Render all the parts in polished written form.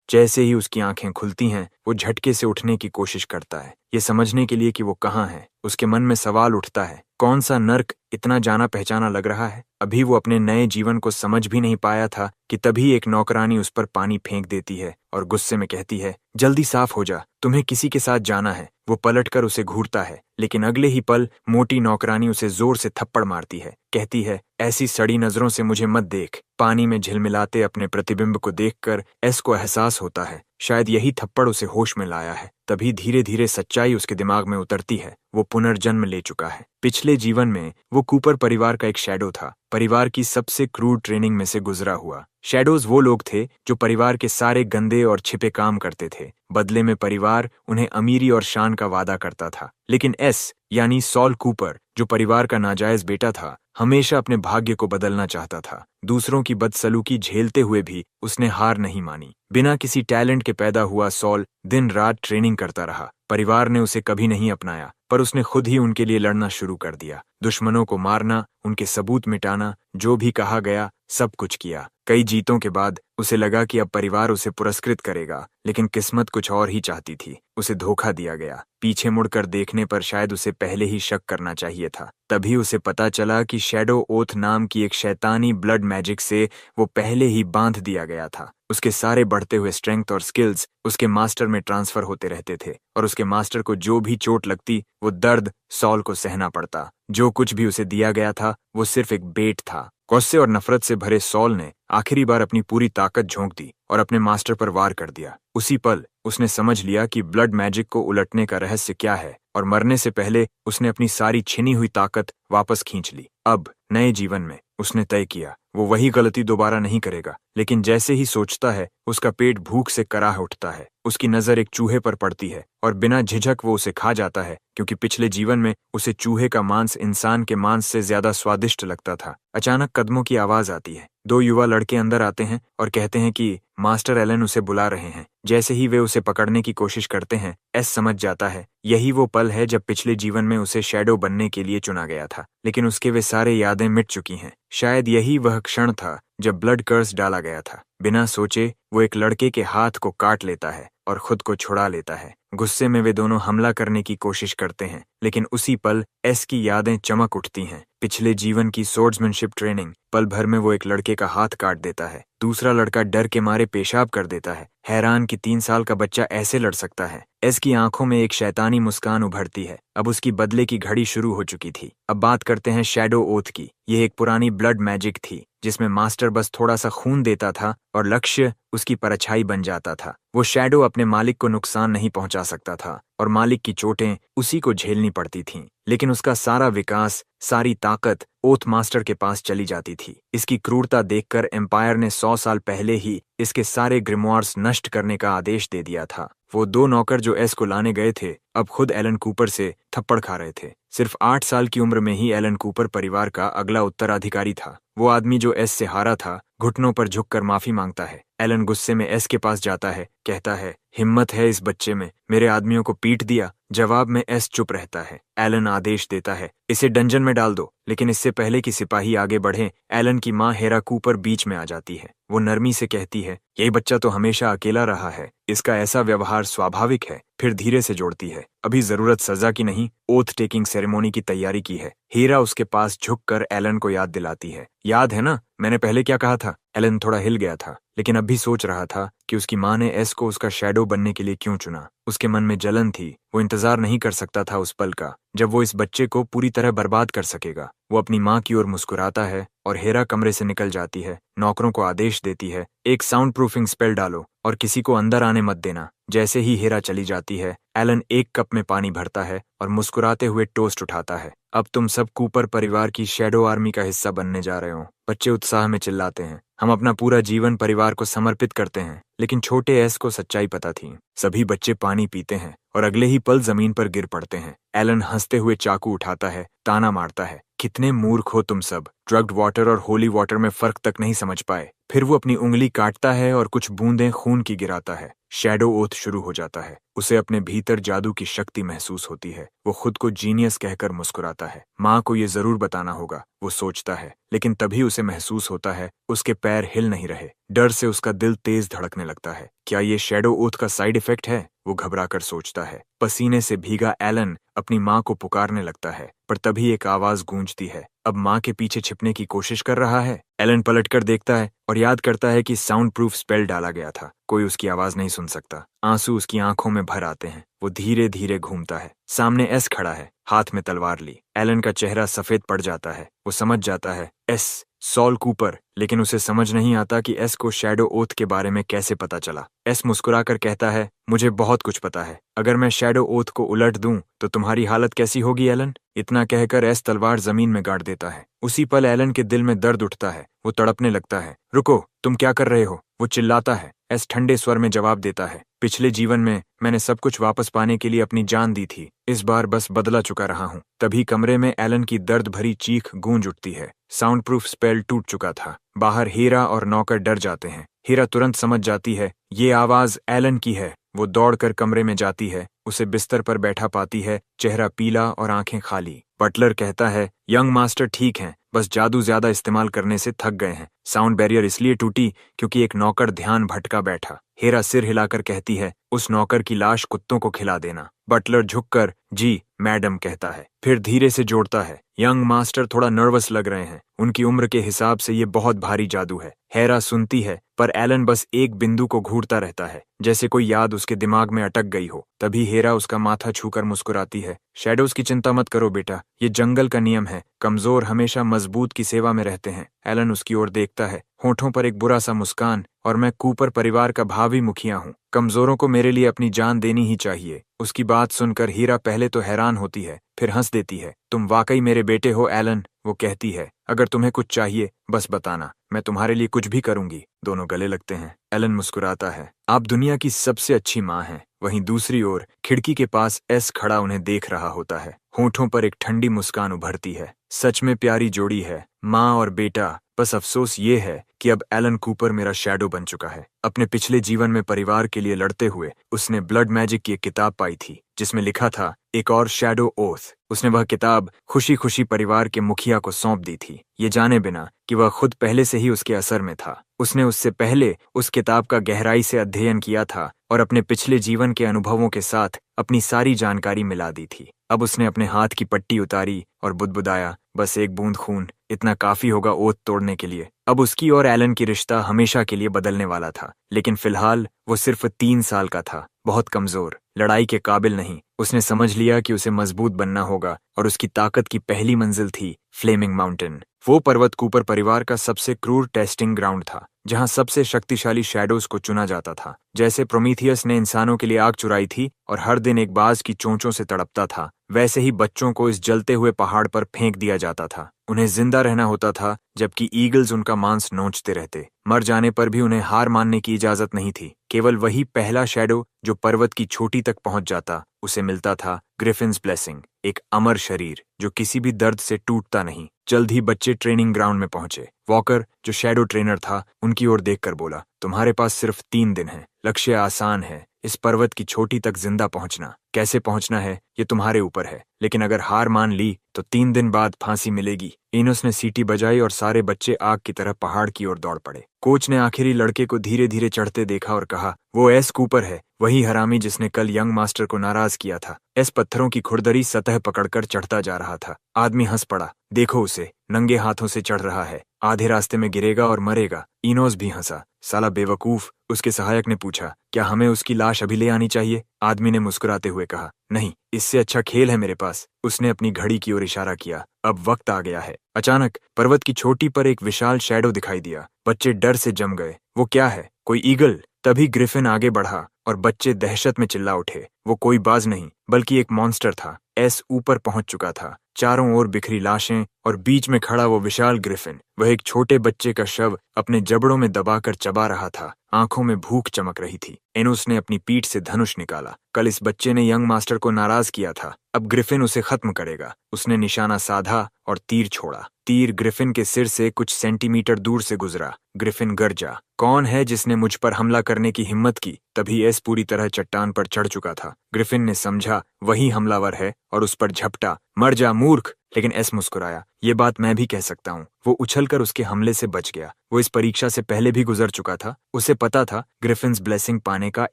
जैसे ही उसकी आंखें खुलती हैं, वो झटके से उठने की कोशिश करता है, ये समझने के लिए कि वो कहाँ है। उसके मन में सवाल उठता है, कौन सा नर्क इतना जाना पहचाना लग रहा है। अभी वो अपने नए जीवन को समझ भी नहीं पाया था कि तभी एक नौकरानी उस पर पानी फेंक देती है और गुस्से में कहती है, जल्दी साफ हो जा, तुम्हें किसी के साथ जाना है। वो पलटकर उसे घूरता है, लेकिन अगले ही पल मोटी नौकरानी उसे जोर से थप्पड़ मारती है। कहती है, ऐसी सड़ी नजरों से मुझे मत देख। पानी में झिलमिलाते अपने प्रतिबिंब को देखकर एस को एहसास होता है, शायद यही थप्पड़ उसे होश में लाया है। तभी धीरे धीरे सच्चाई उसके दिमाग में उतरती है, वो पुनर्जन्म ले चुका है। पिछले जीवन में वो कूपर परिवार का एक शैडो था, परिवार की सबसे क्रूर ट्रेनिंग में से गुजरा हुआ। शैडोज वो लोग थे जो परिवार के सारे गंदे और छिपे काम करते थे। बदले में परिवार उन्हें अमीरी और शान का वादा करता था। लेकिन एस यानी सॉल कूपर, जो परिवार का नाजायज बेटा था, हमेशा अपने भाग्य को बदलना चाहता था। दूसरों की बदसलूकी झेलते हुए भी उसने हार नहीं मानी। बिना किसी टैलेंट के पैदा हुआ सॉल दिन रात ट्रेनिंग करता रहा। परिवार ने उसे कभी नहीं अपनाया, पर उसने खुद ही उनके लिए लड़ना शुरू कर दिया। दुश्मनों को मारना, उनके सबूत मिटाना, जो भी कहा गया सब कुछ किया। कई जीतों के बाद उसे लगा कि अब परिवार उसे पुरस्कृत करेगा, लेकिन किस्मत कुछ और ही चाहती थी। उसे धोखा दिया गया। पीछे मुड़कर देखने पर शायद उसे पहले ही शक करना चाहिए था। तभी उसे पता चला कि शैडो ओथ नाम की एक शैतानी ब्लड मैजिक से वो पहले ही बांध दिया गया था। उसके सारे बढ़ते हुए स्ट्रेंथ और स्किल्स उसके मास्टर में ट्रांसफर होते रहते थे, और उसके मास्टर को जो भी चोट लगती वो दर्द सॉल को सहना पड़ता। जो कुछ भी उसे दिया गया था वो सिर्फ एक बेट था। गुस्से और नफरत से भरे सॉल ने आखिरी बार अपनी पूरी ताकत झोंक दी और अपने मास्टर पर वार कर दिया। उसी पल उसने समझ लिया कि ब्लड मैजिक को उलटने का रहस्य क्या है, और मरने से पहले उसने अपनी सारी छिनी हुई ताकत वापस खींच ली। अब नए जीवन में उसने तय किया वो वही गलती दोबारा नहीं करेगा। लेकिन जैसे ही सोचता है, उसका पेट भूख से कराह उठता है। उसकी नजर एक चूहे पर पड़ती है और बिना झिझक वो उसे खा जाता है, क्योंकि पिछले जीवन में उसे चूहे का मांस इंसान के मांस से ज्यादा स्वादिष्ट लगता था। अचानक कदमों की आवाज आती है। दो युवा लड़के अंदर आते हैं और कहते हैं कि मास्टर एलन उसे बुला रहे हैं। जैसे ही वे उसे पकड़ने की कोशिश करते हैं, एस समझ जाता है यही वो पल है जब पिछले जीवन में उसे शैडो बनने के लिए चुना गया था, लेकिन उसके वे सारे यादें मिट चुकी हैं। शायद यही वह क्षण था जब ब्लड कर्स डाला गया था। बिना सोचे वो एक लड़के के हाथ को काट लेता है और खुद को छुड़ा लेता है। गुस्से में वे दोनों हमला करने की कोशिश करते हैं, लेकिन उसी पल एस की यादें चमक उठती हैं। पिछले जीवन की सोर्ड्समैनशिप ट्रेनिंग। पल भर में वो एक लड़के का हाथ काट देता है। दूसरा लड़का डर के मारे पेशाब कर देता है। हैरान कि 3 साल का बच्चा ऐसे लड़ सकता है। एस की आंखों में एक शैतानी मुस्कान उभरती है। अब उसकी बदले की घड़ी शुरू हो चुकी थी। अब बात करते हैं शैडो ओथ की। यह एक पुरानी ब्लड मैजिक थी, जिसमें मास्टर बस थोड़ा सा खून देता था और लक्ष्य उसकी परछाई बन जाता था। वो शैडो अपने मालिक को नुकसान नहीं पहुंचा सकता था और मालिक की चोटें उसी को झेलनी पड़ती थीं। लेकिन उसका सारा विकास, सारी ताकत ओथ मास्टर के पास चली जाती थी। इसकी क्रूरता देखकर एम्पायर ने 100 साल पहले ही इसके सारे ग्रिमोर्स नष्ट करने का आदेश दे दिया था। वो 2 नौकर जो एस को लाने गए थे, अब खुद एलन कूपर से थप्पड़ खा रहे थे। सिर्फ 8 साल की उम्र में ही एलन कूपर परिवार का अगला उत्तराधिकारी था। वो आदमी जो एस से हारा था, घुटनों पर झुककर माफी मांगता है। एलन गुस्से में एस के पास जाता है, कहता है, हिम्मत है इस बच्चे में, मेरे आदमियों को पीट दिया। जवाब में एस चुप रहता है। एलन आदेश देता है, इसे डंजन में डाल दो। लेकिन इससे पहले कि सिपाही आगे बढ़े, एलन की माँ हेरा कूपर बीच में आ जाती है। वो नरमी से कहती है, यही बच्चा तो हमेशा अकेला रहा है, इसका ऐसा व्यवहार स्वाभाविक है। फिर धीरे से जोड़ती है, अभी जरूरत सजा की नहीं, ओथ टेकिंग सेरेमोनी की तैयारी की है। हीरा उसके पास झुककर एलन को याद दिलाती है, याद है ना मैंने पहले क्या कहा था। एलन थोड़ा हिल गया था, लेकिन अब भी सोच रहा था कि उसकी माँ ने एस को उसका शैडो बनने के लिए क्यों चुना। उसके मन में जलन थी। वो इंतजार नहीं कर सकता था उस पल का जब वो इस बच्चे को पूरी तरह बर्बाद कर सकेगा। वो अपनी माँ की ओर मुस्कुराता है और हेरा कमरे से निकल जाती है। नौकरों को आदेश देती है, एक साउंड प्रूफिंग स्पेल डालो और किसी को अंदर आने मत देना। जैसे ही हेरा चली जाती है, एलन एक कप में पानी भरता है और मुस्कुराते हुए टोस्ट उठाता है, अब तुम सब कूपर परिवार की शैडो आर्मी का हिस्सा बनने जा रहे हो। बच्चे उत्साह में चिल्लाते हैं, हम अपना पूरा जीवन परिवार को समर्पित करते हैं। लेकिन छोटे एस को सच्चाई पता थी। सभी बच्चे पानी पीते हैं और अगले ही पल जमीन पर गिर पड़ते हैं। एलन हंसते हुए चाकू उठाता है, ताना मारता है, कितने मूर्ख हो तुम सब, ड्रग्ड वाटर और होली वाटर में फर्क तक नहीं समझ पाए। फिर वो अपनी उंगली काटता है और कुछ बूंदें खून की गिराता है। शैडो ओथ शुरू हो जाता है। उसे अपने भीतर जादू की शक्ति महसूस होती है। वो खुद को जीनियस कहकर मुस्कुराता है। माँ को ये जरूर बताना होगा, वो सोचता है, लेकिन तभी उसे महसूस होता है उसके पैर हिल नहीं रहे। डर से उसका दिल तेज धड़कने लगता है। क्या ये शैडो ओथ का साइड इफेक्ट है? वो घबराकर सोचता है। पसीने से भीगा एलन अपनी माँ को पुकारने लगता है, पर तभी एक आवाज गूंजती है। अब माँ के पीछे छिपने की कोशिश कर रहा है। एलन पलटकर देखता है और याद करता है कि साउंड प्रूफ स्पेल डाला गया था। कोई उसकी आवाज नहीं सुन सकता। आंसू उसकी आंखों में भर आते हैं। वो धीरे धीरे घूमता है। सामने एस खड़ा है, हाथ में तलवार ली। एलन का चेहरा सफेद पड़ जाता है। वो समझ जाता है एस सॉल कूपर, लेकिन उसे समझ नहीं आता कि एस को शैडो ओथ के बारे में कैसे पता चला। एस मुस्कुराकर कहता है, मुझे बहुत कुछ पता है। अगर मैं शैडो ओथ को उलट दूं तो तुम्हारी हालत कैसी होगी एलन? इतना कहकर एस तलवार जमीन में गाड़ देता है। उसी पल एलन के दिल में दर्द उठता है। वो तड़पने लगता है। रुको, तुम क्या कर रहे हो? वो चिल्लाता है। एस ठंडे स्वर में जवाब देता है, पिछले जीवन में मैंने सब कुछ वापस पाने के लिए अपनी जान दी थी। इस बार बस बदला चुका रहा हूँ। तभी कमरे में एलन की दर्द भरी चीख गूंज उठती है। साउंड प्रूफ स्पेल टूट चुका था। बाहर हीरा और नौकर डर जाते हैं। हीरा तुरंत समझ जाती है ये आवाज एलन की है। वो दौड़कर कमरे में जाती है। उसे बिस्तर पर बैठा पाती है, चेहरा पीला और आंखें खाली। बटलर कहता है, यंग मास्टर ठीक हैं, बस जादू ज्यादा इस्तेमाल करने से थक गए हैं। साउंड बैरियर इसलिए टूटी क्योंकि एक नौकर ध्यान भटका बैठा। हीरा सिर हिलाकर कहती है, उस नौकर की लाश कुत्तों को खिला देना। बटलर झुककर जी मैडम कहता है, फिर धीरे से जोड़ता है, यंग मास्टर थोड़ा नर्वस लग रहे हैं। उनकी उम्र के हिसाब से ये बहुत भारी जादू है। हेरा सुनती है, पर एलन बस एक बिंदु को घूरता रहता है, जैसे कोई याद उसके दिमाग में अटक गई हो। तभी हेरा उसका माथा छूकर मुस्कुराती है। शैडोज की चिंता मत करो बेटा, ये जंगल का नियम है। कमजोर हमेशा मजबूत की सेवा में रहते हैं। एलन उसकी ओर देखता है, होठों पर एक बुरा सा मुस्कान। और मैं कूपर परिवार का भावी मुखिया हूँ। कमजोरों को मेरे लिए अपनी जान देनी ही चाहिए। उसकी बात सुनकर हीरा पहले तो हैरान होती है, फिर हंस देती है। तुम वाकई मेरे बेटे हो एलन, वो कहती है। अगर तुम्हें कुछ चाहिए बस बताना, मैं तुम्हारे लिए कुछ भी करूंगी। दोनों गले लगते हैं। एलन मुस्कुराता है, आप दुनिया की सबसे अच्छी माँ हैं। वहीं दूसरी ओर खिड़की के पास एस खड़ा उन्हें देख रहा होता है। होठों पर एक ठंडी मुस्कान उभरती है। सच में प्यारी जोड़ी है, माँ और बेटा। बस अफसोस ये है कि अब एलन कूपर मेरा शैडो बन चुका है। अपने पिछले जीवन में परिवार के लिए लड़ते हुए उसने ब्लड मैजिक की एक किताब पाई थी, जिसमें लिखा था एक और शैडो ओथ। उसने वह किताब खुशी खुशी परिवार के मुखिया को सौंप दी थी, ये जाने बिना कि वह खुद पहले से ही उसके असर में था। उसने उससे पहले उस किताब का गहराई से अध्ययन किया था और अपने पिछले जीवन के अनुभवों के साथ अपनी सारी जानकारी मिला दी थी। अब उसने अपने हाथ की पट्टी उतारी और बुदबुदाया, बस एक बूंद खून, इतना काफी होगा ओथ तोड़ने के लिए। अब उसकी और एलन की रिश्ता हमेशा के लिए बदलने वाला था, लेकिन फिलहाल वो सिर्फ 3 साल का था, बहुत कमजोर, लड़ाई के काबिल नहीं। उसने समझ लिया कि उसे मजबूत बनना होगा और उसकी ताकत की पहली मंजिल थी फ्लेमिंग माउंटेन। वो पर्वत कूपर परिवार का सबसे क्रूर टेस्टिंग ग्राउंड था, जहां सबसे शक्तिशाली शैडोज को चुना जाता था। जैसे प्रोमीथियस ने इंसानों के लिए आग चुराई थी और हर दिन एक बाज की चोंचों से तड़पता था, वैसे ही बच्चों को इस जलते हुए पहाड़ पर फेंक दिया जाता था। उन्हें जिंदा रहना होता था, जबकि ईगल्स उनका मांस नोचते रहते। मर जाने पर भी उन्हें हार मानने की इजाजत नहीं थी। केवल वही पहला शैडो जो पर्वत की चोटी तक पहुंच जाता, उसे मिलता था ग्रिफिन्स ब्लेसिंग, एक अमर शरीर जो किसी भी दर्द से टूटता नहीं। जल्द ही बच्चे ट्रेनिंग ग्राउंड में पहुंचे। वॉकर, जो शैडो ट्रेनर था, उनकी ओर देखकर बोला, तुम्हारे पास सिर्फ 3 दिन है। लक्ष्य आसान है, इस पर्वत की चोटी तक जिंदा पहुंचना। कैसे पहुंचना है ये तुम्हारे ऊपर है, लेकिन अगर हार मान ली तो 3 दिन बाद फांसी मिलेगी। इनोस ने सीटी बजाई और सारे बच्चे आग की तरह पहाड़ की ओर दौड़ पड़े। कोच ने आखिरी लड़के को धीरे धीरे चढ़ते देखा और कहा, वो एस कूपर है, वही हरामी जिसने कल यंग मास्टर को नाराज किया था। एस पत्थरों की खुरदरी सतह पकड़कर चढ़ता जा रहा था। आदमी हंस पड़ा, देखो उसे, नंगे हाथों से चढ़ रहा है, आधे रास्ते में गिरेगा और मरेगा। इनोस भी हंसा, साला बेवकूफ। उसके सहायक ने पूछा, क्या हमें उसकी लाश अभी ले आनी चाहिए? आदमी ने मुस्कुराते हुए कहा, नहीं, इससे अच्छा खेल है मेरे पास। उसने अपनी घड़ी की ओर इशारा किया, अब वक्त आ गया है। अचानक पर्वत की चोटी पर एक विशाल शैडो दिखाई दिया। बच्चे डर से जम गए। वो क्या है, कोई ईगल? तभी ग्रिफिन आगे बढ़ा और बच्चे दहशत में चिल्ला उठे। वो कोई बाज नहीं बल्कि एक मॉन्स्टर था। एस ऊपर पहुंच चुका था, चारों ओर बिखरी लाशें और बीच में खड़ा वो विशाल ग्रिफिन। वह एक छोटे बच्चे का शव अपने जबड़ों में दबाकर चबा रहा था। आंखों में भूख चमक रही थी। एनोस ने अपनी पीठ से धनुष निकाला। कल इस बच्चे ने यंग मास्टर को नाराज किया था, अब ग्रिफिन उसे खत्म करेगा। उसने निशाना साधा और तीर छोड़ा। तीर ग्रिफिन के सिर से कुछ सेंटीमीटर दूर से गुजरा। ग्रिफिन गरजा, कौन है जिसने मुझ पर हमला करने की हिम्मत की? तभी एस पूरी तरह चट्टान पर चढ़ चुका था। ग्रिफिन ने समझा वही हमलावर है और उस पर झपटा। मर जा मूर्ख! लेकिन एस मुस्कुराया। ये बात मैं भी कह सकता हूँ। वो उछलकर उसके हमले से बच गया। वो इस परीक्षा से पहले भी गुजर चुका था। उसे पता था ग्रिफिन्स ब्लेसिंग पाने का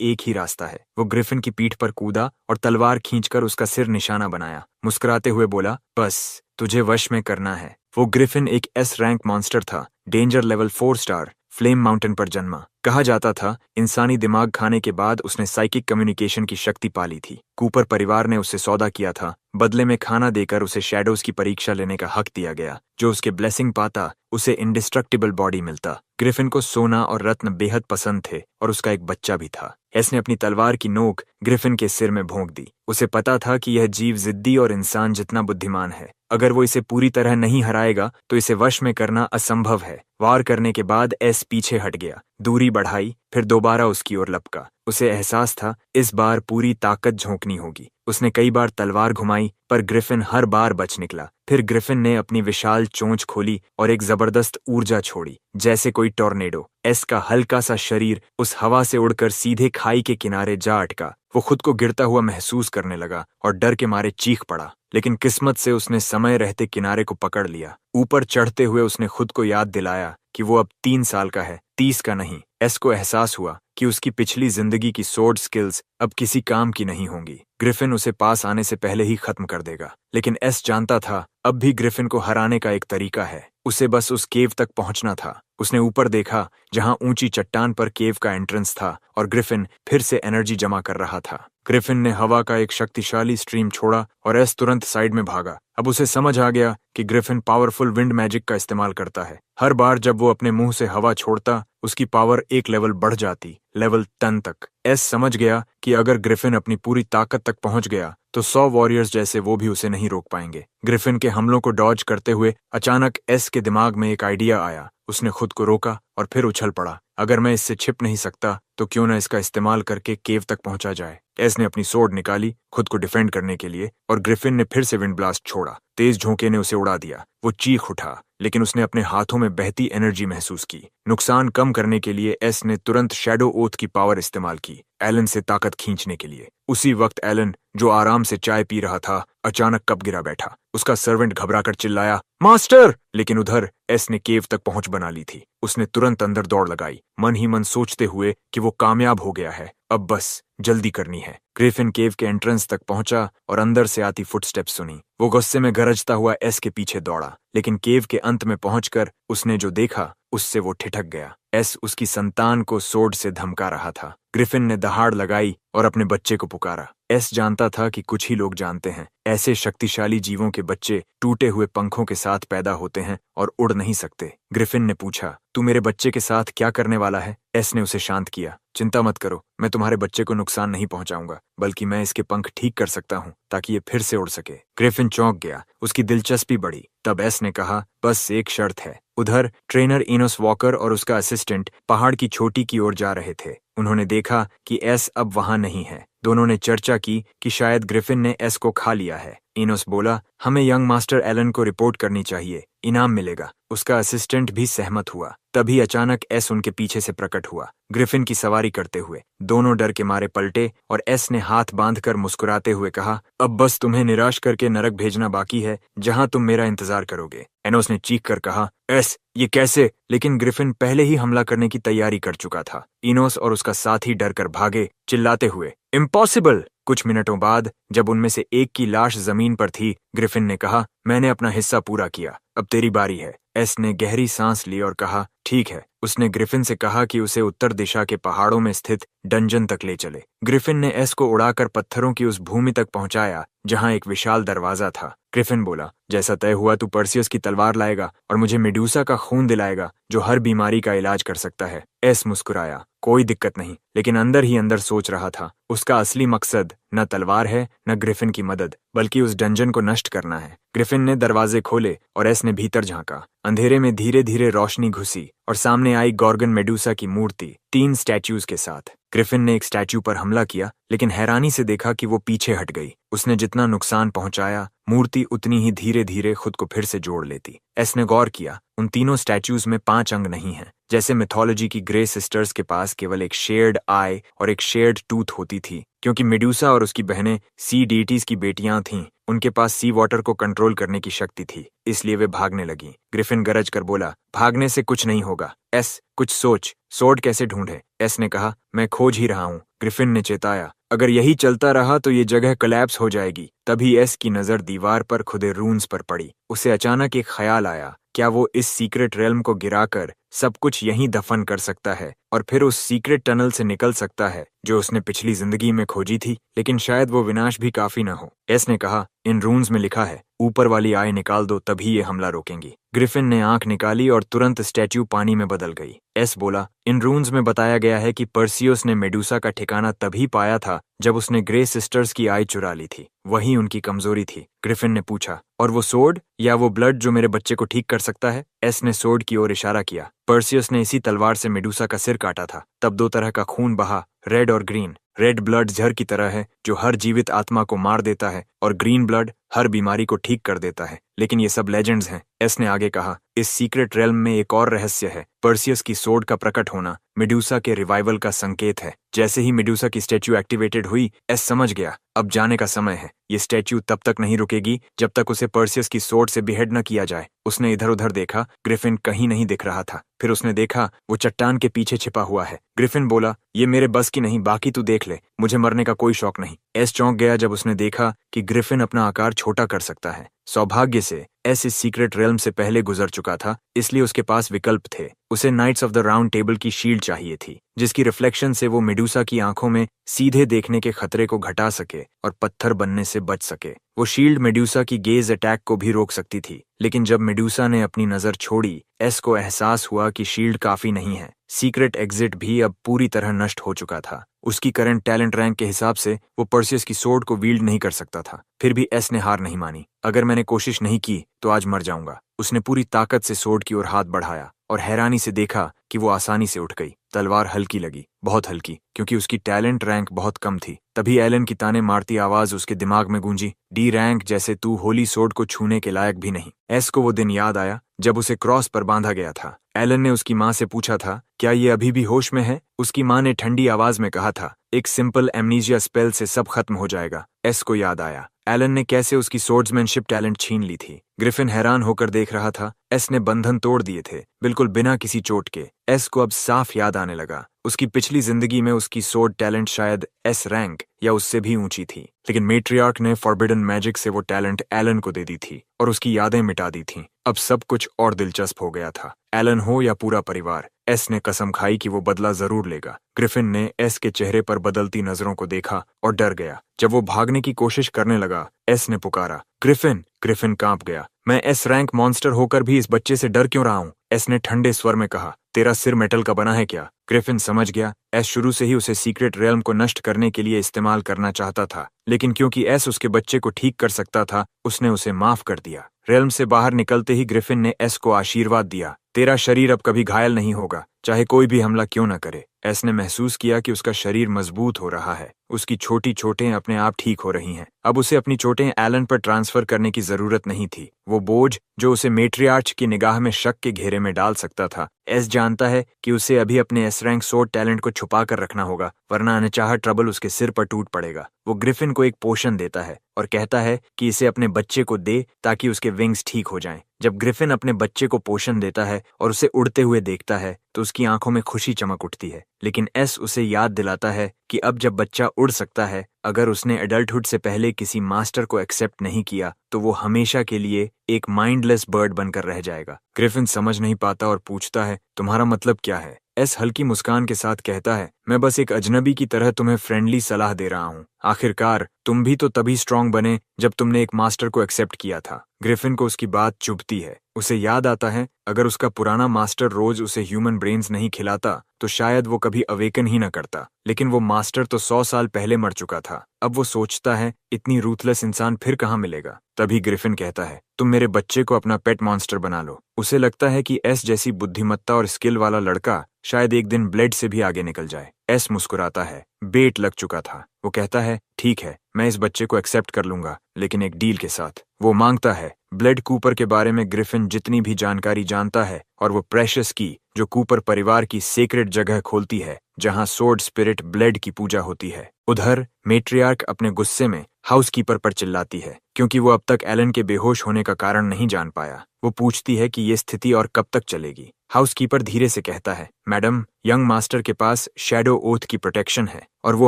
एक ही रास्ता है। वो ग्रिफिन की पीठ पर कूदा और तलवार खींचकर उसका सिर निशाना बनाया। मुस्कुराते हुए बोला, बस तुझे वश में करना है। वो ग्रिफिन एक एस रैंक मॉन्स्टर था, danger level 4 star, flame mountain पर जन्मा। कहा जाता था इंसानी दिमाग खाने के बाद उसने साइकिक कम्युनिकेशन की शक्ति पाली थी। कूपर परिवार ने उससे सौदा किया था। बदले में खाना देकर उसे शैडोज की परीक्षा लेने का हक दिया गया। जो उसके ब्लेसिंग पाता उसे इंडिस्ट्रक्टिबल बॉडी मिलता। ग्रिफिन को सोना और रत्न बेहद पसंद थे और उसका एक बच्चा भी था। एस ने अपनी तलवार की नोक ग्रिफिन के सिर में भोंक दी। उसे पता था कि यह जीव जिद्दी और इंसान जितना बुद्धिमान है। अगर वो इसे पूरी तरह नहीं हराएगा तो इसे वश में करना असंभव है। वार करने के बाद एस पीछे हट गया, दूरी बढ़ाई, फिर दोबारा उसकी ओर लपका। उसे एहसास था इस बार पूरी ताकत झोंकनी होगी। उसने कई बार तलवार घुमाई पर ग्रिफिन हर बार बच निकला। फिर ग्रिफिन ने अपनी विशाल चोंच खोली और एक जबरदस्त ऊर्जा छोड़ी, जैसे कोई टॉर्नेडो। एस का हल्का सा शरीर उस हवा से उड़कर सीधे खाई के किनारे जा अटका। वो खुद को गिरता हुआ महसूस करने लगा और डर के मारे चीख पड़ा। लेकिन किस्मत से उसने समय रहते किनारे को पकड़ लिया। ऊपर चढ़ते हुए उसने खुद को याद दिलाया कि वो अब 3 साल का है, 30 का नहीं। एस को एहसास हुआ कि उसकी पिछली जिंदगी की स्वॉर्ड स्किल्स अब किसी काम की नहीं होंगी। ग्रिफिन उसे पास आने से पहले ही खत्म कर देगा। लेकिन एस जानता था अब भी ग्रिफिन को हराने का एक तरीका है। उसे बस उस केव तक पहुंचना था। उसने ऊपर देखा जहां ऊंची चट्टान पर केव का एंट्रेंस था और ग्रिफिन फिर से एनर्जी जमा कर रहा था। ग्रिफिन ने हवा का एक शक्तिशाली स्ट्रीम छोड़ा और एस तुरंत साइड में भागा। अब उसे समझ आ गया कि ग्रिफिन पावरफुल विंड मैजिक का इस्तेमाल करता है। हर बार जब वो अपने मुंह से हवा छोड़ता उसकी पावर एक लेवल बढ़ जाती, लेवल 10 तक। एस समझ गया कि अगर ग्रिफिन अपनी पूरी ताकत तक पहुंच गया तो 100 वॉरियर्स जैसे वो भी उसे नहीं रोक पाएंगे। ग्रिफिन के हमलों को डॉज करते हुए अचानक एस के दिमाग में एक आइडिया आया। उसने खुद को रोका और फिर उछल पड़ा। अगर मैं इससे छिप नहीं सकता तो क्यों न इसका इस्तेमाल करके केव तक पहुंचा जाए। एस ने अपनी स्वॉर्ड निकाली खुद को डिफेंड करने के लिए और ग्रिफिन ने फिर से विंड ब्लास्ट छोड़ा। तेज झोंके ने उसे उड़ा दिया। वो चीख उठा, लेकिन उसने अपने हाथों में बहती एनर्जी महसूस की। नुकसान कम करने के लिए एस ने तुरंत शैडो ओथ की पावर इस्तेमाल की, एलन से ताकत खींचने के लिए। उसी वक्त एलन, जो आराम से चाय पी रहा था, अचानक कब गिरा बैठा। उसका सर्वेंट घबराकर चिल्लाया, मास्टर! लेकिन उधर एस ने केव तक पहुंच बना ली थी। उसने तुरंत अंदर दौड़ लगाई, मन ही मन सोचते हुए कि वो कामयाब हो गया है, अब बस जल्दी करनी है। ग्रिफिन केव के एंट्रेंस तक पहुंचा और अंदर से आती फुटस्टेप्स सुनी। वो गुस्से में गरजता हुआ एस के पीछे दौड़ा, लेकिन केव के अंत में पहुंचकर उसने जो देखा उससे वो ठिठक गया। एस उसकी संतान को सोर्ड से धमका रहा था। ग्रिफिन ने दहाड़ लगाई और अपने बच्चे को पुकारा। एस जानता था कि कुछ ही लोग जानते हैं, ऐसे शक्तिशाली जीवों के बच्चे टूटे हुए पंखों के साथ पैदा होते हैं और उड़ नहीं सकते। ग्रिफिन ने पूछा, तू मेरे बच्चे के साथ क्या करने वाला है? एस ने उसे शांत किया, चिंता मत करो, मैं तुम्हारे बच्चे को नुकसान नहीं पहुंचाऊंगा, बल्कि मैं इसके पंख ठीक कर सकता हूं ताकि ये फिर से उड़ सके। ग्रिफिन चौंक गया, उसकी दिलचस्पी बढ़ी। तब एस ने कहा, बस एक शर्त है। उधर ट्रेनर इनोस वॉकर और उसका असिस्टेंट पहाड़ की चोटी की ओर जा रहे थे। उन्होंने देखा कि एस अब वहां नहीं है। दोनों ने चर्चा की कि शायद ग्रिफिन ने एस को खा लिया है। इनोस बोला, हमें यंग मास्टर एलन को रिपोर्ट करनी चाहिए, इनाम मिलेगा। उसका असिस्टेंट भी सहमत हुआ। तभी अचानक एस उनके पीछे से प्रकट हुआ, ग्रिफिन की सवारी करते हुए। दोनों डर के मारे पलटे और एस ने हाथ बांधकर मुस्कुराते हुए कहा, अब बस तुम्हें निराश करके नरक भेजना बाकी है, जहां तुम मेरा इंतजार करोगे। एनोस ने चीख कर कहा, एस ये कैसे? लेकिन ग्रिफिन पहले ही हमला करने की तैयारी कर चुका था। इनोस और उसका साथी डर कर भागे, चिल्लाते हुए, इम्पॉसिबल! कुछ मिनटों बाद जब उनमें से एक की लाश जमीन पर थी, ग्रिफिन ने कहा, मैंने अपना हिस्सा पूरा किया, अब तेरी बारी है। एस ने गहरी सांस ली और कहा, ठीक है। उसने ग्रिफिन से कहा कि उसे उत्तर दिशा के पहाड़ों में स्थित डंजन तक ले चले। ग्रिफिन ने एस को उड़ाकर पत्थरों की उस भूमि तक पहुंचाया जहां एक विशाल दरवाजा था। ग्रिफिन बोला, जैसा तय हुआ तू पर्सियस की तलवार लाएगा और मुझे मेडूसा का खून दिलाएगा जो हर बीमारी का इलाज कर सकता है। एस मुस्कुराया, कोई दिक्कत नहीं, लेकिन अंदर ही अंदर सोच रहा था उसका असली मकसद न तलवार है न ग्रिफिन की मदद, बल्कि उस डंजन को नष्ट करना है। ग्रिफिन ने दरवाजे खोले और एस ने भीतर झांका। अंधेरे में धीरे धीरे रोशनी घुसी और सामने आई गॉर्गन मेडूसा की मूर्ति 3 स्टैच्यूज के साथ। ग्रिफिन ने एक स्टैच्यू पर हमला किया, लेकिन हैरानी से देखा कि वो पीछे हट गई। उसने जितना नुकसान पहुंचाया, मूर्ति उतनी ही धीरे धीरे खुद को फिर से जोड़ लेती। एस ने गौर किया, उन तीनों स्टैच्यूज में 5 अंग नहीं हैं। जैसे मिथोलॉजी की ग्रे सिस्टर्स के पास केवल एक शेयर्ड आई और एक शेयर्ड टूथ होती थी। क्योंकि मेडूसा और उसकी बहनें सी डीटीज की बेटियां थीं, उनके पास सी वाटर को कंट्रोल करने की शक्ति थी, इसलिए वे भागने लगी। ग्रिफिन गरज कर बोला, भागने से कुछ नहीं होगा। एस, कुछ सोच, सोर्ड कैसे ढूंढे? एस ने कहा, मैं खोज ही रहा हूँ। ग्रिफिन ने चेताया, अगर यही चलता रहा तो ये जगह कोलैप्स हो जाएगी। तभी एस की नजर दीवार पर खुदे रून्स पर पड़ी। उसे अचानक एक ख्याल आया, क्या वो इस सीक्रेट रेल्म को गिराकर सब कुछ यहीं दफन कर सकता है और फिर उस सीक्रेट टनल से निकल सकता है जो उसने पिछली जिंदगी में खोजी थी? लेकिन शायद वो विनाश भी काफी न हो। एस ने कहा, इन रून्स में लिखा है, ऊपर वाली आय निकाल दो तभी ये हमला रोकेंगी। ग्रिफिन ने आंख निकाली और तुरंत स्टैच्यू पानी में बदल गई। एस बोला, इन रून्स में बताया गया है कि पर्सियस ने मेडूसा का ठिकाना तभी पाया था जब उसने ग्रे सिस्टर्स की आय चुरा ली थी। वही उनकी कमजोरी थी। ग्रिफिन ने पूछा, और वो सोर्ड या वो ब्लड जो मेरे बच्चे को ठीक कर सकता है? एस ने सोर्ड की ओर इशारा किया। पर्सियस ने इसी तलवार से मेडूसा का सिर काटा था। तब 2 तरह का खून बहा, रेड और ग्रीन। रेड ब्लड जहर की तरह है जो हर जीवित आत्मा को मार देता है, और ग्रीन ब्लड हर बीमारी को ठीक कर देता है। लेकिन ये सब लेजेंड्स हैं। एस ने आगे कहा, इस सीक्रेट रेल्म में एक और रहस्य है। पर्सियस की सोर्ड का प्रकट होना मेडूसा के रिवाइवल का संकेत है। जैसे ही मेडूसा की स्टैच्यू एक्टिवेटेड हुई, एस समझ गया, अब जाने का समय है। ये स्टैच्यू तब तक नहीं रुकेगी जब तक उसे पर्सियस की सोर्ड से बिहेड न किया जाए। उसने इधर उधर देखा, ग्रिफिन कहीं नहीं दिख रहा था। फिर उसने देखा वो चट्टान के पीछे छिपा हुआ है। ग्रिफिन बोला, ये मेरे बस की नहीं, बाकी तू देख ले, मुझे मरने का कोई शौक नहीं। एस चौंक गया जब उसने देखा कि ग्रिफिन अपना आकार छोटा कर सकता है। सौभाग्य से एस इस सीक्रेट रेल्म से पहले गुजर चुका था, इसलिए उसके पास विकल्प थे। उसे knights of the round table की शील्ड चाहिए थी, जिसकी रिफ्लेक्शन से वो मेडूसा की आंखों में सीधे देखने के खतरे को घटा सके और पत्थर बनने से बच सके। वो शील्ड मेडूसा की गेज अटैक को भी रोक सकती थी, लेकिन जब मेडूसा ने अपनी नजर छोड़ी, एस को एहसास हुआ कि शील्ड काफी नहीं है। सीक्रेट एग्जिट भी अब पूरी तरह नष्ट हो चुका था। उसकी करंट टैलेंट रैंक के हिसाब से वो पर्सियस की सोर्ड को वील्ड नहीं कर सकता था। फिर भी एस ने हार नहीं मानी। अगर मैंने कोशिश नहीं की तो आज मर जाऊंगा। उसने पूरी ताकत से सोर्ड की ओर हाथ बढ़ाया और हैरानी से देखा कि वो आसानी से उठ गई। तलवार हल्की लगी, बहुत हल्की, क्योंकि उसकी टैलेंट रैंक बहुत कम थी। तभी एलन की ताने मारती आवाज उसके दिमाग में गूंजी, डी रैंक जैसे तू होली सोर्ड को छूने के लायक भी नहीं। एस को वो दिन याद आया जब उसे क्रॉस पर बांधा गया था। एलन ने उसकी माँ से पूछा था, क्या ये अभी भी होश में है? उसकी माँ ने ठंडी आवाज में कहा था, एक सिंपल एमनीजिया स्पेल से सब खत्म हो जाएगा। एस को याद आया एलन ने कैसे उसकी सोर्ड्समैनशिप टैलेंट छीन ली थी। ग्रिफिन हैरान होकर देख रहा था। एस ने बंधन तोड़ दिए थे, बिल्कुल बिना किसी चोट के। एस को अब साफ याद आने लगा, उसकी पिछली जिंदगी में उसकी सोर्ड टैलेंट शायद एस रैंक या उससे भी ऊंची थी, लेकिन मैट्रियार्क ने फॉरबिडन मैजिक से वो टैलेंट एलन को दे दी थी और उसकी यादें मिटा दी थीं। अब सब कुछ और दिलचस्प हो गया था। एलन हो या पूरा परिवार, एस ने कसम खाई कि वो बदला जरूर लेगा। ग्रिफिन ने एस के चेहरे पर बदलती नजरों को देखा और डर गया। जब वो भागने की कोशिश करने लगा, एस ने पुकारा, ग्रिफिन। ग्रिफिन कांप गया। मैं एस रैंक मॉन्स्टर होकर भी इस बच्चे से डर क्यों रहा हूँ? एस ने ठंडे स्वर में कहा, तेरा सिर मेटल का बना है क्या? ग्रिफिन समझ गया, एस शुरू से ही उसे सीक्रेट रेल्म को नष्ट करने के लिए इस्तेमाल करना चाहता था, लेकिन क्योंकि एस उसके बच्चे को ठीक कर सकता था, उसने उसे माफ कर दिया। रेल्म से बाहर निकलते ही ग्रिफिन ने एस को आशीर्वाद दिया, तेरा शरीर अब कभी घायल नहीं होगा, चाहे कोई भी हमला क्यों न करे। एस ने महसूस किया कि उसका शरीर मजबूत हो रहा है। उसकी छोटी चोटें अपने आप ठीक हो रही हैं। अब उसे अपनी चोटें एलन पर ट्रांसफर करने की जरूरत नहीं थी। वो बोझ जो उसे मैट्रियार्च की निगाह में शक के घेरे में डाल सकता था, एस जानता है कि उसे अभी अपने एस रैंक सोर्ड टैलेंट को छुपा कर रखना होगा, वरना अनचाहा ट्रबल उसके सिर पर टूट पड़ेगा। वो ग्रिफिन को एक पोशन देता है और कहता है कि इसे अपने बच्चे को दे ताकि उसके विंग्स ठीक हो जाएं। जब ग्रिफिन अपने बच्चे को पोशन देता है और उसे उड़ते हुए देखता है, तो उसकी आंखों में खुशी चमक उठती है, लेकिन एस उसे याद दिलाता है कि अब जब बच्चा उड़ सकता है, अगर उसने एडल्टहुड से पहले किसी मास्टर को एक्सेप्ट नहीं किया तो वो हमेशा के लिए एक माइंडलेस बर्ड बनकर रह जाएगा। ग्रिफिन समझ नहीं पाता और पूछता है, तुम्हारा मतलब क्या है? एस हल्की मुस्कान के साथ कहता है, मैं बस एक अजनबी की तरह तुम्हें फ्रेंडली सलाह दे रहा हूँ। आखिरकार तुम भी तो तभी स्ट्रांग बने जब तुमने एक मास्टर को एक्सेप्ट किया था। ग्रिफिन को उसकी बात चुभती है। उसे याद आता है, अगर उसका पुराना मास्टर रोज उसे ह्यूमन ब्रेन्स नहीं खिलाता तो शायद वो कभी अवेकन ही न करता। लेकिन वो मास्टर तो 100 साल पहले मर चुका था। अब वो सोचता है, इतनी रूथलेस इंसान फिर कहाँ मिलेगा। तभी ग्रिफिन कहता है, तुम मेरे बच्चे को अपना पेट मॉन्स्टर बना लो। उसे लगता है कि एस जैसी बुद्धिमत्ता और स्किल वाला लड़का शायद एक दिन ब्लेड से भी आगे निकल जाए। एस मुस्कुराता है, बेट लग चुका था। वो कहता है, ठीक है, मैं इस बच्चे को एक्सेप्ट कर लूंगा, लेकिन एक डील के साथ। वो मांगता है, ब्लेड कूपर के बारे में ग्रिफिन जितनी भी जानकारी जानता है और वो प्रेशियस की जो कूपर परिवार की सेक्रेट जगह खोलती है जहां सोर्ड स्पिरिट ब्लेड की पूजा होती है। उधर मेट्रियार्क अपने गुस्से में हाउसकीपर पर चिल्लाती है, क्योंकि वो अब तक एलन के बेहोश होने का कारण नहीं जान पाया। वो पूछती है कि ये स्थिति और कब तक चलेगी। हाउसकीपर धीरे से कहता है, मैडम, यंग मास्टर के पास शैडो ओथ की प्रोटेक्शन है और वो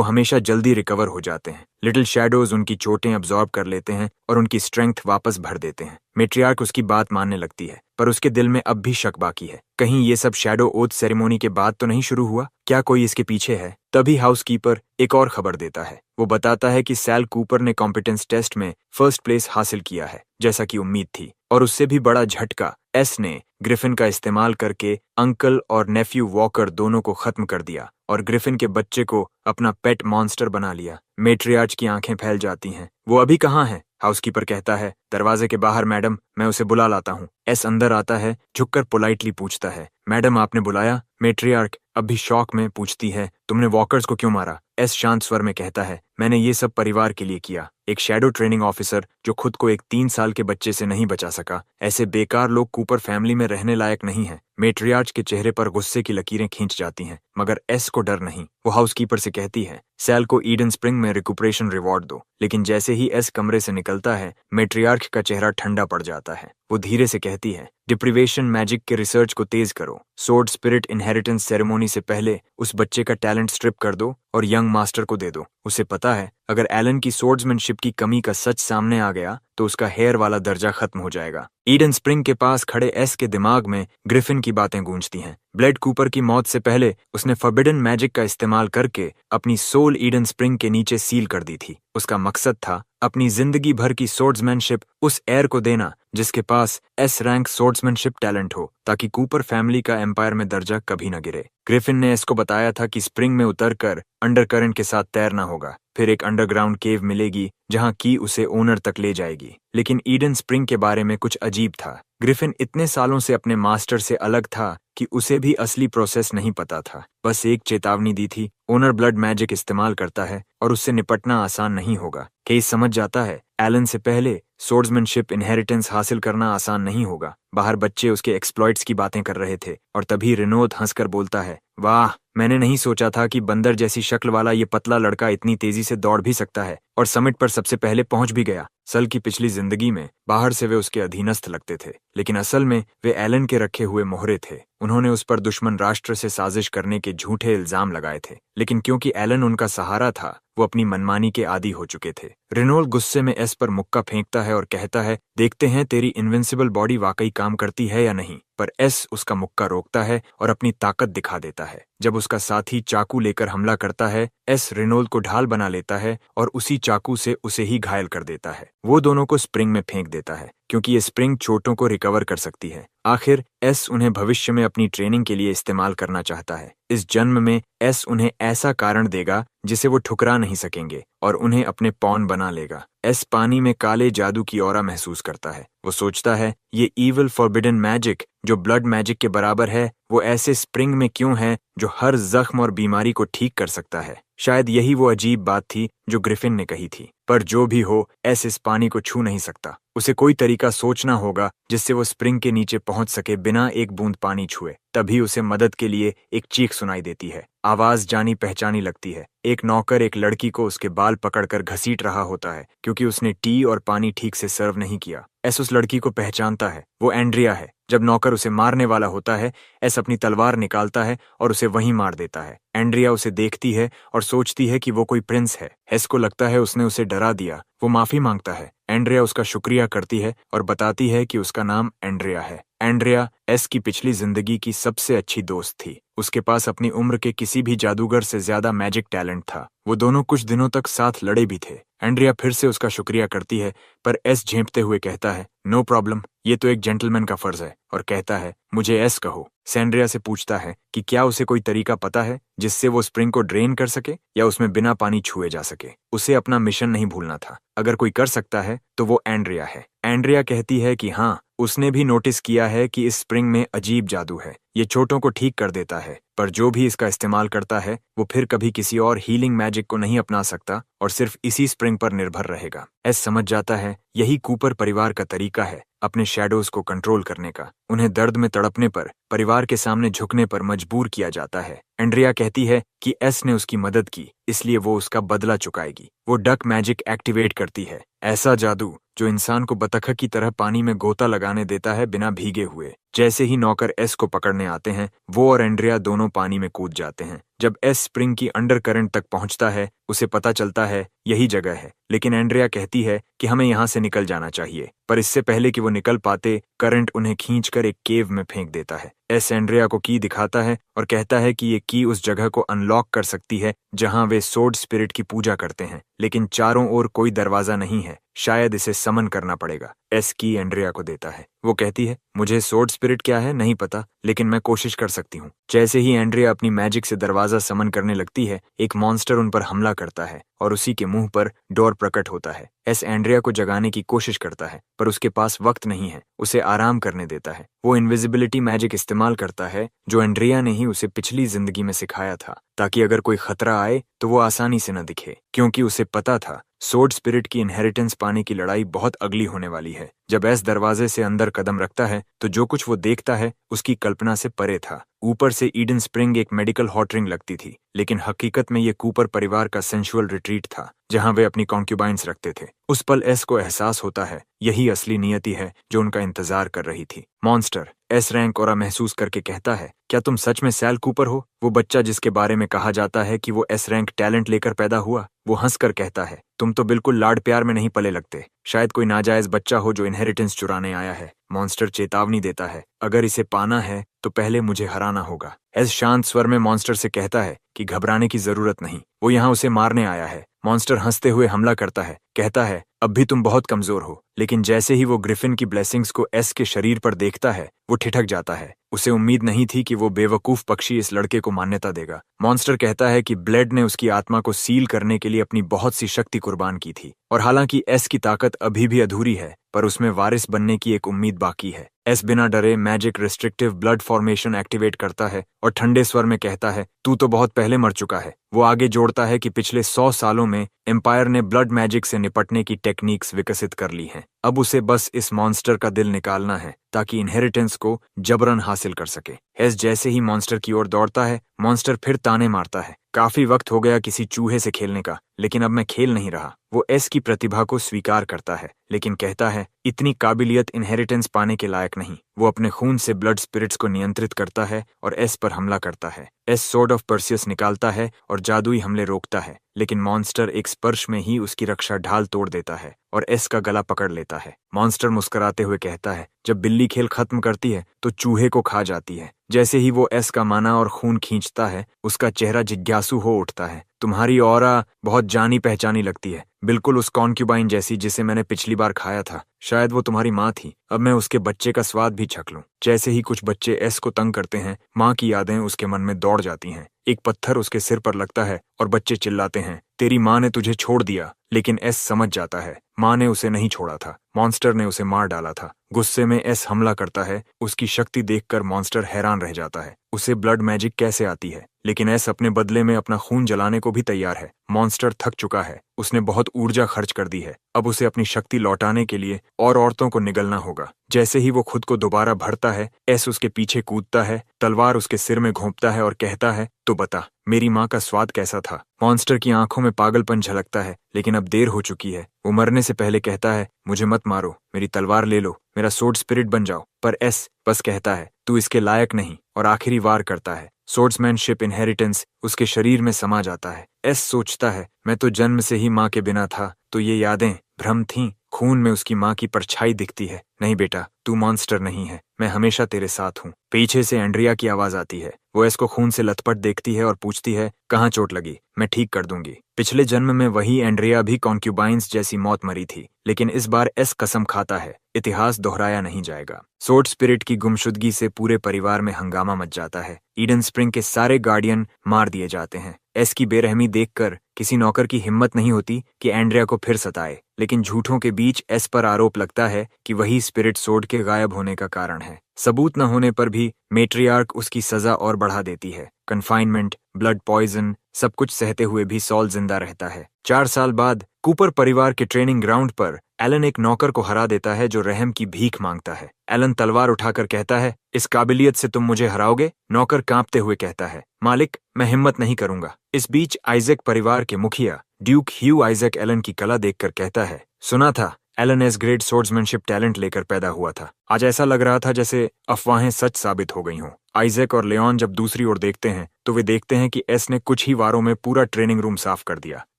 हमेशा जल्दी रिकवर हो जाते हैं। लिटिल शैडोज उनकी चोटें अब्सॉर्ब कर लेते हैं और उनकी स्ट्रेंथ वापस भर देते हैं। मेट्रियार्क उसकी बात मानने लगती है, पर उसके दिल में अब भी शक बाकी है। कहीं ये सब शैडो ओथ सेरेमोनी के बाद तो नहीं शुरू हुआ? क्या कोई इसके पीछे है? तभी हाउसकीपर एक और खबर देता है। वो बताता है कि सैल कूपर ने कॉम्पिटेंस टेस्ट में फर्स्ट प्लेस हासिल किया है, जैसा कि उम्मीद थी। और उससे भी बड़ा झटका, एस ने ग्रिफिन का इस्तेमाल करके अंकल और नेफ्यू वॉकर दोनों को खत्म कर दिया और ग्रिफिन के बच्चे को अपना पेट मॉन्स्टर बना लिया। मेट्रियार्च की आंखें फैल जाती हैं। वो अभी कहाँ है? हाउसकीपर कहता है, दरवाजे के बाहर मैडम, मैं उसे बुला लाता हूँ। एस अंदर आता है, झुककर पोलाइटली पूछता है, मैडम आपने बुलाया? मेट्रियार्क अब भी शॉक में पूछती है, तुमने वॉकर्स को क्यों मारा? एस शांत स्वर में कहता है, मैंने ये सब परिवार के लिए किया। एक शैडो ट्रेनिंग ऑफिसर जो खुद को एक 3 साल के बच्चे से नहीं बचा सका, ऐसे बेकार लोग कूपर फैमिली में रहने लायक नहीं है। मेट्रियार्च के चेहरे पर गुस्से की लकीरें खींच जाती हैं, मगर एस को डर नहीं। वो हाउसकीपर से कहती है, सैल को ईडन स्प्रिंग में रिकुपरेशन रिवॉर्ड दो। लेकिन जैसे ही एस कमरे से निकलता है, मेट्रियार्क का चेहरा ठंडा पड़ जाता है। वो धीरे से कहती है, डिप्रिवेशन मैजिक के रिसर्च को तेज करो। सोर्ड स्पिरिट इनहेरिटेंस सेरेमोनी से पहले उस बच्चे का टैलेंट स्ट्रिप कर दो और यंग मास्टर को दे दो। उसे पता है, अगर एलन की सोर्ड्समैनशिप की कमी का सच सामने आ गया तो उसका हेयर वाला दर्जा खत्म हो जाएगा। ईडन स्प्रिंग के पास खड़े एस के दिमाग में ग्रिफिन की बातें गूंजती हैं। ब्लेड कूपर की मौत से पहले उसने फॉरबिडन मैजिक का इस्तेमाल करके अपनी सोल ईडन स्प्रिंग के नीचे सील कर दी थी। उसका मकसद था अपनी जिंदगी भर की सोर्ड्समैनशिप उस एयर को देना जिसके पास एस रैंक सोर्ड्समैनशिप टैलेंट हो, ताकि कूपर फैमिली का एम्पायर में दर्जा कभी न गिरे। ग्रिफिन ने एस को बताया था कि स्प्रिंग में उतरकर अंडरकरंट के साथ तैरना होगा, फिर एक अंडरग्राउंड केव मिलेगी जहां की उसे ओनर तक ले जाएगी। लेकिन ईडन स्प्रिंग के बारे में कुछ अजीब था। ग्रिफिन इतने सालों से अपने मास्टर से अलग था कि उसे भी असली प्रोसेस नहीं पता था। बस एक चेतावनी दी थी, ओनर ब्लड मैजिक इस्तेमाल करता है और उससे निपटना आसान नहीं होगा। केस समझ जाता है, एलन से पहले सोर्ड्समैनशिप इनहेरिटेंस हासिल करना आसान नहीं होगा। बाहर बच्चे उसके एक्सप्लॉइट्स की बातें कर रहे थे और तभी रेनोद हंसकर बोलता है, वाह, मैंने नहीं सोचा था कि बंदर जैसी शक्ल वाला ये पतला लड़का इतनी तेजी से दौड़ भी सकता है और समिट पर सबसे पहले पहुंच भी गया। सल की पिछली जिंदगी में बाहर से वे उसके अधीनस्थ लगते थे, लेकिन असल में वे एलन के रखे हुए मोहरे थे। उन्होंने उस पर दुश्मन राष्ट्र से साजिश करने के झूठे इल्जाम लगाए थे, लेकिन क्योंकि एलन उनका सहारा था, वो अपनी मनमानी के आदी हो चुके थे। रेनोल्ड गुस्से में एस पर मुक्का फेंकता है और कहता है, देखते हैं तेरी इनविंसिबल बॉडी वाकई काम करती है या नहीं। पर एस उसका मुक्का रोकता है और अपनी ताकत दिखा देता है। जब उसका साथी चाकू लेकर हमला करता है, एस रेनोल्ड को ढाल बना लेता है और उसी चाकू से उसे ही घायल कर देता है। वो दोनों को स्प्रिंग में फेंक देता है, क्योंकि ये स्प्रिंग चोटों को रिकवर कर सकती है। आखिर एस उन्हें भविष्य में अपनी ट्रेनिंग के लिए इस्तेमाल करना चाहता है। इस जन्म में एस उन्हें ऐसा कारण देगा जिसे वो ठुकरा नहीं सकेंगे और उन्हें अपने पॉन बना लेगा। एस पानी में काले जादू की ऑरा महसूस करता है। वो सोचता है, ये ईविल फॉरबिडन मैजिक जो ब्लड मैजिक के बराबर है, वो ऐसे स्प्रिंग में क्यों है जो हर जख्म और बीमारी को ठीक कर सकता है। शायद यही वो अजीब बात थी जो ग्रिफिन ने कही थी। पर जो भी हो, एस इस पानी को छू नहीं सकता। उसे कोई तरीका सोचना होगा जिससे वो स्प्रिंग के नीचे पहुंच सके बिना एक बूंद पानी छुए। तभी उसे मदद के लिए एक चीख सुनाई देती है। आवाज जानी पहचानी लगती है। एक नौकर एक लड़की को उसके बाल पकड़कर घसीट रहा होता है, क्योंकि उसने टी और पानी ठीक से सर्व नहीं किया। एस उस लड़की को पहचानता है। वो एंड्रिया है, जब नौकर उसे मारने वाला होता है, एस अपनी तलवार निकालता है और उसे वहीं मार देता है। एंड्रिया उसे देखती है और सोचती है कि वो कोई प्रिंस है। एस को लगता है उसने उसे डरा दिया। वो माफी मांगता है। एंड्रिया उसका शुक्रिया करती है और बताती है कि उसका नाम एंड्रिया है। एंड्रिया एस की पिछली जिंदगी की सबसे अच्छी दोस्त थी। उसके पास अपनी उम्र के किसी भी जादूगर से ज्यादा मैजिक टैलेंट था। वो दोनों कुछ दिनों तक साथ लड़े भी थे। एंड्रिया फिर से उसका शुक्रिया करती है, पर एस झेंपते हुए कहता है, नो प्रॉब्लम, ये तो एक जेंटलमैन का फर्ज है, और कहता है, मुझे एस कहो। सैंड्रिया से पूछता है कि क्या उसे कोई तरीका पता है जिससे वो स्प्रिंग को ड्रेन कर सके या उसमें बिना पानी छुए जा सके। उसे अपना मिशन नहीं भूलना था। अगर कोई कर सकता है तो वो एंड्रिया है। एंड्रिया कहती है कि हाँ, उसने भी नोटिस किया है कि इस स्प्रिंग में अजीब जादू है। ये चोटों को ठीक कर देता है, पर जो भी इसका इस्तेमाल करता है वो फिर कभी किसी और हीलिंग मैजिक को नहीं अपना सकता और सिर्फ इसी स्प्रिंग पर निर्भर रहेगा। एस समझ जाता है यही कूपर परिवार का तरीका है अपने शैडोज को कंट्रोल करने का। उन्हें दर्द में तड़पने पर, परिवार के सामने झुकने पर मजबूर किया जाता है। एंड्रिया कहती है कि एस ने उसकी मदद की, इसलिए वो उसका बदला चुकाएगी। वो डक मैजिक एक्टिवेट करती है, ऐसा जादू जो इंसान को बतख की तरह पानी में गोता लगाने देता है बिना भीगे हुए। जैसे ही नौकर एस को पकड़ने आते हैं, वो और एंड्रिया दोनों पानी में कूद जाते हैं। जब एस स्प्रिंग की अंडर करंट तक पहुंचता है, उसे पता चलता है यही जगह है, लेकिन एंड्रिया कहती है कि हमें यहाँ से निकल जाना चाहिए। पर इससे पहले कि वो निकल पाते, करंट उन्हें खींचकर एक केव में फेंक देता है। एस एंड्रिया को की दिखाता है और कहता है कि ये की उस जगह को अनलॉक कर सकती है जहां वे सोर्ड स्पिरिट की पूजा करते हैं, लेकिन चारों ओर कोई दरवाजा नहीं है, शायद इसे समन करना पड़ेगा। एस की एंड्रिया को देता है। वो कहती है, मुझे सोर्ड स्पिरिट क्या है नहीं पता, लेकिन मैं कोशिश कर सकती हूँ। जैसे ही एंड्रिया अपनी मैजिक से दरवाजा समन करने लगती है, एक मॉन्स्टर उन पर हमला करता है और उसी के मुंह पर डोर प्रकट होता है। एस एंड्रिया को जगाने की कोशिश करता है, पर उसके पास वक्त नहीं है, उसे आराम करने देता है। वो इनविजिबिलिटी मैजिक इस्तेमाल करता है जो एंड्रिया ने ही उसे पिछली जिंदगी में सिखाया था, ताकि अगर कोई खतरा आए तो वो आसानी से न दिखे, क्योंकि उसे पता था सोर्ड स्पिरिट की इनहेरिटेंस पाने की लड़ाई बहुत अगली होने वाली है। जब एस दरवाजे से अंदर कदम रखता है तो जो कुछ वो देखता है उसकी कल्पना से परे था। ऊपर से ईडन स्प्रिंग एक मेडिकल हॉट रिंग लगती थी, लेकिन हकीकत में ये कूपर परिवार का सेंशुअल रिट्रीट था जहां वे अपनी कॉन्क्यूबाइंस रखते थे। उस पल एस को एहसास होता है यही असली नियति है जो उनका इंतजार कर रही थी। मॉन्स्टर एस रैंक और महसूस करके कहता है, क्या तुम सच में सैल कूपर हो, वो बच्चा जिसके बारे में कहा जाता है कि वो एस रैंक टैलेंट लेकर पैदा हुआ? वो हंसकर कहता है, तुम तो बिल्कुल लाड प्यार में नहीं पले लगते, शायद कोई नाजायज बच्चा हो जो इनहेरिटेंस चुराने आया है। मॉन्स्टर चेतावनी देता है, अगर इसे पाना है तो पहले मुझे हराना होगा। एस शांत स्वर में मॉन्स्टर से कहता है कि घबराने की जरूरत नहीं, वो यहाँ उसे मारने आया है। मॉन्स्टर हंसते हुए हमला करता है, कहता है, अब भी तुम बहुत कमजोर हो। लेकिन जैसे ही वो ग्रिफिन की ब्लेसिंग्स को एस के शरीर पर देखता है, वो ठिठक जाता है। उसे उम्मीद नहीं थी कि वो बेवकूफ पक्षी इस लड़के को मान्यता देगा। मॉन्स्टर कहता है कि ब्लेड ने उसकी आत्मा को सील करने के लिए अपनी बहुत सी शक्ति कुर्बान की थी, और हालांकि एस की ताकत अभी भी अधूरी है, पर उसमें वारिस बनने की एक उम्मीद बाकी है। एस बिना डरे magic restrictive blood formation activate करता है और ठंडे स्वर में कहता है, तू तो बहुत पहले मर चुका है। वो आगे जोड़ता है कि पिछले 100 सालों में एम्पायर ने ब्लड मैजिक से निपटने की टेक्निक्स विकसित कर ली हैं। अब उसे बस इस मॉन्स्टर का दिल निकालना है ताकि इनहेरिटेंस को जबरन हासिल कर सके। एस जैसे ही मॉन्स्टर की ओर दौड़ता है, मॉन्स्टर फिर ताने मारता है, काफी वक्त हो गया किसी चूहे से खेलने का, लेकिन अब मैं खेल नहीं रहा। वो एस की प्रतिभा को स्वीकार करता है, लेकिन कहता है, इतनी काबिलियत इनहेरिटेंस पाने के लायक नहीं। वो अपने खून से ब्लड स्पिरिट्स को नियंत्रित करता है और एस पर हमला करता है। एस सोर्ड ऑफ पर्सियस निकालता है और जादुई हमले रोकता है, लेकिन मॉन्स्टर एक स्पर्श में ही उसकी रक्षा ढाल तोड़ देता है और एस का गला पकड़ लेता है। मॉन्स्टर मुस्कुराते हुए कहता है, जब बिल्ली खेल खत्म करती है तो चूहे को खा जाती है। जैसे ही वो एस का माना और खून खींचता है, उसका चेहरा जिज्ञासु हो उठता है। तुम्हारी ऑरा बहुत जानी पहचानी लगती है, बिल्कुल उस कॉन्क्यूबाइन जैसी जिसे मैंने पिछली बार खाया था। शायद वो तुम्हारी माँ थी, अब मैं उसके बच्चे का स्वाद भी छक लूं। जैसे ही कुछ बच्चे एस को तंग करते हैं, माँ की यादें उसके मन में दौड़ जाती हैं। एक पत्थर उसके सिर पर लगता है और बच्चे चिल्लाते हैं, तेरी माँ ने तुझे छोड़ दिया। लेकिन एस समझ जाता है, माँ ने उसे नहीं छोड़ा था, मॉन्स्टर ने उसे मार डाला था। गुस्से में एस हमला करता है। उसकी शक्ति देखकर मॉन्स्टर हैरान रह जाता है। उसे ब्लड मैजिक कैसे आती है, लेकिन एस अपने बदले में अपना खून जलाने को भी तैयार है। मॉन्स्टर थक चुका है, उसने बहुत ऊर्जा खर्च कर दी है। अब उसे अपनी शक्ति लौटाने के लिए और औरतों को निगलना होगा। जैसे ही वो खुद को दोबारा भरता है, एस उसके पीछे कूदता है, तलवार उसके सिर में घोंपता है और कहता है, तो बता मेरी माँ का स्वाद कैसा था। मॉन्स्टर की आंखों में पागलपन झलकता है, लेकिन अब देर हो चुकी है। वो मरने से पहले कहता है, मुझे मत मारो, मेरी तलवार ले लो, मेरा सोर्ड स्पिरिट बन जाओ। पर एस बस कहता है, तू इसके लायक नहीं, और आखिरी वार करता है। सोर्ड्समैनशिप इनहेरिटेंस उसके शरीर में समा जाता है। एस सोचता है, मैं तो जन्म से ही माँ के बिना था, तो ये यादें भ्रम थीं। खून में उसकी माँ की परछाई दिखती है। नहीं बेटा, तू मॉन्स्टर नहीं है, मैं हमेशा तेरे साथ हूँ। पीछे से एंड्रिया की आवाज आती है। वो एस को खून से लथपथ देखती है और पूछती है, कहाँ चोट लगी, मैं ठीक कर दूंगी। पिछले जन्म में वही एंड्रिया भी कॉन्क्यूबाइंस जैसी मौत मरी थी, लेकिन इस बार एस कसम खाता है, इतिहास दोहराया नहीं जाएगा। सोर्ड स्पिरिट की गुमशुदगी से पूरे परिवार में हंगामा मच जाता है। ईडन स्प्रिंग के सारे गार्डियन मार दिए जाते हैं। एस की बेरहमी देखकर किसी नौकर की हिम्मत नहीं होती कि एंड्रिया को फिर सताए, लेकिन झूठों के बीच एस पर आरोप लगता है कि वही स्पिरिट सोर्ड के गायब होने का कारण है। सबूत न होने पर भी मेट्रियार्क उसकी सजा और बढ़ा देती है। कन्फाइनमेंट, ब्लड पॉइजन, सब कुछ सहते हुए भी सॉल जिंदा रहता है। 4 साल बाद कूपर परिवार के ट्रेनिंग ग्राउंड पर एलन एक नौकर को हरा देता है जो रहम की भीख मांगता है। एलन तलवार उठाकर कहता है, इस काबिलियत से तुम मुझे हराओगे? नौकर कांपते हुए कहता है, मालिक, मैं हिम्मत नहीं करूंगा। इस बीच आइजैक परिवार के मुखिया ड्यूक ह्यू आइजैक एलन की कला देखकर कहता है, सुना था एलन एस ग्रेट सोर्ड्समैनशिप टैलेंट लेकर पैदा हुआ था। आज ऐसा लग रहा था जैसे अफवाहें सच साबित हो गई हों। आइजैक और लियोन जब दूसरी ओर देखते हैं तो वे देखते हैं कि एस ने कुछ ही वारों में पूरा ट्रेनिंग रूम साफ कर दिया।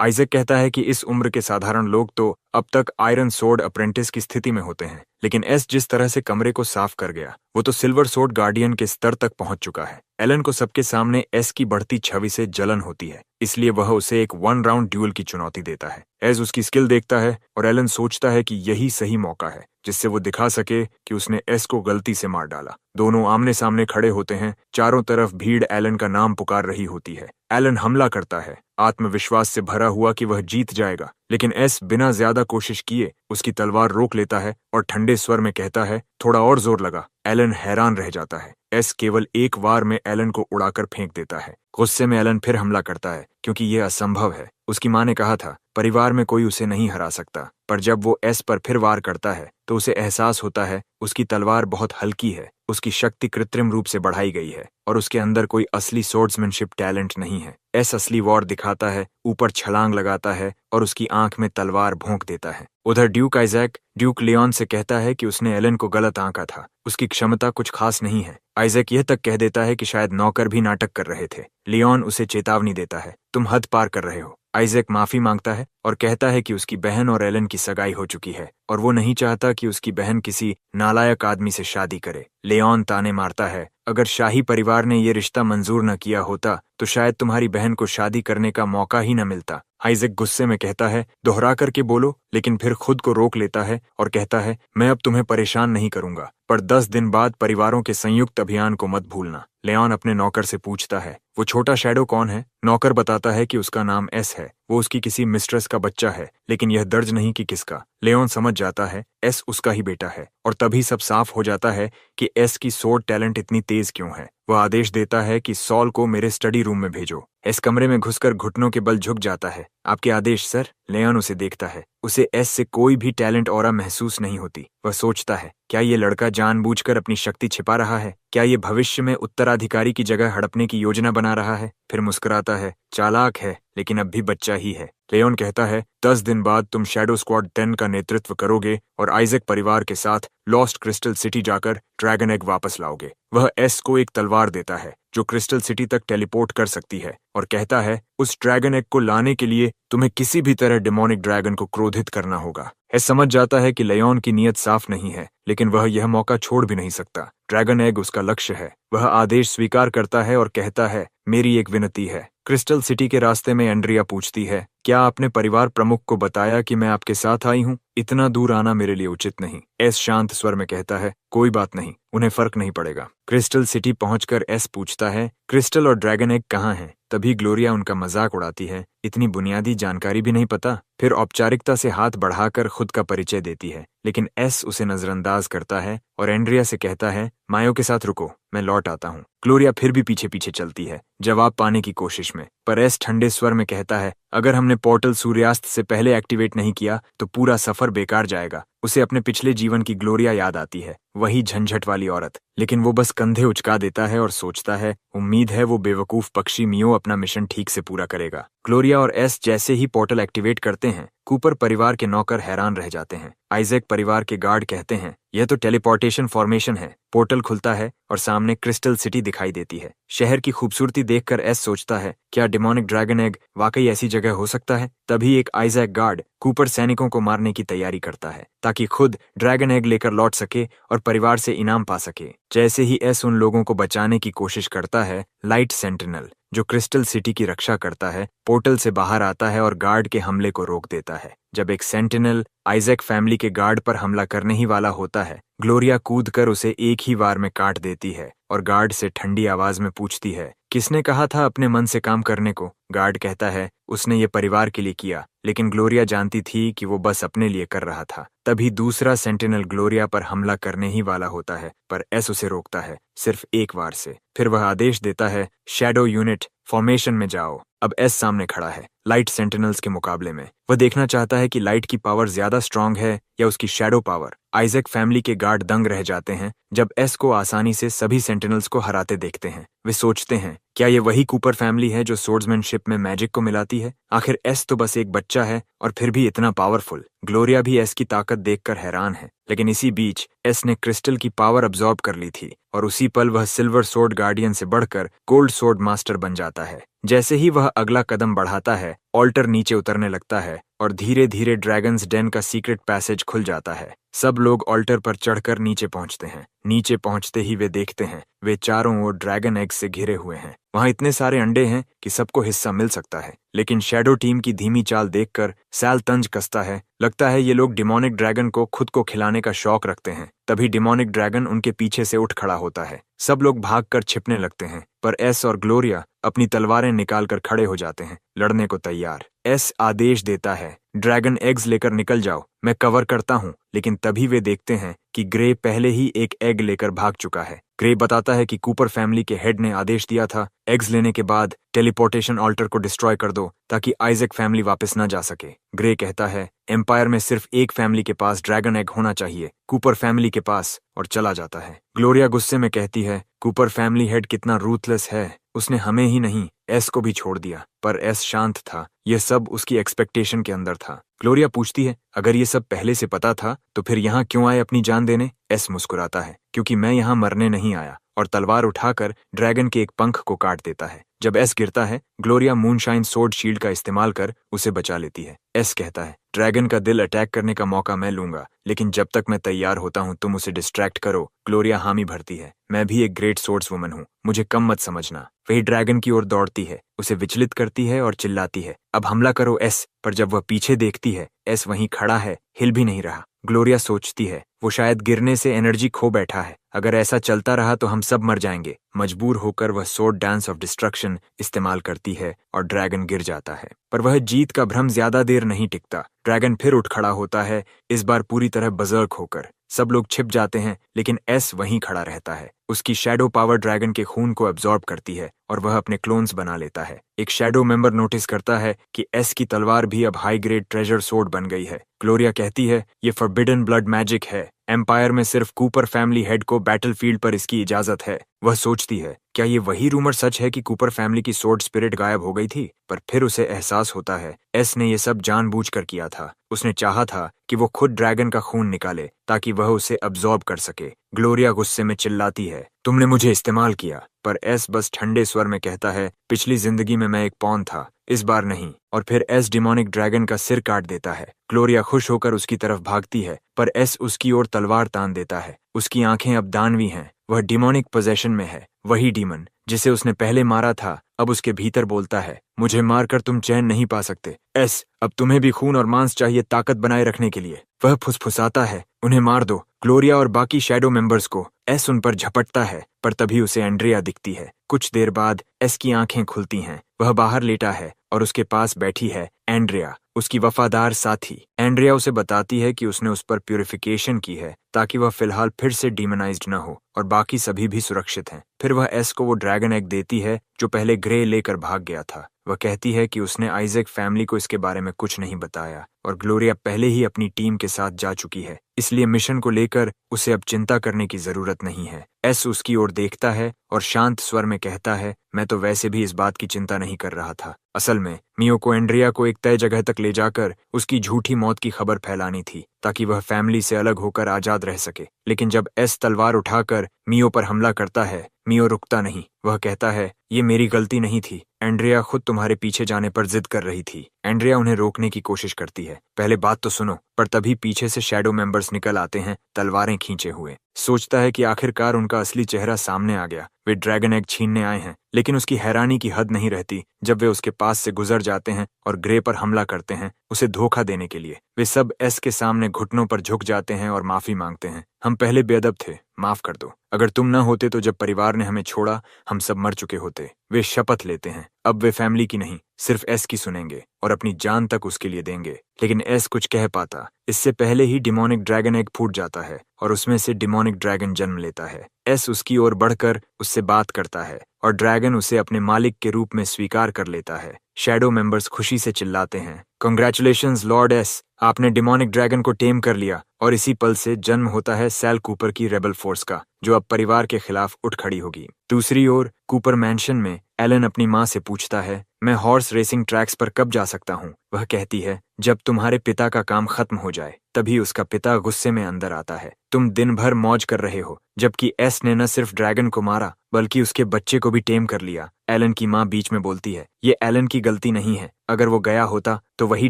आइजैक कहता है कि इस उम्र के साधारण लोग तो अब तक आयरन सोर्ड अप्रेंटिस की स्थिति में होते हैं, लेकिन एस जिस तरह से कमरे को साफ कर गया, वो तो सिल्वर सोर्ड गार्डियन के स्तर तक पहुंच चुका है। एलन को सबके सामने एस की बढ़ती छवि से जलन होती है, इसलिए वह उसे एक 1 राउंड ड्यूल की चुनौती देता है। एस उसकी स्किल देखता है और एलन सोचता है कि यही सही मौका है जिससे वो दिखा सके कि उसने एस को गलती से मार डाला। दोनों आमने सामने खड़े होते हैं। चारों तरफ भीड़ एलन का नाम पुकार रही होती है। एलन हमला करता है, आत्मविश्वास से भरा हुआ कि वह जीत जाएगा, लेकिन एस बिना ज्यादा कोशिश किए उसकी तलवार रोक लेता है और ठंडे स्वर में कहता है, थोड़ा और जोर लगा। एलन हैरान रह जाता है। एस केवल एक वार में एलन को उड़ाकर फेंक देता है। गुस्से में एलन फिर हमला करता है, क्योंकि यह असंभव है। उसकी माँ ने कहा था, परिवार में कोई उसे नहीं हरा सकता। पर जब वो एस पर फिर वार करता है तो उसे एहसास होता है उसकी तलवार बहुत हल्की है, उसकी शक्ति कृत्रिम रूप से बढ़ाई गई है और उसके अंदर कोई असली सोर्ड्समैनशिप टैलेंट नहीं है। एस असली वॉर दिखाता है, ऊपर छलांग लगाता है और उसकी आंख में तलवार भोंक देता है। उधर ड्यूक आइजैक ड्यूक लियोन से कहता है कि उसने एलन को गलत आंका था, उसकी क्षमता कुछ खास नहीं है। आइजैक यह तक कह देता है कि शायद नौकर भी नाटक कर रहे थे। लियोन उसे चेतावनी देता है, तुम हद पार कर रहे हो। आइजैक माफी मांगता है और कहता है कि उसकी बहन और एलन की सगाई हो चुकी है और वो नहीं चाहता कि उसकी बहन किसी नालायक आदमी से शादी करे। लियोन ताने मारता है, अगर शाही परिवार ने ये रिश्ता मंजूर न किया होता तो शायद तुम्हारी बहन को शादी करने का मौका ही न मिलता। आइजैक गुस्से में कहता है, दोहरा करके बोलो, लेकिन फिर खुद को रोक लेता है और कहता है, मैं अब तुम्हें परेशान नहीं करूंगा, पर 10 दिन बाद परिवारों के संयुक्त अभियान को मत भूलना। लियोन अपने नौकर से पूछता है, वो छोटा शैडो कौन है? नौकर बताता है कि उसका नाम एस है, वो उसकी किसी मिस्ट्रेस का बच्चा है, लेकिन यह दर्ज नहीं कि किसका। लियोन समझ जाता है एस उसका ही बेटा है और तभी सब साफ हो जाता है कि एस की सोर्ड टैलेंट इतनी तेज क्यों है। वह आदेश देता है कि सॉल को मेरे स्टडी रूम में भेजो। एस कमरे में घुसकर घुटनों के बल झुक जाता है। आपके आदेश सर। लियोन उसे देखता है। उसे एस से कोई भी टैलेंट ऑरा महसूस नहीं होती। वह सोचता है, क्या ये लड़का जानबूझकर अपनी शक्ति छिपा रहा है? क्या ये भविष्य में उत्तराधिकारी की जगह हड़पने की योजना बना रहा है? फिर मुस्कुराता है, चालाक है लेकिन अब भी बच्चा ही है। लियोन कहता है, 10 दिन बाद तुम शैडो स्क्वाड 10 का नेतृत्व करोगे और आइजैक परिवार के साथ लॉस्ट क्रिस्टल सिटी जाकर ड्रैगन एग वापस लाओगे। वह एस को एक तलवार देता है जो क्रिस्टल सिटी तक टेलीपोर्ट कर सकती है और कहता है, उस ड्रैगन एग को लाने के लिए तुम्हें किसी भी तरह डिमोनिक ड्रैगन को क्रोधित करना होगा। एस समझ जाता है कि लियोन की नीयत साफ नहीं है, लेकिन वह यह मौका छोड़ भी नहीं सकता। ड्रैगन एग उसका लक्ष्य है। वह आदेश स्वीकार करता है और कहता है, मेरी एक विनती है। क्रिस्टल सिटी के रास्ते में एंड्रिया पूछती है, क्या आपने परिवार प्रमुख को बताया कि मैं आपके साथ आई हूँ? इतना दूर आना मेरे लिए उचित नहीं। एस शांत स्वर में कहता है, कोई बात नहीं, उन्हें फर्क नहीं पड़ेगा। क्रिस्टल सिटी पहुंचकर एस पूछता है, क्रिस्टल और ड्रैगन एग कहाँ हैं? तभी ग्लोरिया उनका मजाक उड़ाती है, इतनी बुनियादी जानकारी भी नहीं पता। फिर औपचारिकता से हाथ बढ़ाकर खुद का परिचय देती है, लेकिन एस उसे नजरअंदाज करता है और एंड्रिया से कहता है, मायो के साथ रुको, मैं लौट आता हूँ। ग्लोरिया फिर भी पीछे पीछे चलती है, जवाब पाने की कोशिश में, पर एस ठंडे स्वर में कहता है, अगर हमने पोर्टल सूर्यास्त से पहले एक्टिवेट नहीं किया तो पूरा सफर बेकार जाएगा। उसे अपने पिछले जीवन की ग्लोरिया याद आती है, वही झंझट वाली औरत, लेकिन वो बस कंधे उचका देता है और सोचता है, उम्मीद है वो बेवकूफ पक्षी मियो अपना मिशन ठीक से पूरा करेगा। ग्लोरिया और एस जैसे ही पोर्टल एक्टिवेट करते हैं, कूपर परिवार के नौकर हैरान रह जाते हैं। आइजैक परिवार के गार्ड कहते हैं, यह तो टेलीपोर्टेशन फॉर्मेशन है। पोर्टल खुलता है और सामने क्रिस्टल सिटी दिखाई देती है। शहर की खूबसूरती देखकर एस सोचता है, क्या डिमोनिक ड्रैगन एग वाकई ऐसी जगह हो सकता है? तभी एक आइजैक गार्ड कूपर सैनिकों को मारने की तैयारी करता है, ताकि खुद ड्रैगन एग लेकर लौट सके और परिवार से इनाम पा सके। जैसे ही एस उन लोगों को बचाने की कोशिश करता है, लाइट सेंटिनल, जो क्रिस्टल सिटी की रक्षा करता है, पोर्टल से बाहर आता है और गार्ड के हमले को रोक देता है। जब एक सेंटिनल आइजैक फैमिली के गार्ड पर हमला करने ही वाला होता है, ग्लोरिया कूदकर उसे एक ही वार में काट देती है और गार्ड से ठंडी आवाज में पूछती है, किसने कहा था अपने मन से काम करने को? गार्ड कहता है, उसने ये परिवार के लिए किया, लेकिन ग्लोरिया जानती थी कि वो बस अपने लिए कर रहा था। तभी दूसरा सेंटिनल ग्लोरिया पर हमला करने ही वाला होता है, पर एस उसे रोकता है, सिर्फ एक वार से। फिर वह आदेश देता है, शैडो यूनिट फॉर्मेशन में जाओ। अब एस सामने खड़ा है, लाइट सेंटिनल्स के मुकाबले में। वह देखना चाहता है कि लाइट की पावर ज्यादा स्ट्रांग है या उसकी शैडो पावर। आइजैक फैमिली के गार्ड दंग रह जाते हैं जब एस को आसानी से सभी सेंटिनल्स को हराते देखते हैं। वे सोचते हैं, क्या ये वही कूपर फैमिली है जो सोर्ड्समैनशिप में मैजिक को मिलाती है? आखिर एस तो बस एक बच्चा है और फिर भी इतना पावरफुल। ग्लोरिया भी एस की ताकत देखकर हैरान है, लेकिन इसी बीच एस ने क्रिस्टल की पावर अब्सॉर्ब कर ली थी और उसी पल वह सिल्वर सोर्ड गार्डियन से बढ़कर गोल्ड सोर्ड मास्टर बन जाता है। जैसे ही वह अगला कदम बढ़ाता है, ऑल्टर नीचे उतरने लगता है और धीरे धीरे ड्रैगन्स डेन का सीक्रेट पैसेज खुल जाता है। सब लोग ऑल्टर पर चढ़कर नीचे पहुंचते हैं। नीचे पहुंचते ही वे देखते हैं, वे चारों ओर ड्रैगन एग से घिरे हुए हैं। वहां इतने सारे अंडे हैं कि सबको हिस्सा मिल सकता है, लेकिन शैडो टीम की धीमी चाल देखकर सैल तंज कसता है। लगता है ये लोग डिमोनिक ड्रैगन को खुद को खिलाने का शौक रखते हैं। तभी डिमोनिक ड्रैगन उनके पीछे से उठ खड़ा होता है। सब लोग भागकर छिपने लगते हैं, पर एस और ग्लोरिया अपनी तलवारें निकालकर खड़े हो जाते हैं, लड़ने को तैयार। एस आदेश देता है, ड्रैगन एग्स लेकर निकल जाओ, मैं कवर करता हूँ। लेकिन तभी वे देखते हैं कि ग्रे पहले ही एक एग लेकर भाग चुका है। ग्रे बताता है कि कूपर फैमिली के हेड ने आदेश दिया था, एग्स लेने के बाद टेलीपोर्टेशन ऑल्टर को डिस्ट्रॉय कर दो ताकि आइजैक फैमिली वापस न जा सके। ग्रे कहता है, एम्पायर में सिर्फ एक फैमिली के पास ड्रैगन एग होना चाहिए, कूपर फैमिली के पास, और चला जाता है। ग्लोरिया गुस्से में कहती है, कूपर फैमिली हेड कितना रूथलेस है, उसने हमें ही नहीं एस को भी छोड़ दिया। पर एस शांत था, यह सब उसकी एक्सपेक्टेशन के अंदर था। ग्लोरिया पूछती है, अगर ये सब पहले से पता था तो फिर यहाँ क्यों आए अपनी जान देने? एस मुस्कुराता है, क्योंकि मैं यहाँ मरने नहीं आया, और तलवार उठाकर ड्रैगन के एक पंख को काट देता है। जब एस गिरता है, ग्लोरिया मूनशाइन सोर्ड शील्ड का इस्तेमाल कर उसे बचा लेती है। एस कहता है, ड्रैगन का दिल अटैक करने का मौका मैं लूंगा, लेकिन जब तक मैं तैयार होता हूँ तुम उसे डिस्ट्रैक्ट करो। ग्लोरिया हामी भरती है, मैं भी एक ग्रेट सोर्ड्स वुमन हूँ, मुझे कम मत समझना। वही ड्रैगन की ओर दौड़ती है, उसे विचलित करती है और चिल्लाती है, अब हमला करो एस। पर जब वह पीछे देखती है, एस वहीं खड़ा है, हिल भी नहीं रहा। ग्लोरिया सोचती है, वो शायद गिरने से एनर्जी खो बैठा है, अगर ऐसा चलता रहा तो हम सब मर जाएंगे। मजबूर होकर वह सोर्ड डांस ऑफ डिस्ट्रक्शन इस्तेमाल करती है और ड्रैगन गिर जाता है। पर वह जीत का भ्रम ज्यादा देर नहीं टिकता। ड्रैगन फिर उठ खड़ा होता है, इस बार पूरी तरह बजर्क होकर। सब लोग छिप जाते हैं, लेकिन एस वहीं खड़ा रहता है। उसकी शैडो पावर ड्रैगन के खून को एब्जॉर्ब करती है और वह अपने क्लोन्स बना लेता है। एक शैडो मेंबर नोटिस करता है कि एस की तलवार भी अब हाई ग्रेड ट्रेजर सोर्ड बन गई है। ग्लोरिया कहती है, ये फॉरबिडन ब्लड मैजिक है, एम्पायर में सिर्फ कूपर फैमिली हेड को बैटलफील्ड पर इसकी इजाजत है। वह सोचती है, क्या ये वही रूमर सच है कि कूपर फैमिली की सोर्ड स्पिरिट गायब हो गई थी? पर फिर उसे एहसास होता है, एस ने ये सब जानबूझकर किया था। उसने चाहा था कि वो खुद ड्रैगन का खून निकाले ताकि वह उसे अब्सॉर्ब कर सके। ग्लोरिया गुस्से में चिल्लाती है, तुमने मुझे इस्तेमाल किया। पर एस बस ठंडे स्वर में कहता है, पिछली जिंदगी में मैं एक पॉन था, इस बार नहीं। और फिर एस डिमोनिक ड्रैगन का सिर काट देता है। ग्लोरिया खुश होकर उसकी तरफ भागती है, पर एस उसकी ओर तलवार तान देता है। उसकी आंखें अब दानवी हैं, वह डिमोनिक पोजेशन में है। वही डीमन जिसे उसने पहले मारा था अब उसके भीतर बोलता है, मुझे मारकर तुम चैन नहीं पा सकते। एस, अब तुम्हें भी खून और मांस चाहिए ताकत बनाए रखने के लिए। वह फुसफुसाता है, उन्हें मार दो, ग्लोरिया और बाकी शैडो मेंबर्स को। एस उन पर झपटता है, पर तभी उसे एंड्रिया दिखती है। कुछ देर बाद एस की आंखें खुलती हैं। वह बाहर लेटा है और उसके पास बैठी है एंड्रिया, उसकी वफादार साथी। एंड्रिया उसे बताती है कि उसने उस पर प्यूरिफिकेशन की है ताकि वह फिलहाल फिर से डीमनाइज्ड न हो और बाकी सभी भी सुरक्षित हैं। फिर वह एस को वो ड्रैगन एग देती है जो पहले ग्रे लेकर भाग गया था। वह कहती है कि उसने आइजैक फैमिली को इसके बारे में कुछ नहीं बताया और ग्लोरिया पहले ही अपनी टीम के साथ जा चुकी है, इसलिए मिशन को लेकर उसे अब चिंता करने की जरूरत नहीं है। एस उसकी ओर देखता है और शांत स्वर में कहता है, मैं तो वैसे भी इस बात की चिंता नहीं कर रहा था। असल में मियो को एंड्रिया को एक तय जगह तक ले जाकर उसकी झूठी मौत की खबर फैलानी थी ताकि वह फैमिली से अलग होकर आजाद रह सके। लेकिन जब एस तलवार उठाकर मियो पर हमला करता है, मियो रुकता नहीं। वह कहता है, ये मेरी गलती नहीं थी, एंड्रिया खुद तुम्हारे पीछे जाने पर जिद कर रही थी। एंड्रिया उन्हें रोकने की कोशिश करती है, पहले बात तो सुनो। पर तभी पीछे से शैडो मेंबर्स निकल आते हैं, तलवारें खींचे हुए। सोचता है कि आखिरकार उनका असली चेहरा सामने आ गया, वे ड्रैगन एग छीनने आए हैं। लेकिन उसकी हैरानी की हद नहीं रहती जब वे उसके पास से गुजर जाते हैं और ग्रे पर हमला करते हैं, उसे धोखा देने के लिए। वे सब एस के सामने घुटनों पर झुक जाते हैं और माफी मांगते हैं। हम पहले बेअदब थे, माफ कर दो। अगर तुम न होते तो जब परिवार ने हमें छोड़ा, हम सब मर चुके होते। वे शपथ लेते हैं, अब वे फैमिली की नहीं, सिर्फ एस की सुनेंगे और अपनी जान तक उसके लिए देंगे। लेकिन एस कुछ कह पाता, इससे पहले ही डिमोनिक ड्रैगन एग फूट जाता है और उसमें से डिमोनिक ड्रैगन जन्म लेता है। एस उसकी ओर बढ़कर उससे बात करता है और ड्रैगन उसे अपने मालिक के रूप में स्वीकार कर लेता है। शैडो मेंबर्स खुशी से चिल्लाते हैं, कांग्रेचुलेशंस लॉर्ड एस, आपने डिमोनिक ड्रैगन को टेम कर लिया। और इसी पल से जन्म होता है सैल कूपर की रेबल फोर्स का, जो अब परिवार के खिलाफ उठ खड़ी होगी। दूसरी ओर कूपर मैंशन में एलन अपनी माँ से पूछता है, मैं हॉर्स रेसिंग ट्रैक्स पर कब जा सकता हूँ? वह कहती है, जब तुम्हारे पिता का काम खत्म हो जाए। तभी उसका पिता गुस्से में अंदर आता है, तुम दिन भर मौज कर रहे हो, जबकि एस ने न सिर्फ ड्रैगन को मारा बल्कि उसके बच्चे को भी टेम कर लिया। एलन की माँ बीच में बोलती है, ये एलन की गलती नहीं है, अगर वो गया होता तो वही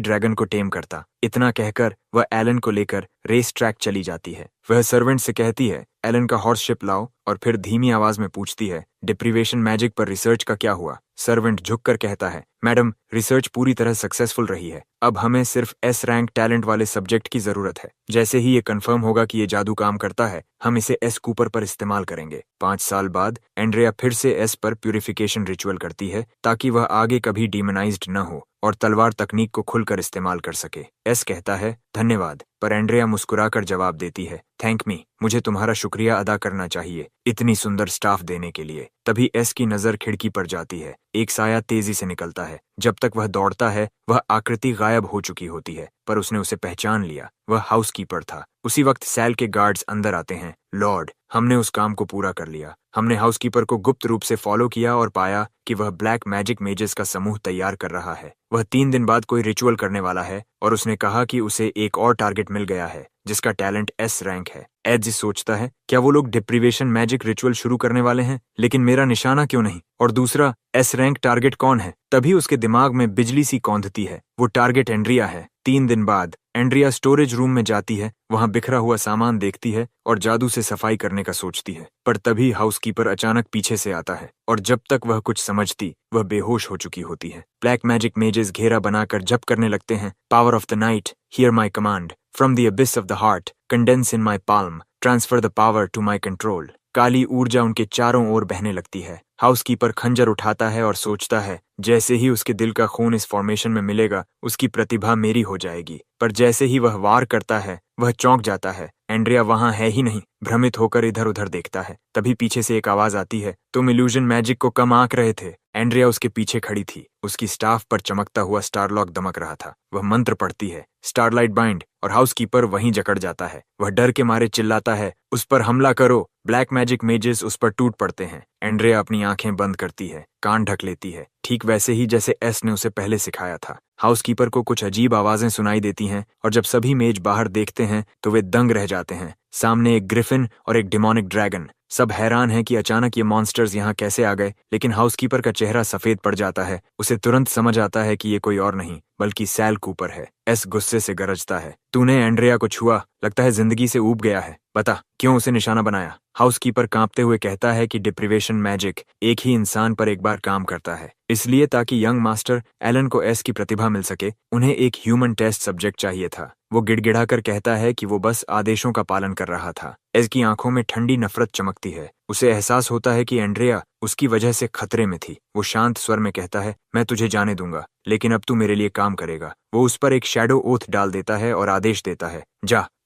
ड्रैगन को टेम करता। इतना कहकर वह एलन को लेकर रेस ट्रैक चली जाती है। वह सर्वेंट से कहती है, एलन का हॉर्स शिप लाओ, और फिर धीमी आवाज में पूछती है, डिप्रीवेशन मैजिक पर रिसर्च का क्या हुआ? सर्वेंट झुककर कहता है, मैडम, रिसर्च पूरी तरह सक्सेसफुल रही है। अब हमें सिर्फ एस रैंक टैलेंट वाले सब्जेक्ट की जरूरत है। जैसे ही ये कंफर्म होगा कि ये जादू काम करता है, हम इसे एस कूपर पर इस्तेमाल करेंगे। 5 साल बाद एंड्रिया फिर से एस पर प्यूरिफिकेशन रिचुअल करती है ताकि वह आगे कभी डीमनाइज्ड न हो और तलवार तकनीक को खुलकर इस्तेमाल कर सके। एस कहता है, धन्यवाद, पर एंड्रिया मुस्कुराकर जवाब देती है, थैंक मी, मुझे तुम्हारा शुक्रिया अदा करना चाहिए इतनी सुंदर स्टाफ देने के लिए। तभी एस की नजर खिड़की पर जाती है, एक साया तेजी से निकलता है। जब तक वह दौड़ता है, वह आकृति गायब हो चुकी होती है, पर उसने उसे पहचान लिया। वह हाउसकीपर था। उसी वक्त सैल के गार्ड्स अंदर आते हैं, लॉर्ड, हमने उस काम को पूरा कर लिया। हमने हाउसकीपर को गुप्त रूप से फॉलो किया और पाया कि वह ब्लैक मैजिक मेजेस का समूह तैयार कर रहा है। वह 3 दिन बाद कोई रिचुअल करने वाला है और उसने कहा कि उसे एक और टारगेट मिल गया है जिसका टैलेंट एस रैंक है। एज सोचता है, क्या वो लोग डिप्रीवेशन मैजिक रिचुअल शुरू करने वाले हैं? लेकिन मेरा निशाना क्यों नहीं? और दूसरा, एस रैंक टारगेट कौन है? तभी उसके दिमाग में बिजली सी कौंधती है, वो टारगेट एंड्रिया है। 3 दिन बाद एंड्रिया स्टोरेज रूम में जाती है, वहां बिखरा हुआ सामान देखती है और जादू से सफाई करने का सोचती है। पर तभी हाउसकीपर अचानक पीछे से आता है और जब तक वह कुछ समझती, वह बेहोश हो चुकी होती है। ब्लैक मैजिक मेजेस घेरा बनाकर जप करने लगते हैं, power of the night, here my command, from the abyss of the heart, condense in my palm, transfer the power to my control. काली ऊर्जा उनके चारों ओर बहने लगती है। हाउसकीपर खंजर उठाता है और सोचता है, जैसे ही उसके दिल का खून इस फॉर्मेशन में मिलेगा, उसकी प्रतिभा मेरी हो जाएगी। पर जैसे ही वह वार करता है, वह चौंक जाता है। एंड्रिया वहां है ही नहीं। भ्रमित होकर इधर उधर देखता है। तभी पीछे से एक आवाज आती है, तुम इल्यूजन मैजिक को कम आंक रहे थे। एंड्रिया उसके पीछे खड़ी थी। उसकी स्टाफ पर चमकता हुआ स्टारलॉक दमक रहा था। वह मंत्र पढ़ती है, स्टारलाइट बाइंड, और हाउसकीपर वहीं जकड़ जाता है। वह डर के मारे चिल्लाता है, उस पर हमला करो। ब्लैक मैजिक मेजेस उस पर टूट पड़ते हैं। एंड्रिया अपनी आंखें बंद करती है, कान ढक लेती है, ठीक वैसे ही जैसे एस ने उसे पहले सिखाया था। हाउसकीपर को कुछ अजीब आवाजें सुनाई देती हैं और जब सभी मेज बाहर देखते हैं तो वे दंग रह जाते हैं। सामने एक ग्रिफिन और एक डिमोनिक ड्रैगन, सब हैरान हैं कि अचानक ये मॉन्स्टर्स यहाँ कैसे आ गए, लेकिन हाउसकीपर का चेहरा सफेद पड़ जाता है। उसे तुरंत समझ आता है कि ये कोई और नहीं बल्कि सैल कूपर है। एस गुस्से से गरजता है, तूने एंड्रिया को छुआ, लगता है जिंदगी से ऊब गया है, बता क्यों उसे निशाना बनाया। हाउसकीपर कांपते हुए कहता है कि डिप्रिवेशन मैजिक एक ही इंसान पर एक बार काम करता है, इसलिए ताकि यंग मास्टर एलन को एस की प्रतिभा मिल सके उन्हें एक ह्यूमन टेस्ट सब्जेक्ट चाहिए था। वो गिड़गिड़ा कर कहता है कि वो बस आदेशों का पालन कर रहा था। एस की आंखों में ठंडी नफरत चमकती है। उसे एहसास होता है कि एंड्रिया उसकी वजह से खतरे में थी। वो शांत स्वर में कहता है, मैं तुझे जाने दूंगा, लेकिन अब तू मेरे लिए काम करेगा। वो उस पर एक शैडो ओथ डाल देता है और आदेश देता है,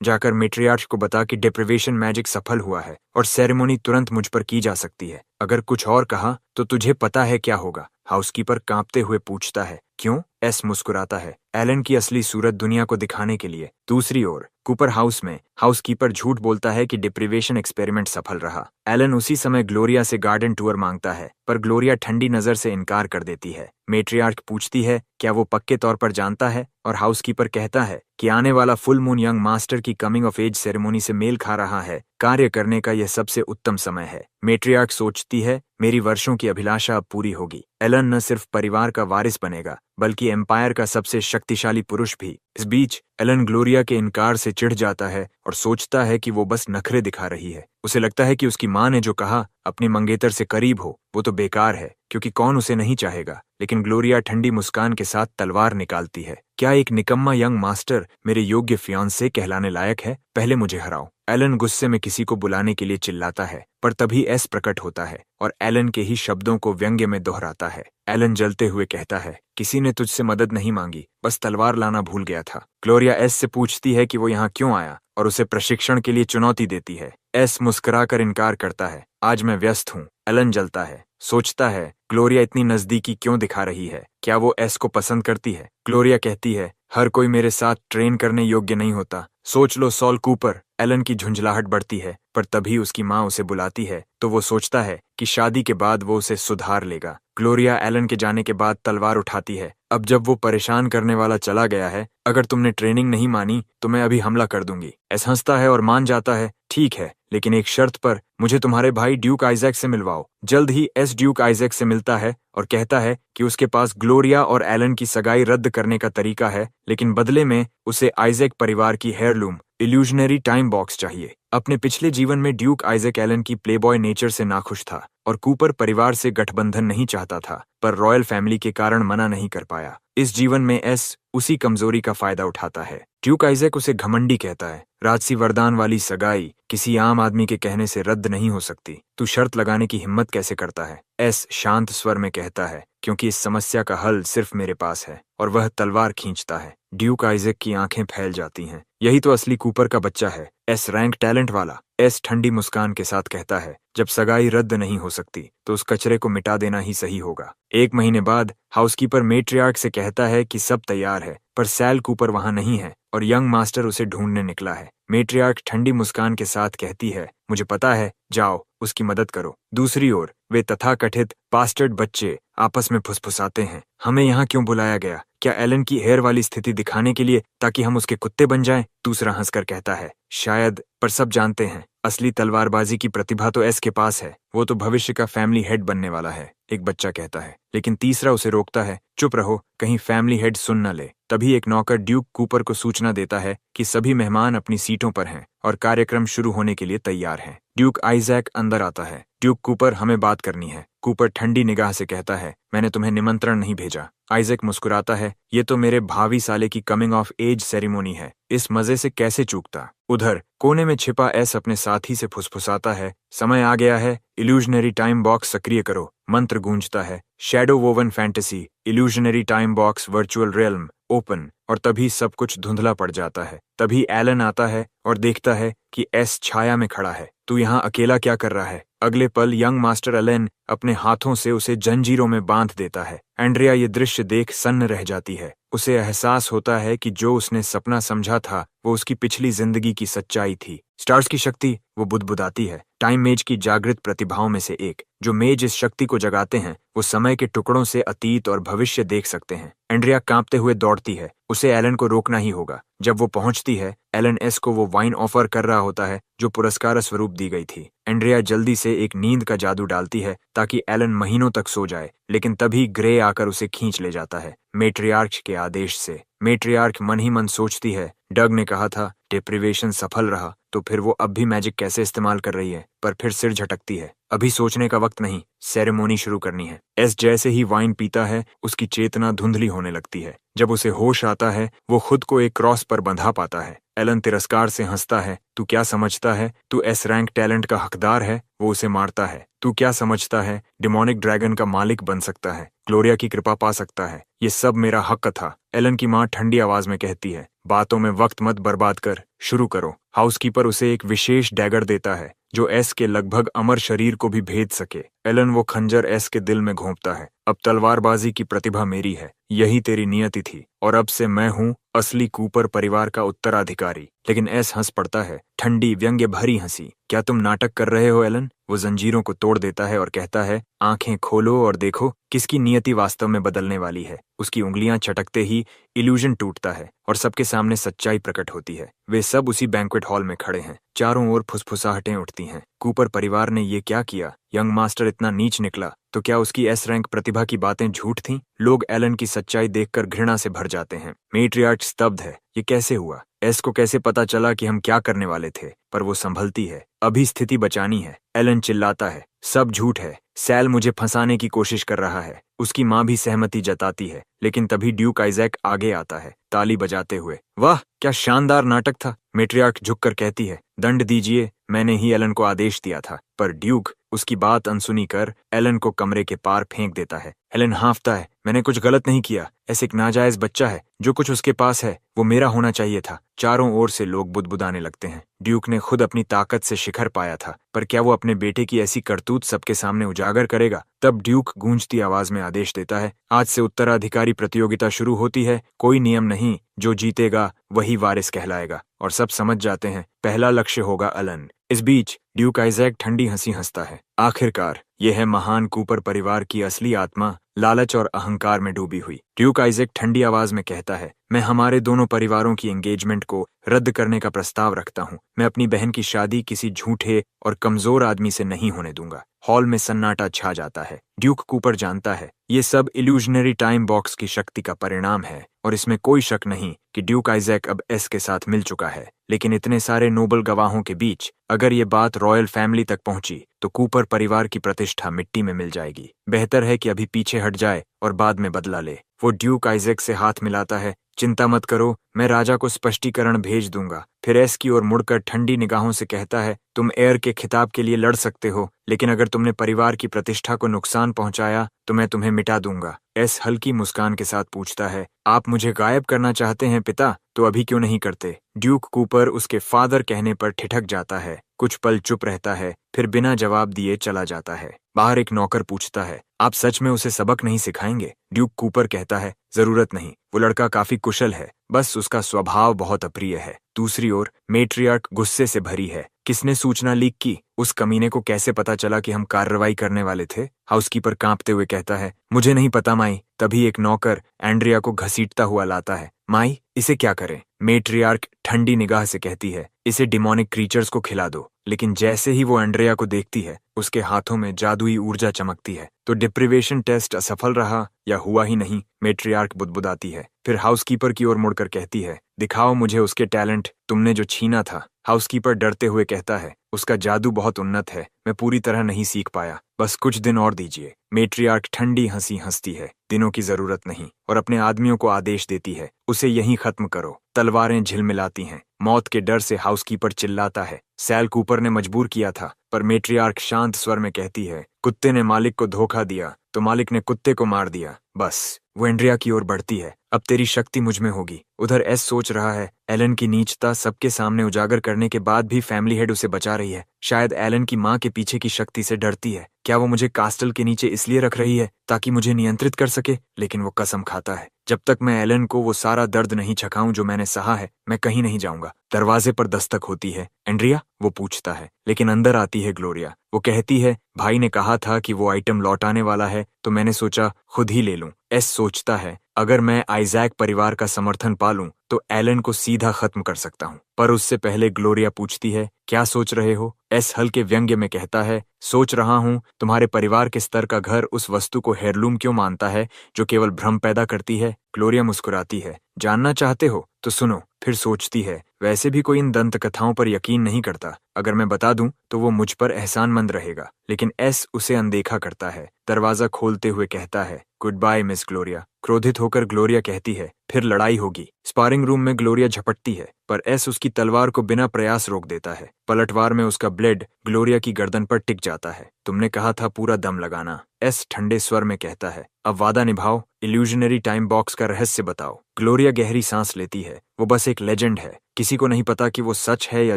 जाकर मैट्रियार्च को बता कि डिप्रिवेशन मैजिक सफल हुआ है और सेरेमनी तुरंत मुझ पर की जा सकती है। अगर कुछ और कहा तो तुझे पता है क्या होगा। हाउसकीपर कांपते हुए पूछता है, क्यों? एस मुस्कुराता है, एलन की असली सूरत दुनिया को दिखाने के लिए। दूसरी ओर कूपर हाउस में हाउसकीपर झूठ बोलता है कि डिप्रिवेशन एक्सपेरिमेंट सफल रहा। एलन उसी समय ग्लोरिया से गार्डन टूर मांगता है, पर ग्लोरिया ठंडी नजर से इनकार कर देती है। मैट्रियार्च पूछती है क्या वो पक्के तौर पर जानता है, और हाउसकीपर कहता है कि आने वाला फुल मून यंग मास्टर की कमिंग ऑफ एज सेरेमनी से मेल खा रहा है। कार्य करने का यह सबसे उत्तम समय है। मैट्रियार्च सोचती है, मेरी वर्षों की अभिलाषा अब पूरी होगी। एलन न सिर्फ परिवार का वारिस बनेगा बल्कि एम्पायर का सबसे शक्तिशाली पुरुष भी। इस बीच एलन ग्लोरिया के इनकार से चिढ़ जाता है और सोचता है कि वो बस नखरे दिखा रही है। उसे लगता है कि उसकी माँ ने जो कहा अपनी मंगेतर से करीब हो वो तो बेकार है, क्योंकि कौन उसे नहीं चाहेगा। लेकिन ग्लोरिया ठंडी मुस्कान के साथ तलवार निकालती है, क्या एक निकम्मा यंग मास्टर मेरे योग्य फियांसे कहलाने लायक है? पहले मुझे हराओ। एलन गुस्से में किसी को बुलाने के लिए चिल्लाता है, पर तभी एस प्रकट होता है और एलन के ही शब्दों को व्यंग्य में दोहराता है। एलन जलते हुए कहता है, किसी ने तुझसे मदद नहीं मांगी, बस तलवार लाना भूल गया था। ग्लोरिया एस से पूछती है कि वो यहाँ क्यों आया और उसे प्रशिक्षण के लिए चुनौती देती है। एस मुस्कुराकर इनकार करता है, आज मैं व्यस्त हूँ। एलन जलता है, सोचता है ग्लोरिया इतनी नजदीकी क्यों दिखा रही है, क्या वो एस को पसंद करती है? ग्लोरिया कहती है, हर कोई मेरे साथ ट्रेन करने योग्य नहीं होता, सोच लो सॉल कूपर। एलन की झुंझलाहट बढ़ती है, पर तभी उसकी माँ उसे बुलाती है तो वो सोचता है कि शादी के बाद वो उसे सुधार लेगा। ग्लोरिया एलन के जाने के बाद तलवार उठाती है। अब जब वो परेशान करने वाला चला गया है, अगर तुमने ट्रेनिंग नहीं मानी तो मैं अभी हमला कर दूंगी। एस हंसता है और मान जाता है, ठीक है, लेकिन एक शर्त पर, मुझे तुम्हारे भाई ड्यूक आइजैक से मिलवाओ। जल्द ही एस ड्यूक आइजैक से मिलता है और कहता है कि उसके पास ग्लोरिया और एलन की सगाई रद्द करने का तरीका है, लेकिन बदले में उसे आइजैक परिवार की हेयरलूम इल्यूजनरी टाइम बॉक्स चाहिए। अपने पिछले जीवन में ड्यूक आइजैक एलन की प्लेबॉय नेचर से नाखुश था और कूपर परिवार से गठबंधन नहीं चाहता था, पर रॉयल फैमिली के कारण मना नहीं कर पाया। इस जीवन में एस उसी कमजोरी का फायदा उठाता है। ड्यूक आइजैक उसे घमंडी कहता है, राजसी वरदान वाली सगाई किसी आम आदमी के कहने से रद्द नहीं हो सकती, तू शर्त लगाने की हिम्मत कैसे करता है? एस शांत स्वर में कहता है, क्योंकि इस समस्या का हल सिर्फ मेरे पास है, और वह तलवार खींचता है। ड्यूक आइजैक की आंखें फैल जाती हैं, यही तो असली कूपर का बच्चा है, एस रैंक टैलेंट वाला। एस ठंडी मुस्कान के साथ कहता है, जब सगाई रद्द नहीं हो सकती तो उस कचरे को मिटा देना ही सही होगा। 1 महीने बाद हाउसकीपर मैट्रियार्च से कहता है कि सब तैयार है, पर सैल कूपर वहां नहीं है और यंग मास्टर उसे ढूंढने निकला है। मैट्रियार्च ठंडी मुस्कान के साथ कहती है, मुझे पता है, जाओ उसकी मदद करो। दूसरी ओर वे तथाकथित बास्टर्ड बच्चे आपस में फुसफुसाते हैं, हमें यहाँ क्यों बुलाया गया? क्या एलन की हेयर वाली स्थिति दिखाने के लिए, ताकि हम उसके कुत्ते बन जाएं? दूसरा हंसकर कहता है, शायद, पर सब जानते हैं असली तलवारबाजी की प्रतिभा तो एस के पास है, वो तो भविष्य का फैमिली हेड बनने वाला है, एक बच्चा कहता है। लेकिन तीसरा उसे रोकता है, चुप रहो, कहीं फैमिली हेड सुन न ले। तभी एक नौकर ड्यूक कूपर को सूचना देता है कि सभी मेहमान अपनी सीटों पर हैं और कार्यक्रम शुरू होने के लिए तैयार हैं। ड्यूक आइजैक अंदर आता है। ड्यूक कूपर, हमें बात करनी है। कूपर ठंडी निगाह से कहता है, मैंने तुम्हें निमंत्रण नहीं भेजा। आइजैक मुस्कुराता है, ये तो मेरे भावी साले की कमिंग ऑफ एज सेरेमनी है, इस मजे से कैसे चूकता। उधर कोने में छिपा एस अपने साथी से फुसफुसाता है, समय आ गया है, इल्यूजनरी टाइम बॉक्स सक्रिय करो। मंत्र गूंजता है, shadow woven fantasy illusionary time box virtual realm open, और तभी सब कुछ धुंधला पड़ जाता है। तभी एलन आता है और देखता है कि एस छाया में खड़ा है। तू यहाँ अकेला क्या कर रहा है? अगले पल यंग मास्टर एलन अपने हाथों से उसे जंजीरों में बांध देता है। एंड्रिया ये दृश्य देख सन्न रह जाती है। उसे एहसास होता है कि जो उसने सपना समझा था वो उसकी पिछली जिंदगी की सच्चाई थी। स्टार्स की शक्ति, वो बुदबुदाती है। टाइम मेज की जागृत प्रतिभाओं में से एक। जो मेज इस शक्ति को जगाते हैं वो समय के टुकड़ों से अतीत और भविष्य देख सकते हैं। एंड्रिया कांपते हुए दौड़ती है, उसे एलन को रोकना ही होगा। जब वो पहुंचती है, एलन एस को वो वाइन ऑफर कर रहा होता है जो पुरस्कार स्वरूप दी गई थी। एंड्रिया जल्दी से एक नींद का जादू डालती है ताकि एलन महीनों तक सो जाए, लेकिन तभी ग्रे आकर उसे खींच ले जाता है, मैट्रियार्क के आदेश से। मैट्रियार्क मन ही मन सोचती है, डग ने कहा था डिप्रिवेशन सफल रहा, तो फिर वो अब भी मैजिक कैसे इस्तेमाल कर रही है। पर फिर सिर झटकती है, अभी सोचने का वक्त नहीं, सेरेमोनी शुरू करनी है। एस जैसे ही वाइन पीता है, उसकी चेतना धुंधली होने लगती है। जब उसे होश आता है, वो खुद को एक क्रॉस पर बंधा पाता है। एलन तिरस्कार से हंसता है, तू क्या समझता है तू एस रैंक टैलेंट का हकदार है? वो उसे मारता है। तू क्या समझता है डिमोनिक ड्रैगन का मालिक बन सकता है, ग्लोरिया की कृपा पा सकता है? ये सब मेरा हक था, एलन की माँ ठंडी आवाज में कहती है। बातों में वक्त मत बर्बाद कर, शुरू करो। हाउसकीपर उसे एक विशेष डैगर देता है जो एस के लगभग अमर शरीर को भी भेद सके। एलन वो खंजर एस के दिल में घोंपता है। अब तलवारबाजी की प्रतिभा मेरी है, यही तेरी नियति थी, और अब से मैं हूँ असली कूपर परिवार का उत्तराधिकारी। लेकिन एस हंस पड़ता है, ठंडी व्यंग्य भरी हंसी। क्या तुम नाटक कर रहे हो एलन? वो जंजीरों को तोड़ देता है और कहता है, आंखें खोलो और देखो किसकी नियति वास्तव में बदलने वाली है। उसकी उंगलियां चटकते ही इल्यूजन टूटता है और सबके सामने सच्चाई प्रकट होती है। वे सब उसी बैंक्वेट हॉल में खड़े हैं। चारों ओर फुसफुसाहटें उठती हैं। कूपर परिवार ने ये क्या किया? यंग मास्टर इतना नीच निकला, तो क्या उसकी एस रैंक प्रतिभा की बातें झूठ थीं? लोग एलन की सच्चाई देखकर घृणा से भर जाते हैं। मैट्रियार्क स्तब्ध है, ये कैसे हुआ? एस को कैसे पता चला कि हम क्या करने वाले थे? पर वो संभलती है, अभी स्थिति बचानी है। एलन चिल्लाता है, सब झूठ है, सैल मुझे फंसाने की कोशिश कर रहा है। उसकी माँ भी सहमति जताती है, लेकिन तभी ड्यूक आइजैक आगे आता है, ताली बजाते हुए। वाह, क्या शानदार नाटक था! मैट्रियार्क झुककर कहती है, दंड दीजिए, मैंने ही एलन को आदेश दिया था। पर ड्यूक उसकी बात अनसुनी कर एलन को कमरे के पार फेंक देता है। एलन हाँफता है, मैंने कुछ गलत नहीं किया, ऐसे एक नाजायज बच्चा है, जो कुछ उसके पास है वो मेरा होना चाहिए था। चारों ओर से लोग बुदबुदाने लगते हैं। ड्यूक ने खुद अपनी ताकत से शिखर पाया था, पर क्या वो अपने बेटे की ऐसी करतूत सबके सामने उजागर करेगा? तब ड्यूक गूंजती आवाज में आदेश देता है, आज से उत्तराधिकारी प्रतियोगिता शुरू होती है। कोई नियम नहीं, जो जीतेगा वही वारिस कहलाएगा। और सब समझ जाते हैं, पहला लक्ष्य होगा एलन। इस बीच ड्यूक आइजैक ठंडी हंसी हंसता है। आखिरकार यह है महान कूपर परिवार की असली आत्मा, लालच और अहंकार में डूबी हुई। ड्यूक आइजैक ठंडी आवाज में कहता है, मैं हमारे दोनों परिवारों की एंगेजमेंट को रद्द करने का प्रस्ताव रखता हूँ। मैं अपनी बहन की शादी किसी झूठे और कमजोर आदमी से नहीं होने दूंगा। हॉल में सन्नाटा छा जाता है। ड्यूक कूपर जानता है ये सब इल्यूजनरी टाइम बॉक्स की शक्ति का परिणाम है, और इसमें कोई शक नहीं कि ड्यूक आइजैक अब एस के साथ मिल चुका है। लेकिन इतने सारे नोबल गवाहों के बीच अगर ये बात रॉयल फैमिली तक पहुंची तो कूपर परिवार की प्रतिष्ठा मिट्टी में मिल जाएगी। बेहतर है कि अभी पीछे हट जाए और बाद में बदला ले। वो ड्यूक आइजैक से हाथ मिलाता है, चिंता मत करो, मैं राजा को स्पष्टीकरण भेज दूंगा। फिर एस की ओर मुड़कर ठंडी निगाहों से कहता है, तुम एयर के खिताब के लिए लड़ सकते हो, लेकिन अगर तुमने परिवार की प्रतिष्ठा को नुकसान पहुंचाया तो मैं तुम्हें मिटा दूंगा। एस हल्की मुस्कान के साथ पूछता है, आप मुझे गायब करना चाहते हैं पिता? तो अभी क्यों नहीं करते? ड्यूक कूपर उसके फादर कहने पर ठिठक जाता है, कुछ पल चुप रहता है, फिर बिना जवाब दिए चला जाता है। बाहर एक नौकर पूछता है, आप सच में उसे सबक नहीं सिखाएंगे? ड्यूक कूपर कहता है, जरूरत नहीं, वो लड़का काफी कुशल है, बस उसका स्वभाव बहुत अप्रिय है। दूसरी ओर मैट्रियार्क गुस्से से भरी है, किसने सूचना लीक की? उस कमीने को कैसे पता चला कि हम कार्रवाई करने वाले थे? हाउसकीपर कांपते हुए कहता है, मुझे नहीं पता माई। तभी एक नौकर एंड्रिया को घसीटता हुआ लाता है। माई, इसे क्या करें? मैट्रियार्क ठंडी निगाह से कहती है, इसे डिमोनिक क्रीचर्स को खिला दो। लेकिन जैसे ही वो एंड्रिया को देखती है, उसके हाथों में जादुई ऊर्जा चमकती है। तो डिप्रिवेशन टेस्ट असफल रहा या हुआ ही नहीं? मैट्रियार्क बुदबुदाती है, फिर हाउसकीपर की ओर मुड़कर कहती है, दिखाओ मुझे उसके टैलेंट, तुमने जो छीना था। हाउसकीपर डरते हुए कहता है, उसका जादू बहुत उन्नत है, मैं पूरी तरह नहीं सीख पाया, बस कुछ दिन और दीजिए। मैट्रियार्क ठंडी हंसी हंसती है, दिनों की जरूरत नहीं, और अपने आदमियों को आदेश देती है, उसे यहीं खत्म करो। तलवारें झिलमिलाती हैं। मौत के डर से हाउसकीपर चिल्लाता है, सैल कूपर ने मजबूर किया था। पर मैट्रियार्क शांत स्वर में कहती है, कुत्ते ने मालिक को धोखा दिया तो मालिक ने कुत्ते को मार दिया। बस वो एंड्रिया की ओर बढ़ती है। अब तेरी शक्ति मुझ में होगी। उधर एस सोच रहा है, एलन की नीचता सबके सामने उजागर करने के बाद भी फैमिली हेड उसे बचा रही है। शायद एलन की माँ के पीछे की शक्ति से डरती है। क्या वो मुझे कास्टल के नीचे इसलिए रख रही है ताकि मुझे नियंत्रित कर सके? लेकिन वो कसम खाता है, जब तक मैं एलन को वो सारा दर्द नहीं चखाऊं जो मैंने सहा है, मैं कहीं नहीं जाऊंगा। दरवाजे पर दस्तक होती है। एंड्रिया? वो पूछता है, लेकिन अंदर आती है ग्लोरिया। वो कहती है, भाई ने कहा था कि वो आइटम लौटाने वाला है, तो मैंने सोचा खुद ही ले लूं। एस सोचता है, अगर मैं आइजैक परिवार का समर्थन पालूं तो एलन को सीधा खत्म कर सकता हूं। पर उससे पहले ग्लोरिया पूछती है, क्या सोच रहे हो? एस हल्के व्यंग्य में कहता है, सोच रहा हूं तुम्हारे परिवार के स्तर का घर उस वस्तु को हेirloom क्यों मानता है जो केवल भ्रम पैदा करती है। ग्लोरिया मुस्कुराती है, जानना चाहते हो तो सुनो। फिर सोचती है, वैसे भी कोई इन दंत कथाओं पर यकीन नहीं करता। अगर मैं बता दूं तो वो मुझ पर एहसानमंद रहेगा। लेकिन एस उसे अनदेखा करता है। दरवाजा खोलते हुए कहता है, गुड बाय मिस ग्लोरिया। क्रोधित होकर ग्लोरिया कहती है, फिर लड़ाई होगी। स्पारिंग रूम में ग्लोरिया झपटती है, पर एस उसकी तलवार को बिना प्रयास रोक देता है। पलटवार में उसका ब्लेड ग्लोरिया की गर्दन पर टिक जाता है। तुमने कहा था पूरा दम लगाना। एस ठंडे स्वर में कहता है, अब वादा निभाओ, इल्यूजनरी टाइम बॉक्स का रहस्य बताओ। ग्लोरिया गहरी सांस लेती है। वो बस एक लेजेंड है, किसी को नहीं पता कि वो सच है या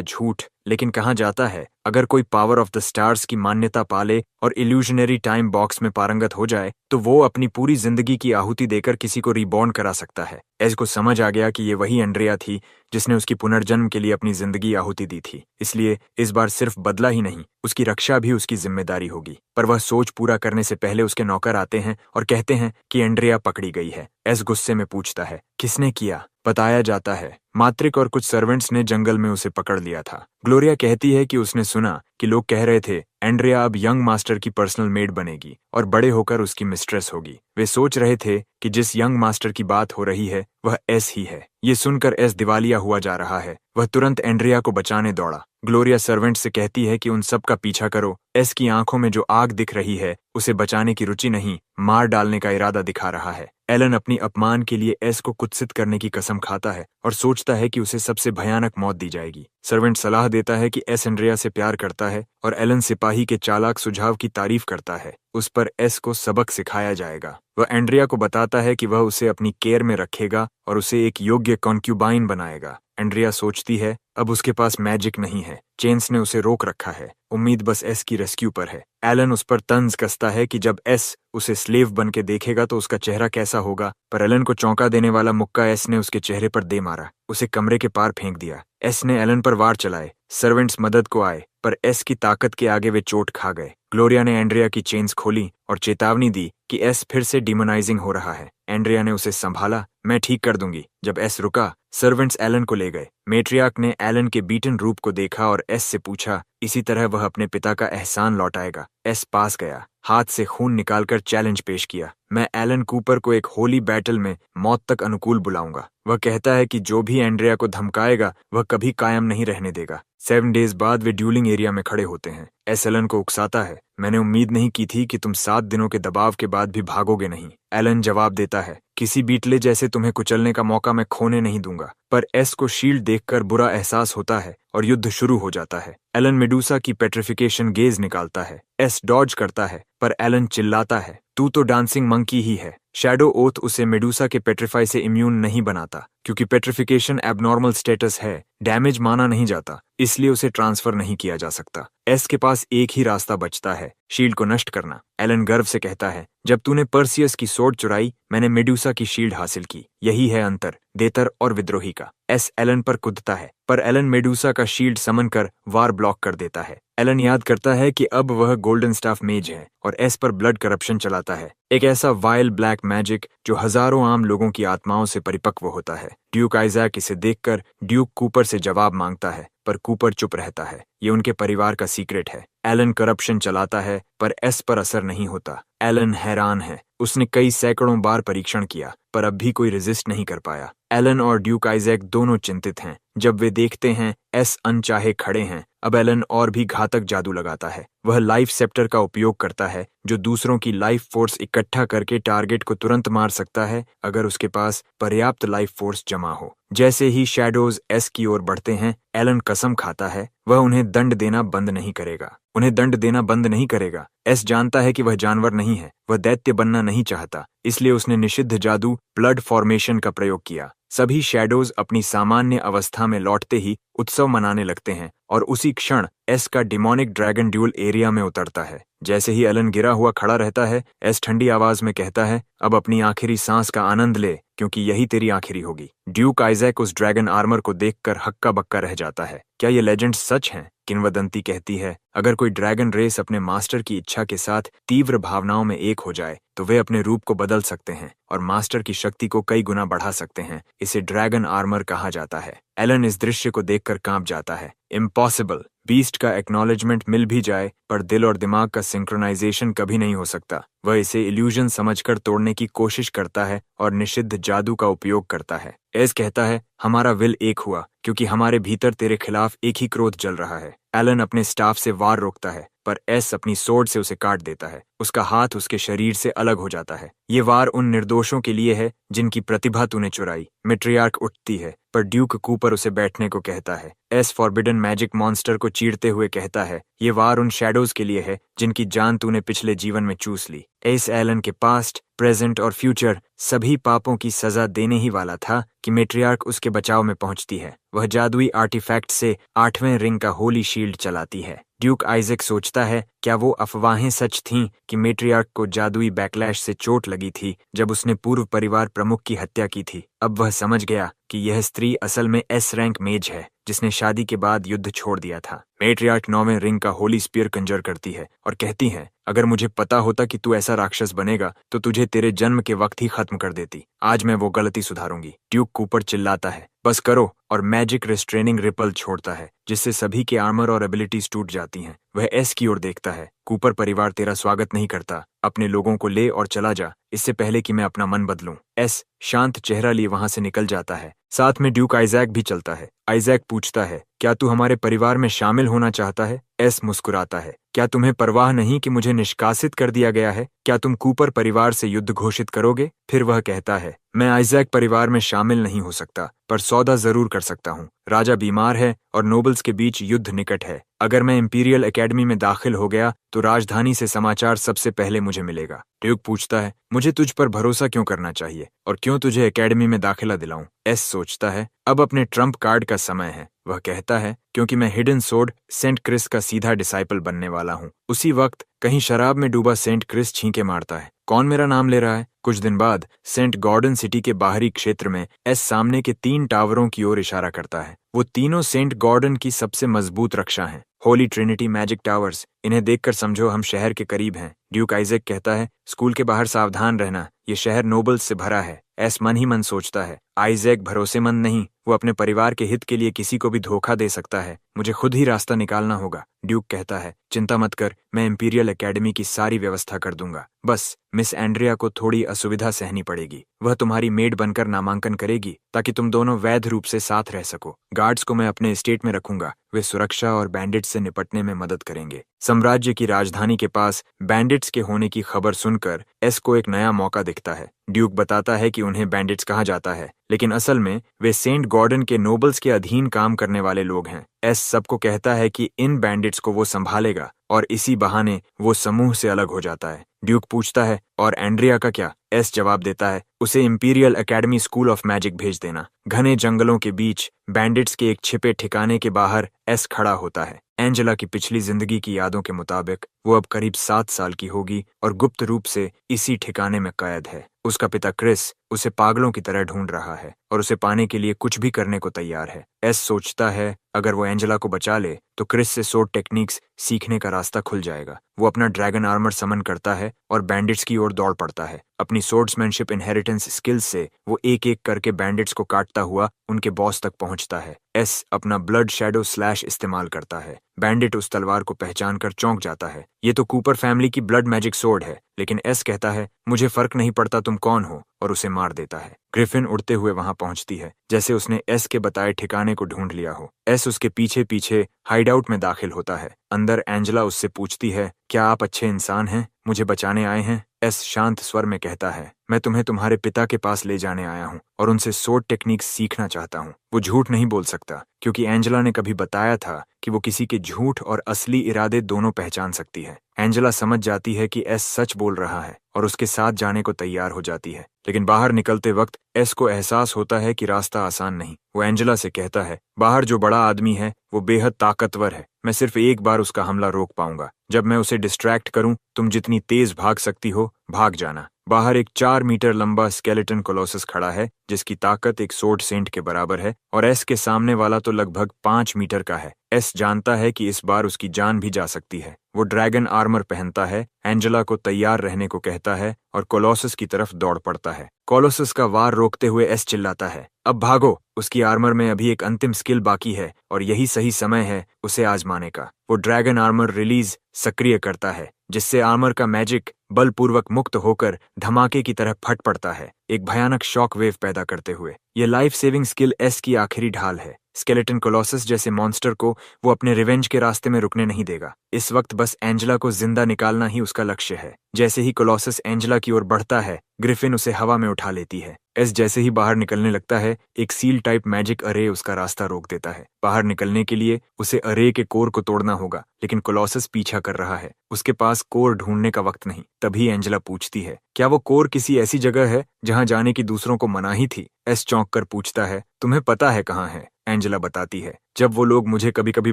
झूठ, लेकिन कहा जाता है अगर कोई पावर ऑफ द स्टार्स की मान्यता पाले और इल्यूजनरी टाइम बॉक्स में पारंगत हो जाए तो वो अपनी पूरी जिंदगी की आहुति देकर किसी को रिबॉर्न करा सकता है। एस को समझ आ गया कि ये वही एंड्रिया थी जिसने उसकी पुनर्जन्म के लिए अपनी जिंदगी आहुति दी थी। इसलिए इस बार सिर्फ बदला ही नहीं, उसकी रक्षा भी उसकी जिम्मेदारी होगी। पर वह सोच पूरा करने से पहले उसके नौकर आते हैं और कहते हैं कि एंड्रिया पकड़ी गई है। एस गुस्से में पूछता है, किसने किया? बताया जाता है मात्रिक और कुछ सर्वेंट्स ने जंगल में उसे पकड़ लिया था। ग्लोरिया कहती है कि उसने सुना कि लोग कह रहे थे एंड्रिया अब यंग मास्टर की पर्सनल मेड बनेगी और बड़े होकर उसकी मिस्ट्रेस होगी। वे सोच रहे थे कि जिस यंग मास्टर की बात हो रही है वह एस ही है। ये सुनकर एस दिवालिया हुआ जा रहा है। वह तुरंत एंड्रिया को बचाने दौड़ा। ग्लोरिया सर्वेंट से कहती है कि उन सब का पीछा करो। एस की आंखों में जो आग दिख रही है उसे बचाने की रुचि नहीं, मार डालने का इरादा दिखा रहा है। एलन अपनी अपमान के लिए एस को कुत्सित करने की कसम खाता है और सोचता है कि उसे सबसे भयानक मौत दी जाएगी। सर्वेंट सलाह देता है कि एस एंड्रिया से प्यार करता है और एलन सिपाही के चालाक सुझाव की तारीफ करता है। उस पर एस को सबक सिखाया जाएगा। वह एंड्रिया को बताता है कि वह उसे अपनी केयर में रखेगा और उसे एक योग्य कॉन्क्यूबाइन बनाएगा। एंड्रिया सोचती है अब उसके पास मैजिक नहीं है, चेन्स ने उसे रोक रखा है, उम्मीद बस एस की रेस्क्यू पर है। एलन उस पर तंज कसता है कि जब एस उसे स्लेव बन के देखेगा तो उसका चेहरा कैसा होगा। पर एलन को चौंका देने वाला मुक्का एस ने उसके चेहरे पर दे मारा, उसे कमरे के पार फेंक दिया। एस ने एलन पर वार चलाए। सर्वेंट्स मदद को आए, पर एस की ताकत के आगे वे चोट खा गए। ग्लोरिया ने एंड्रिया की चेन्स खोली और चेतावनी दी कि एस फिर से डिमोनाइजिंग हो रहा है। एंड्रिया ने उसे संभाला, मैं ठीक कर दूंगी। जब एस रुका, सर्वेंट्स एलन को ले गए। मेट्रियार्क ने एलन के बीटन रूप को देखा और एस से पूछा, इसी तरह वह अपने पिता का एहसान लौटाएगा। एस पास गया, हाथ से खून निकालकर चैलेंज पेश किया, मैं एलन कूपर को एक होली बैटल में मौत तक अनुकूल बुलाऊंगा। वह कहता है कि जो भी एंड्रिया को धमकाएगा वह कभी कायम नहीं रहने देगा। 7 डेज बाद वे ड्यूलिंग एरिया में खड़े होते हैं। एस एलन को उकसाता है, मैंने उम्मीद नहीं की थी कि तुम 7 दिनों के दबाव के बाद भी भागोगे नहीं। एलन जवाब देता है, किसी बीटले जैसे तुम्हें कुचलने का मौका मैं खोने नहीं दूंगा। पर एस को शील्ड देखकर बुरा एहसास होता है और युद्ध शुरू हो जाता है। एलन मेडूसा की पेट्रिफिकेशन गेज निकालता है। एस डॉज करता है, पर एलन चिल्लाता है, तू तो डांसिंग मंकी ही है। शैडो ओथ उसे मेडूसा के पेट्रिफाई से इम्यून नहीं बनाता, क्योंकि पेट्रिफिकेशन एबनॉर्मल स्टेटस है, डैमेज माना नहीं जाता, इसलिए उसे ट्रांसफर नहीं किया जा सकता। एस के पास एक ही रास्ता बचता है, शील्ड को नष्ट करना। एलन गर्व से कहता है, जब तूने पर्सियस की सोर्ड चुराई, मैंने मेडूसा की शील्ड हासिल की। यही है अंतर देतर और विद्रोही का। एस एलन पर कूदता है, पर एलन मेडूसा का शील्ड समन कर वार ब्लॉक कर देता है। एलन याद करता है कि अब वह गोल्डन स्टाफ मेज है और एस पर ब्लड करप्शन चलाता है, एक ऐसा वाइल्ड ब्लैक मैजिक जो हजारों आम लोगों की आत्माओं से परिपक्व होता है। ड्यूक आइजैक इसे देखकर ड्यूक कूपर से जवाब मांगता है, पर कूपर चुप रहता है। ये उनके परिवार का सीक्रेट है। एलन करप्शन चलाता है, पर एस पर असर नहीं होता। एलन हैरान है, उसने कई सैकड़ों बार परीक्षण किया, पर अब भी कोई रेजिस्ट नहीं कर पाया। एलन और ड्यूक आइजैक दोनों चिंतित हैं। जब वे देखते हैं एस अनचाहे खड़े हैं, अब एलन और भी घातक जादू लगाता है। वह लाइफ सेप्टर का उपयोग करता है, जो दूसरों की लाइफ फोर्स इकट्ठा करके टारगेट को तुरंत मार सकता है अगर उसके पास पर्याप्त लाइफ फोर्स जमा हो। जैसे ही शैडोज एस की ओर बढ़ते हैं, एलन कसम खाता है वह उन्हें दंड देना बंद नहीं करेगा। उन्हें दंड देना बंद नहीं करेगा। एस जानता है कि वह जानवर नहीं है, वह दैत्य बनना नहीं चाहता, इसलिए उसने निषिद्ध जादू ब्लड फॉर्मेशन का प्रयोग किया। सभी शैडोज अपनी सामान्य अवस्था में लौटते ही उत्सव मनाने लगते हैं और उसी क्षण एस का डिमोनिक ड्रैगन ड्यूल एरिया में उतरता है। जैसे ही एलन गिरा हुआ खड़ा रहता है, एस ठंडी आवाज में कहता है, अब अपनी आखिरी सांस का आनंद ले, क्योंकि यही तेरी आखिरी होगी। ड्यूक आइजैक उस ड्रैगन आर्मर को देखकर हक्का बक्का रह जाता है। क्या ये लेजेंड सच हैं? किंवदंती कहती है, अगर कोई ड्रैगन रेस अपने मास्टर की इच्छा के साथ तीव्र भावनाओं में एक हो जाए तो वे अपने रूप को बदल सकते हैं और मास्टर की शक्ति को कई गुना बढ़ा सकते हैं। इसे ड्रैगन आर्मर कहा जाता है। एलन इस दृश्य को देखकर कांप जाता है। इम्पॉसिबल। बीस्ट का एक्नॉलेजमेंट मिल भी जाए पर दिल और दिमाग का सिंक्रोनाइजेशन कभी नहीं हो सकता। वह इसे इल्यूजन समझकर तोड़ने की कोशिश करता है और निषिद्ध जादू का उपयोग करता है। एस कहता है, हमारा विल एक हुआ क्योंकि हमारे भीतर तेरे खिलाफ एक ही क्रोध जल रहा है। एलन अपने स्टाफ से वार रोकता है पर एस अपनी सोर्ड से उसे काट देता है। उसका हाथ उसके शरीर से अलग हो जाता है। ये वार उन निर्दोषों के लिए है जिनकी प्रतिभा तूने चुराई। मैट्रियार्क उठती है पर ड्यूक कूपर उसे बैठने को कहता है। एस फॉरबिडन मैजिक मॉन्स्टर को चीरते हुए कहता है, ये वार उन शैडोज के लिए है जिनकी जान तूने पिछले जीवन में चूस ली। एस एलन के पास्ट, प्रेजेंट और फ्यूचर सभी पापों की सजा देने ही वाला था कि मैट्रियार्क उसके बचाव में पहुंचती है। वह जादुई आर्टिफैक्ट से 8वें रिंग का होली शील्ड चलाती है। ड्यूक आइजैक सोचता है, क्या वो अफवाहें सच थीं कि मैट्रियार्क को जादुई बैकलैश से चोट लगी थी जब उसने पूर्व परिवार प्रमुख की हत्या की थी। अब वह समझ गया कि यह स्त्री असल में एस रैंक मेज है जिसने शादी के बाद युद्ध छोड़ दिया था। मैट्रियार्क 9वें रिंग का होली स्पीयर कंजर करती है और कहती है, अगर मुझे पता होता कि तू ऐसा राक्षस बनेगा तो तुझे तेरे जन्म के वक्त ही खत्म कर देती। आज मैं वो गलती सुधारूंगी। ड्यूक कूपर चिल्लाता है, बस करो, और मैजिक रिस्ट्रेनिंग रिपल छोड़ता है जिससे सभी के आर्मर और एबिलिटीज टूट जाती हैं। वह एस की ओर देखता है, कूपर परिवार तेरा स्वागत नहीं करता। अपने लोगों को ले और चला जा, इससे पहले कि मैं अपना मन बदलूं। एस शांत चेहरा लिए वहां से निकल जाता है। साथ में ड्यूक आइजैक भी चलता है। आइजैक पूछता है, क्या तू हमारे परिवार में शामिल होना चाहता है? एस मुस्कुराता है, क्या तुम्हें परवाह नहीं कि मुझे निष्कासित कर दिया गया है? क्या तुम कूपर परिवार से युद्ध घोषित करोगे? फिर वह कहता है, मैं आइजैक परिवार में शामिल नहीं हो सकता पर सौदा जरूर कर सकता हूँ। राजा बीमार है और नोबल्स के बीच युद्ध निकट है। अगर मैं इंपीरियल एकेडमी में दाखिल हो गया तो राजधानी से समाचार सबसे पहले मुझे मिलेगा। ड्यूक पूछता है, मुझे तुझ पर भरोसा क्यों करना चाहिए और क्यों तुझे एकेडमी में दाखिला दिलाऊं? एस सोचता है, अब अपने ट्रम्प कार्ड का समय है। वह कहता है, क्योंकि मैं हिडन सोर्ड सेंट क्रिस का सीधा डिसाइपल बनने वाला हूँ। उसी वक्त कहीं शराब में डूबा सेंट क्रिस छींके मारता है। कौन मेरा नाम ले रहा है? कुछ दिन बाद सेंट गॉर्डन सिटी के बाहरी क्षेत्र में एस सामने के 3 टावरों की ओर इशारा करता है। वो तीनों सेंट गॉर्डन की सबसे मजबूत रक्षा हैं। Holi Trinity magic towers. इन्हें देखकर समझो हम शहर के करीब हैं। ड्यूक आइजैक कहता है, स्कूल के बाहर सावधान रहना, ये शहर नोबल्स से भरा है। एस मन ही मन सोचता है, आइजैक भरोसेमंद नहीं, वो अपने परिवार के हित के लिए किसी को भी धोखा दे सकता है। मुझे खुद ही रास्ता निकालना होगा। ड्यूक कहता है, चिंता मत कर, मैं इंपीरियल एकेडमी की सारी व्यवस्था कर दूंगा। बस मिस एंड्रिया को थोड़ी असुविधा सहनी पड़ेगी। वह तुम्हारी मेड बनकर नामांकन करेगी ताकि तुम दोनों वैध रूप से साथ रह सको। गार्ड्स को मैं अपने एस्टेट में रखूंगा, वे सुरक्षा और बैंडिट्स से निपटने में मदद करेंगे। साम्राज्य की राजधानी के पास बैंडिट्स के होने की खबर सुनकर एस को एक नया मौका दिखता है। ड्यूक बताता है कि उन्हें बैंडिट्स कहा जाता है, लेकिन असल में वे सेंट गॉर्डन के नोबल्स के अधीन काम करने वाले लोग हैं। एस सबको कहता है कि इन बैंडिट्स को वो संभालेगा और इसी बहाने वो समूह से अलग हो जाता है। ड्यूक पूछता है, और एंड्रिया का क्या? एस जवाब देता है, उसे imperial academy school of magic भेज देना। घने जंगलों के बीच बैंडिट्स के एक छिपे ठिकाने के बाहर एस खड़ा होता है। एंजेला की पिछली जिंदगी की यादों के मुताबिक वो अब करीब 7 साल की होगी और गुप्त रूप से इसी ठिकाने में कैद है। उसका पिता क्रिस उसे पागलों की तरह ढूंढ रहा है और उसे पाने के लिए कुछ भी करने को तैयार है। एस सोचता है, अगर वो एंजेला को बचा ले तो क्रिस से सोर्ड टेक्निक्स सीखने का रास्ता खुल जाएगा। वो अपना ड्रैगन आर्मर समन करता है और बैंडिट्स की ओर दौड़ पड़ता है। अपनी सोर्ड्समैनशिप इनहेरिटेंस स्किल्स से वो एक एक करके बैंडिट्स को काटता हुआ उनके बॉस तक पहुंचता है। एस अपना ब्लड शैडो स्लैश इस्तेमाल करता है। बैंडिट उस तलवार को पहचान कर चौंक जाता है। ये तो कूपर फैमिली की ब्लड मैजिक सोर्ड है, लेकिन एस कहता है, मुझे फर्क नहीं पड़ता तुम कौन हो, और उसे मार देता है। ग्रिफिन उड़ते हुए वहां पहुंचती है, जैसे उसने एस के बताए ठिकाने को ढूंढ लिया हो। एस उसके पीछे पीछे हाइडआउट में दाखिल होता है। अंदर एंजेला उससे पूछती है, क्या आप अच्छे इंसान हैं? मुझे बचाने आए हैं? एस शांत स्वर में कहता है, मैं तुम्हें तुम्हारे पिता के पास ले जाने आया हूँ और उनसे सोर्ड टेक्निक सीखना चाहता हूँ। वो झूठ नहीं बोल सकता क्योंकि एंजेला ने कभी बताया था कि वो किसी के झूठ और असली इरादे दोनों पहचान सकती है। एंजेला समझ जाती है कि एस सच बोल रहा है और उसके साथ जाने को तैयार हो जाती है, लेकिन बाहर निकलते वक्त एस को एहसास होता है कि रास्ता आसान नहीं। वो एंजेला से कहता है, बाहर जो बड़ा आदमी है वो बेहद ताकतवर है, मैं सिर्फ एक बार उसका हमला रोक पाऊंगा। जब मैं उसे डिस्ट्रैक्ट करूं, तुम जितनी तेज भाग सकती हो भाग जाना। बाहर एक 4 मीटर लंबा स्केलेटन कोलोसस खड़ा है जिसकी ताकत एक सोर्ड सेंट के बराबर है और एस के सामने वाला तो लगभग 5 मीटर का है। एस जानता है कि इस बार उसकी जान भी जा सकती है। वो ड्रैगन आर्मर पहनता है, एंजेला को तैयार रहने को कहता है और कोलोसस की तरफ दौड़ पड़ता है। कोलोसस का वार रोकते हुए एस चिल्लाता है, अब भागो। उसकी आर्मर में अभी एक अंतिम स्किल बाकी है और यही सही समय है उसे आजमाने का। वो ड्रैगन आर्मर रिलीज सक्रिय करता है जिससे आर्मर का मैजिक बलपूर्वक मुक्त होकर धमाके की तरह फट पड़ता है, एक भयानक शॉक वेव पैदा करते हुए। ये लाइफ सेविंग स्किल एस की आखिरी ढाल है। स्केलेटन कोलोसस जैसे मॉन्स्टर को वो अपने रिवेंज के रास्ते में रुकने नहीं देगा। इस वक्त बस एंजेला को जिंदा निकालना ही उसका लक्ष्य है। जैसे ही कोलोसस एंजेला की ओर बढ़ता है, ग्रिफिन उसे हवा में उठा लेती है। एस जैसे ही बाहर निकलने लगता है, एक सील टाइप मैजिक अरे उसका रास्ता रोक देता है। बाहर निकलने के लिए उसे अरे के कोर को तोड़ना होगा, लेकिन कोलोसस पीछा कर रहा है। उसके पास कोर ढूंढने का वक्त नहीं। तभी एंजेला पूछती है, क्या वो कोर किसी ऐसी जगह है जहां जाने की दूसरों को मनाही थी? एस चौंक कर पूछता है, तुम्हें पता है कहाँ है? एंजेला बताती है, जब वो लोग मुझे कभी कभी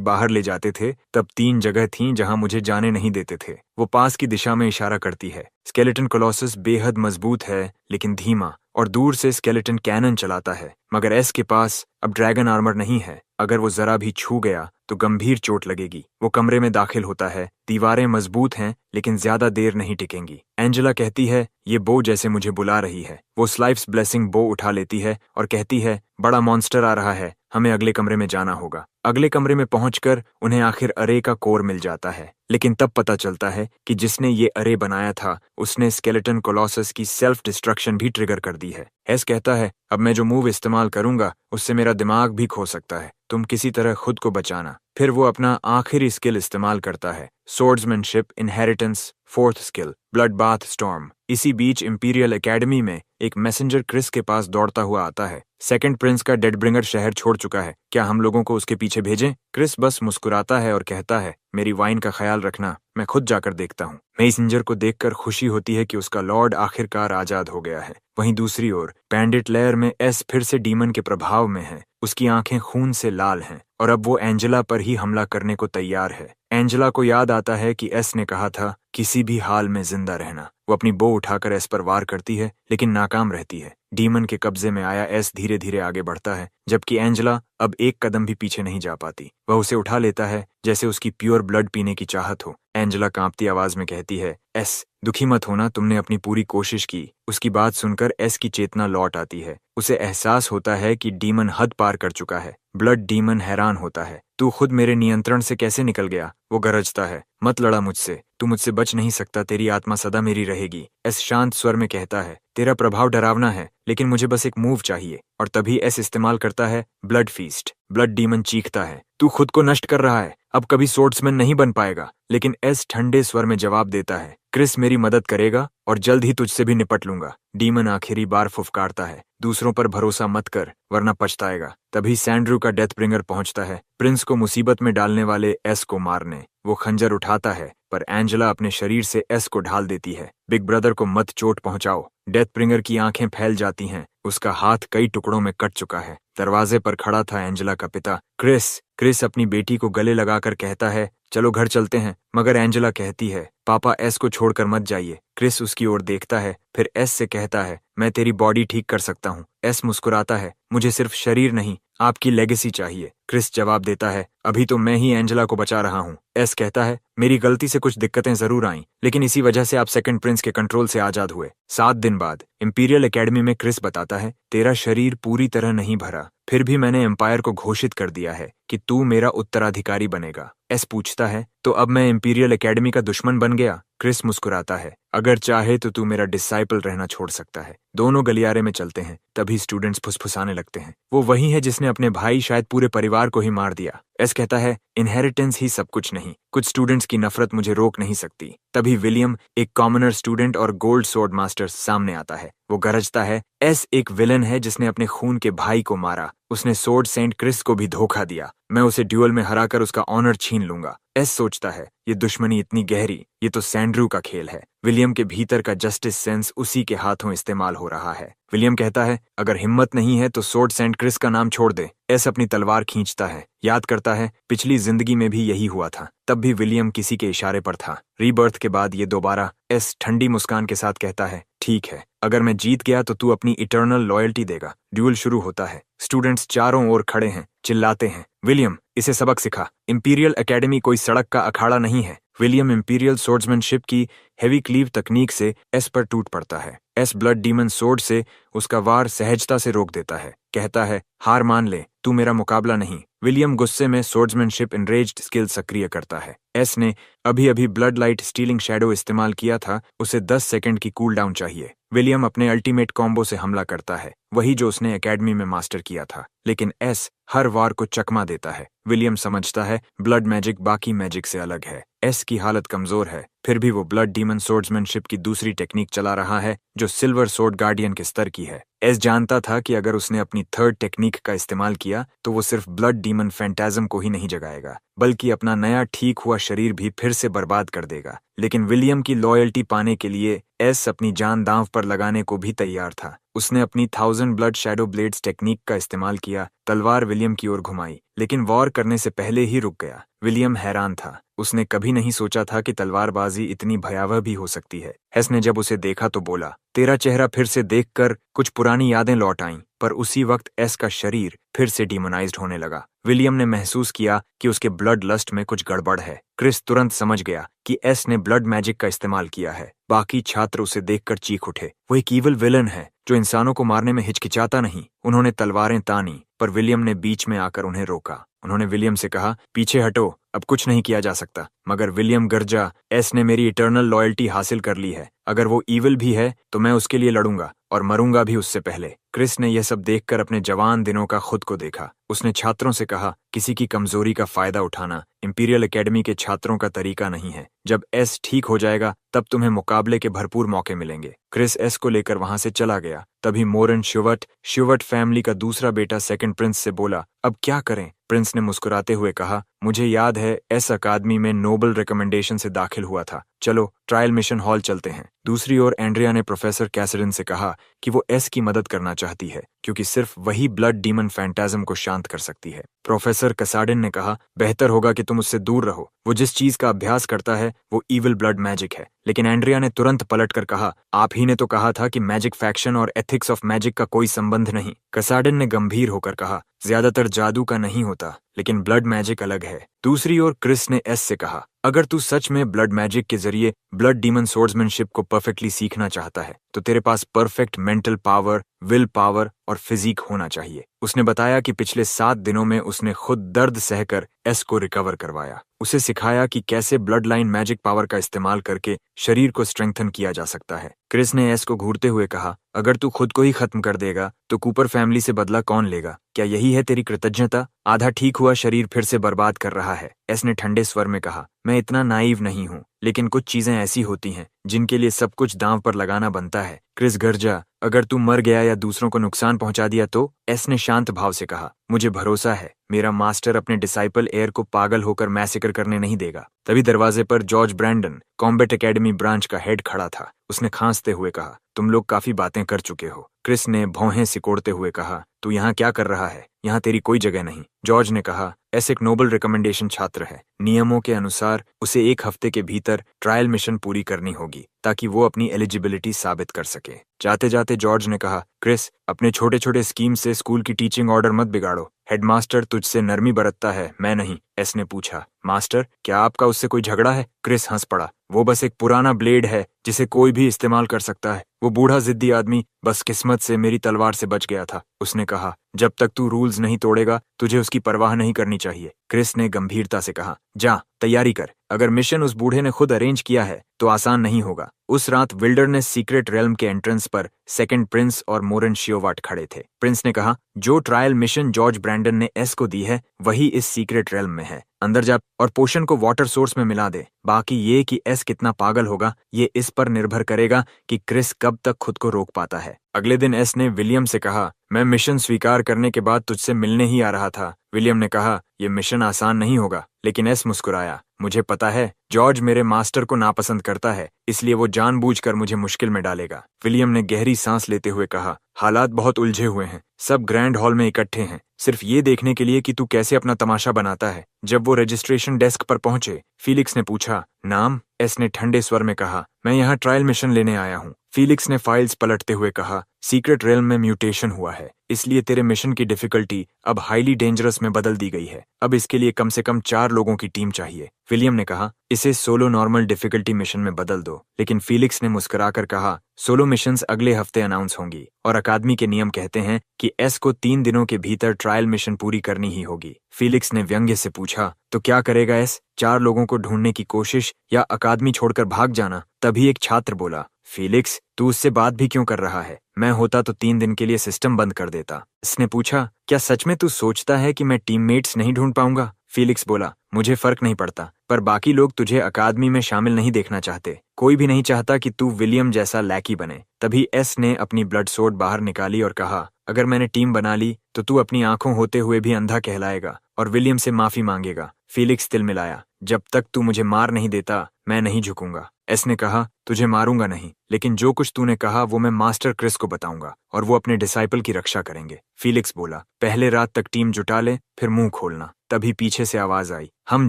बाहर ले जाते थे तब 3 जगह थीं जहां मुझे जाने नहीं देते थे। वो पास की दिशा में इशारा करती है। स्केलेटन कोलोसस बेहद मजबूत है लेकिन धीमा और दूर से स्केलेटन कैनन चलाता है, मगर एस के पास अब ड्रैगन आर्मर नहीं है। अगर वो जरा भी छू गया तो गंभीर चोट लगेगी। वो कमरे में दाखिल होता है। दीवारें मजबूत हैं लेकिन ज्यादा देर नहीं टिकेंगी। एंजेला कहती है, ये बो जैसे मुझे बुला रही है। वो स्लाइफ्स ब्लेसिंग बो उठा लेती है और कहती है, बड़ा मॉन्स्टर आ रहा है, हमें अगले कमरे में जाना होगा। अगले कमरे में पहुंचकर उन्हें आखिर अरे का कोर मिल जाता है, लेकिन तब पता चलता है कि जिसने ये अरे बनाया था उसने स्केलेटन कोलोसस की सेल्फ डिस्ट्रक्शन भी ट्रिगर कर दी है। एस कहता है, अब मैं जो मूव इस्तेमाल करूंगा उससे मेरा दिमाग भी खो सकता है, तुम किसी तरह खुद को बचाना। फिर वो अपना आखिरी स्किल इस्तेमाल करता है, swordsmanship inheritance 4th skill, blood bath storm. इसी बीच इंपीरियल एकेडमी में एक मैसेंजर क्रिस के पास दौड़ता हुआ आता है। सेकंड प्रिंस का डेडब्रिंगर शहर छोड़ चुका है, क्या हम लोगों को उसके पीछे भेजें? क्रिस बस मुस्कुराता है और कहता है, मेरी वाइन का ख्याल रखना, मैं खुद जाकर देखता हूँ। मैसेंजर को देखकर खुशी होती है कि उसका लॉर्ड आखिरकार आजाद हो गया है। वहीं दूसरी ओर बैंडिट लेयर में एस फिर से डीमन के प्रभाव में है। उसकी आंखें खून से लाल हैं और अब वो एंजेला पर ही हमला करने को तैयार है। एंजेला को याद आता है कि एस ने कहा था किसी भी हाल में जिंदा रहना। वो अपनी बो उठाकर एस पर वार करती है लेकिन नाकाम रहती है। डीमन के कब्जे में आया एस धीरे धीरे आगे बढ़ता है, जबकि एंजेला अब एक कदम भी पीछे नहीं जा पाती। वह उसे उठा लेता है जैसे उसकी प्योर ब्लड पीने की चाहत हो। एंजेला कांपती आवाज में कहती है, एस दुखी मत होना, तुमने अपनी पूरी कोशिश की। उसकी बात सुनकर एस की चेतना लौट आती है। उसे एहसास होता है कि डीमन हद पार कर चुका है। ब्लड डीमन हैरान होता है, तू खुद मेरे नियंत्रण से कैसे निकल गया? वो गरजता है, मत लड़ा मुझसे, तू मुझसे बच नहीं सकता, तेरी आत्मा सदा मेरी रहेगी। एस शांत स्वर में कहता है, तेरा प्रभाव डरावना है लेकिन मुझे बस एक मूव चाहिए। और तभी एस इस्तेमाल करता है ब्लड फीस्ट। ब्लड डीमन चीखता है, तू खुद को नष्ट कर रहा है, अब कभी सोर्ड्समैन नहीं बन पाएगा। लेकिन एस ठंडे स्वर में जवाब देता है, क्रिस मेरी मदद करेगा और जल्द ही तुझसे भी निपट लूंगा। डीमन आखिरी बार फुफकारता है, दूसरों पर भरोसा मत कर वरना पछताएगा। तभी सैंड्रू का डेथ ब्रिंगर पहुंचता है, प्रिंस को मुसीबत में डालने वाले एस को मारने। वो खंजर उठाता है पर एंजेला अपने शरीर से एस को ढाल देती है। बिग ब्रदर को मत चोट पहुंचाओ। डेथ ब्रिंगर की आंखें फैल जाती हैं, उसका हाथ कई टुकड़ों में कट चुका है। दरवाजे पर खड़ा था एंजेला का पिता क्रिस। क्रिस अपनी बेटी को गले लगाकर कहता है, चलो घर चलते हैं, मगर एंजेला कहती है, पापा एस को छोड़कर मत जाइए। क्रिस उसकी ओर देखता है, फिर एस से कहता है, मैं तेरी बॉडी ठीक कर सकता हूँ। एस मुस्कुराता है, मुझे सिर्फ शरीर नहीं आपकी लेगेसी चाहिए। क्रिस जवाब देता है, अभी तो मैं ही एंजेला को बचा रहा हूँ। एस कहता है, मेरी गलती से कुछ दिक्कतें जरूर आईं, लेकिन इसी वजह से आप सेकंड प्रिंस के कंट्रोल से आजाद हुए। 7 दिन बाद इंपीरियल एकेडमी में क्रिस बताता है, तेरा शरीर पूरी तरह नहीं भरा, फिर भी मैंने एम्पायर को घोषित कर दिया है कि तू मेरा उत्तराधिकारी बनेगा। एस पूछता है, तो अब मैं इंपीरियल एकेडमी का दुश्मन बन गया? क्रिस मुस्कुराता है, अगर चाहे तो तू मेरा डिसाइपल रहना छोड़ सकता है। दोनों गलियारे में चलते हैं, तभी स्टूडेंट्स फुसफुसाने लगते हैं, वो वही है जिसने अपने भाई शायद पूरे परिवार को ही मार दिया। एस कहता है, इनहेरिटेंस ही सब कुछ नहीं, कुछ स्टूडेंट्स की नफरत मुझे रोक नहीं सकती। तभी विलियम, एक कॉमनर स्टूडेंट और गोल्ड स्वॉर्ड मास्टर, सामने आता है। वो गरजता है, एस एक विलन है जिसने अपने खून के भाई को मारा। उसने स्वॉर्ड सेंट क्रिस को भी धोखा दिया। मैं उसे ड्यूअल में हराकर उसका ऑनर छीन लूंगा। एस सोचता है, ये दुश्मनी इतनी गहरी, ये तो सैंड्रू का खेल है। विलियम के भीतर का जस्टिस सेंस उसी के हाथों इस्तेमाल हो रहा है। विलियम कहता है, अगर हिम्मत नहीं है तो स्वॉर्ड सेंट क्रिस का नाम छोड़ दे। एस अपनी तलवार खींचता है, याद करता है पिछली जिंदगी में भी यही हुआ था, तब भी विलियम किसी के इशारे पर था। रीबर्थ के बाद ये दोबारा। एस ठंडी मुस्कान के साथ कहता है, ठीक है, अगर मैं जीत गया तो तू अपनी इटर्नल लॉयल्टी देगा। ड्यूल शुरू होता है। स्टूडेंट्स चारों ओर खड़े हैं, चिल्लाते हैं, विलियम इसे सबक सिखा। इंपीरियल एकेडमी कोई सड़क का अखाड़ा नहीं है। विलियम इंपीरियल सोर्ड्समैनशिप की हेवी क्लीव तकनीक से एस पर टूट पड़ता है। एस ब्लड डीमन सोर्ड से उसका वार सहजता से रोक देता है। कहता है, हार मान ले, तू मेरा मुकाबला नहीं। विलियम गुस्से में सोर्ड्समैनशिप एनरेज्ड स्किल सक्रिय करता है। एस ने अभी अभी ब्लड लाइट स्टीलिंग शैडो इस्तेमाल किया था, उसे 10 सेकंड की कूल डाउन चाहिए। विलियम अपने अल्टीमेट कॉम्बो से हमला करता है, वही जो उसने एकेडमी में मास्टर किया था, लेकिन एस हर वार को चकमा देता है। विलियम समझता है ब्लड मैजिक बाकी मैजिक से अलग है। एस की हालत कमजोर है, फिर भी वो ब्लड डीमन सोर्ड्समैनशिप की दूसरी टेक्निक चला रहा है जो सिल्वर सोर्ड गार्डियन के स्तर की है। एस जानता था कि अगर उसने अपनी थर्ड टेक्निक का इस्तेमाल किया तो वो सिर्फ ब्लड डीमन फैंटाज्म को ही नहीं जगाएगा, बल्कि अपना नया ठीक हुआ शरीर भी फिर से बर्बाद कर देगा। लेकिन विलियम की लॉयल्टी पाने के लिए एस अपनी जान दांव पर लगाने को भी तैयार था। उसने अपनी 1000 ब्लड शैडो ब्लेड्स टेक्निक का इस्तेमाल किया, तलवार विलियम की ओर घुमाई, लेकिन वॉर करने से पहले ही रुक गया। विलियम हैरान था, उसने कभी नहीं सोचा था कि तलवारबाजी इतनी भयावह भी हो सकती है। एस ने जब उसे देखा तो बोला, तेरा चेहरा फिर से देखकर कुछ पुरानी यादें लौट आईं, पर उसी वक्त एस का शरीर फिर से डीमोनाइज्ड होने लगा। विलियम ने महसूस किया कि उसके ब्लड लस्ट में कुछ गड़बड़ है। क्रिस तुरंत समझ गया कि एस ने ब्लड मैजिक का इस्तेमाल किया है। बाकी छात्र उसे देखकर चीख उठे, वो एक ईविल विलन है जो इंसानों को मारने में हिचकिचाता नहीं। उन्होंने तलवारें तानी, पर विलियम ने बीच में आकर उन्हें रोका। उन्होंने विलियम से कहा, पीछे हटो, अब कुछ नहीं किया जा सकता। मगर विलियम गरजा, एस ने मेरी इटर्नल लॉयल्टी हासिल कर ली है। अगर वो ईविल भी है तो मैं उसके लिए लड़ूंगा और मरूंगा भी उससे पहले। क्रिस ने यह सब देखकर अपने जवान दिनों का खुद को देखा। उसने छात्रों से कहा, किसी की कमजोरी का फायदा उठाना इंपीरियल एकेडमी के छात्रों का तरीका नहीं है। जब एस ठीक हो जाएगा तब तुम्हें मुकाबले के भरपूर मौके मिलेंगे। क्रिस एस को लेकर वहां से चला गया। तभी मोरन श्यूवर्ट फैमिली का दूसरा बेटा सेकंड प्रिंस से बोला, अब क्या करें? प्रिंस ने मुस्कुराते हुए कहा, मुझे याद है एस अकादमी में नोबल रिकमेंडेशन से दाखिल हुआ था। चलो ट्रायल मिशन हॉल चलते हैं। दूसरी ओर एंड्रिया ने प्रोफेसर कैसरिन से कहा कि वो एस की मदद करना चाहती है, क्योंकि सिर्फ वही ब्लड डीमन फैंटाज्म को शांत कर सकती है। प्रोफेसर कसाडिन ने कहा, बेहतर होगा कि तुम उससे दूर रहो। वो जिस चीज का अभ्यास करता है वो ईविल ब्लड मैजिक है। लेकिन एंड्रिया ने तुरंत पलटकर कहा, आप ही ने तो कहा था कि मैजिक फैक्शन और एथिक्स ऑफ मैजिक का कोई संबंध नहीं। कसाडिन ने गंभीर होकर कहा, ज्यादातर जादू का नहीं होता, लेकिन ब्लड मैजिक अलग है। दूसरी ओर क्रिस ने एस से कहा, अगर तू सच में ब्लड मैजिक के जरिए ब्लड डीमन सोर्ड्समैनशिप को परफेक्टली सीखना चाहता है तो तेरे पास perfect mental power, will power और फिजिक होना चाहिए। उसने बताया कि पिछले 7 दिनों में उसने खुद दर्द सहकर एस को रिकवर करवाया। उसे सिखाया कि कैसे ब्लड लाइन मैजिक पावर का इस्तेमाल करके शरीर को स्ट्रेंथन किया जा सकता है। क्रिस ने एस को घूरते हुए कहा, अगर तू खुद को ही खत्म कर देगा तो कूपर फैमिली से बदला कौन लेगा? क्या यही है तेरी कृतज्ञता? आधा ठीक हुआ शरीर फिर से बर्बाद कर रहा है। एस ने ठंडे स्वर में कहा, मैं इतना नाइव नहीं हूँ, लेकिन कुछ चीजें ऐसी होती हैं जिनके लिए सब कुछ दांव पर लगाना बनता है। क्रिस गरजा, अगर तू मर गया या दूसरों को नुकसान पहुंचा दिया तो? एस ने शांत भाव से कहा, मुझे भरोसा है मेरा मास्टर अपने डिसाइपल एयर को पागल होकर मैसेकर करने नहीं देगा। तभी दरवाजे पर George Brandon, combat academy branch का हेड, खड़ा था। उसने खांसते हुए कहा, तुम लोग काफी बातें कर चुके हो। क्रिस ने भौहें सिकोड़ते हुए कहा, तू यहाँ क्या कर रहा है? यहाँ तेरी कोई जगह नहीं। जॉर्ज ने कहा, एस एक नोबल रिकमेंडेशन छात्र है। नियमों के अनुसार उसे 1 हफ्ते के भीतर ट्रायल मिशन पूरी करनी होगी ताकि वो अपनी एलिजिबिलिटी साबित कर सके। जाते जाते जॉर्ज ने कहा, क्रिस, अपने छोटे छोटे स्कीम से स्कूल की टीचिंग ऑर्डर मत बिगाड़ो। हेडमास्टर तुझसे नरमी बरतता है, मैं नहीं। एस ने पूछा, मास्टर, क्या आपका उससे कोई झगड़ा है? क्रिस हंस पड़ा, वो बस एक पुराना ब्लेड है जिसे कोई भी इस्तेमाल कर सकता है। वो बूढ़ा जिद्दी आदमी बस किस्मत से मेरी तलवार से बच गया था। उसने कहा, जब तक तू रूल्स नहीं तोड़ेगा तुझे उसकी परवाह नहीं करनी चाहिए। क्रिस ने गंभीरता से कहा, जा तैयारी कर। अगर मिशन उस बूढ़े ने खुद अरेंज किया है तो आसान नहीं होगा। उस रात विल्डरनेस सीक्रेट रेल्म के एंट्रेंस पर सेकंड प्रिंस और मोरन शियोवाट खड़े थे। प्रिंस ने कहा, जो ट्रायल मिशन जॉर्ज ब्रैंडन ने एस को दी है वही इस सीक्रेट रेल्म में है। अंदर जा और पोशन को वाटर सोर्स में मिला दे। बाकी ये कि एस कितना पागल होगा ये इस पर निर्भर करेगा कि क्रिस कब तक खुद को रोक पाता है। अगले दिन एस ने विलियम से कहा, मैं मिशन स्वीकार करने के बाद तुझसे मिलने ही आ रहा था। विलियम ने कहा, यह मिशन आसान नहीं होगा, लेकिन एस मुस्कुराया, मुझे पता है जॉर्ज मेरे मास्टर को नापसंद करता है, इसलिए वो जानबूझकर मुझे मुश्किल में डालेगा। विलियम ने गहरी सांस लेते हुए कहा, हालात बहुत उलझे हुए हैं। सब ग्रैंड हॉल में इकट्ठे हैं, सिर्फ ये देखने के लिए कि तू कैसे अपना तमाशा बनाता है। जब वो रजिस्ट्रेशन डेस्क पर पहुंचे, फीलिक्स ने पूछा, नाम? एस ने ठंडे स्वर में कहा, मैं यहाँ ट्रायल मिशन लेने आया हूँ। फीलिक्स ने फाइल्स पलटते हुए कहा, सीक्रेट रेल्म में म्यूटेशन हुआ है, इसलिए तेरे मिशन की डिफिकल्टी अब हाईली डेंजरस में बदल दी गई है। अब इसके लिए कम से कम 4 लोगों की टीम चाहिए। विलियम ने कहा, इसे सोलो नॉर्मल डिफिकल्टी मिशन में बदल दो। लेकिन फीलिक्स ने मुस्कुराकर कहा, सोलो मिशंस अगले हफ्ते अनाउंस होंगी और अकादमी के नियम कहते हैं कि एस को 3 दिनों के भीतर ट्रायल मिशन पूरी करनी ही होगी। फीलिक्स ने व्यंग्य से पूछा, तो क्या करेगा एस? 4 लोगों को ढूंढने की कोशिश या अकादमी छोड़कर भाग जाना? तभी एक छात्र बोला, फीलिक्स, तू उससे बात भी क्यों कर रहा है? मैं होता तो 3 दिन के लिए सिस्टम बंद कर देता। इसने पूछा, क्या सच में तू सोचता है कि मैं टीममेट्स नहीं ढूंढ पाऊंगा? फीलिक्स बोला, मुझे फर्क नहीं पड़ता, पर बाकी लोग तुझे अकादमी में शामिल नहीं देखना चाहते। कोई भी नहीं चाहता कि तू विलियम जैसा लैकी बने। तभी एस ने अपनी ब्लड सोर्ड बाहर निकाली और कहा, अगर मैंने टीम बना ली तो तू अपनी आंखों होते हुए भी अंधा कहलाएगा और विलियम से माफी मांगेगा। फीलिक्स तिलमिलाया, जब तक तू मुझे मार नहीं देता मैं नहीं झुकूंगा। एस ने कहा, तुझे मारूंगा नहीं, लेकिन जो कुछ तूने कहा वो मैं मास्टर क्रिस को बताऊंगा और वो अपने डिसाइपल की रक्षा करेंगे। फीलिक्स बोला, पहले रात तक टीम जुटा ले, फिर मुंह खोलना। तभी पीछे से आवाज आई, हम